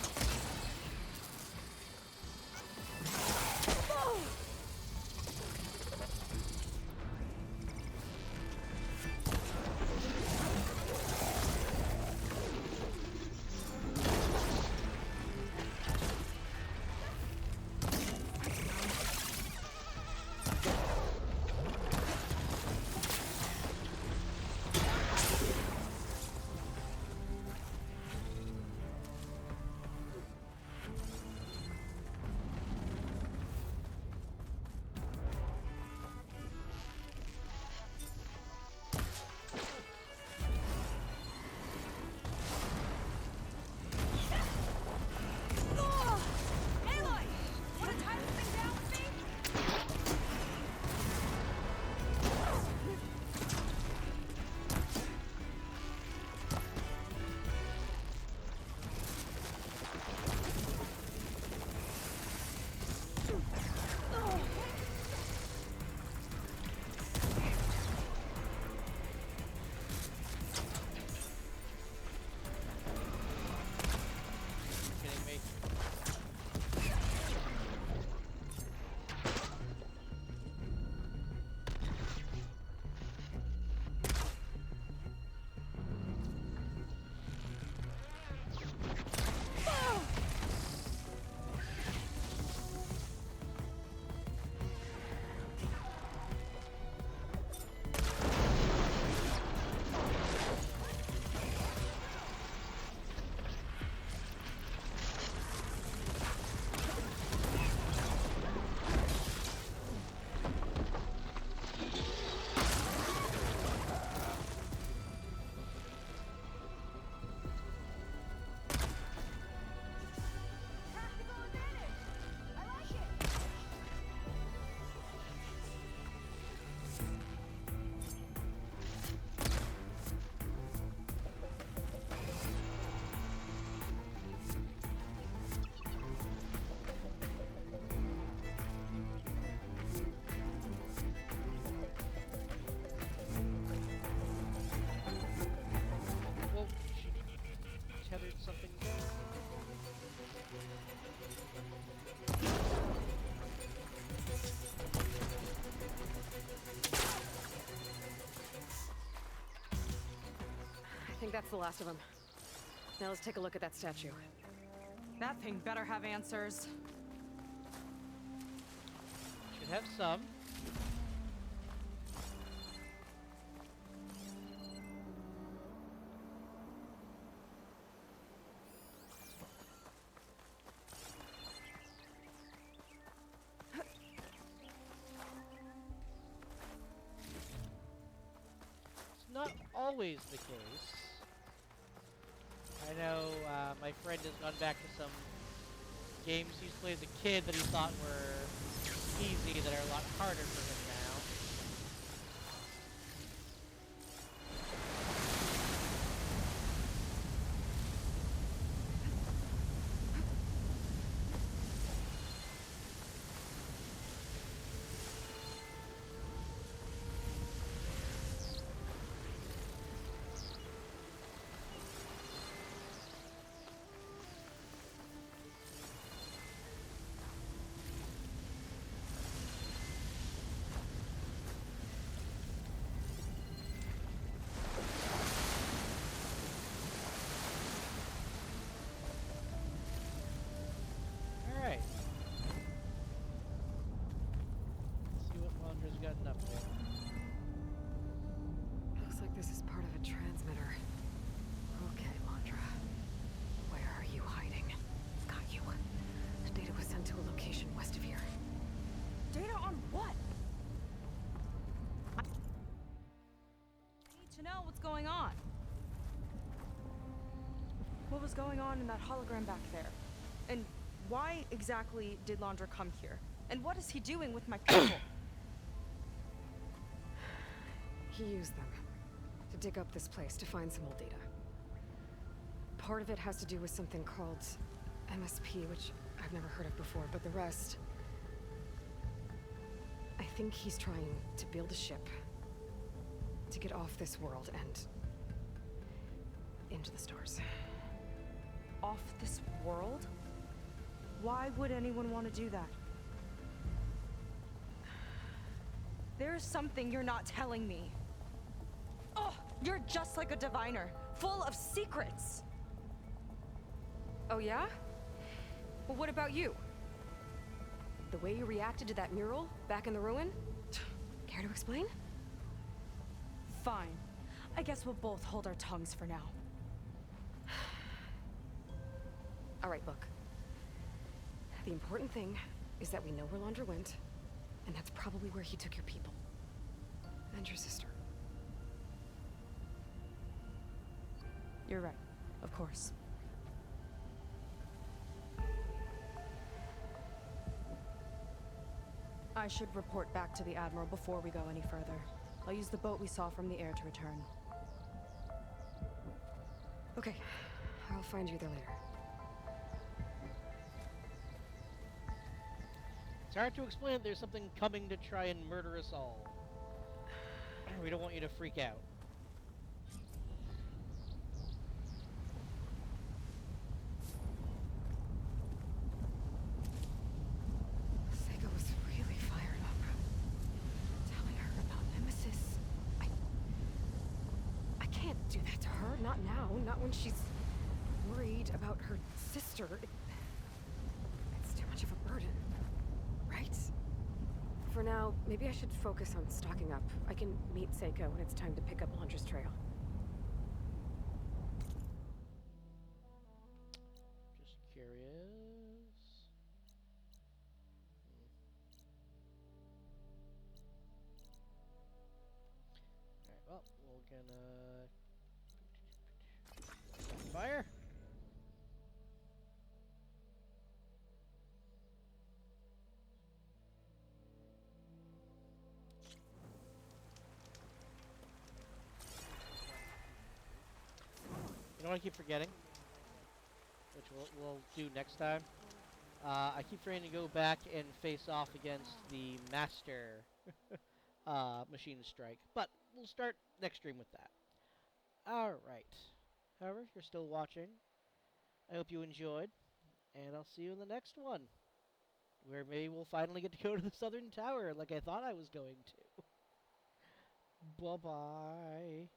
Whoa! Aloy! Wanna tie this thing down with me? Kidding me? Tactical advantage! I like it! Whoa, she tethered something down. I think that's the last of them. Now let's take a look at that statue. That thing better have answers. Should have some. It's not always the case. I know my friend has gone back to some games he used to play as a kid that he thought were easy that are a lot harder for him now. On what? I need to know what's going on. What was going on in that hologram back there? And why exactly did Londra come here? And what is he doing with my people? He used them to dig up this place to find some old data. Part of it has to do with something called MSP, which I've never heard of before, but the rest... I think he's trying to build a ship to get off this world and into the stars. Off this world? Why would anyone want to do that? There's something you're not telling me. Oh, you're just like a diviner, full of secrets. Oh yeah? Well, what about you? The way you reacted to that mural back in the ruin? Care to explain? Fine. I guess we'll both hold our tongues for now. All right, look. The important thing is that we know where Londra went, and that's probably where he took your people. And your sister. You're right. Of course. I should report back to the Admiral before we go any further. I'll use the boat we saw from the air to return. Okay. I'll find you there later. It's hard to explain. There's something coming to try and murder us all. We don't want you to freak out. Sega was really fired up. Telling her about Nemesis. I can't do that to her. Not now. Not when she's worried about her sister. It's too much of a burden. Right? For now, maybe I should focus on stocking up. I can meet Seiko when it's time to pick up Londra's trail. Just curious. Alright, well, we're gonna... Fire! You know what I keep forgetting? Which we'll do next time. I keep forgetting to go back and face off against the Master Machine Strike. But we'll start next stream with that. Alright. However, if you're still watching, I hope you enjoyed. And I'll see you in the next one. Where maybe we'll finally get to go to the Southern Tower like I thought I was going to. Bye-bye.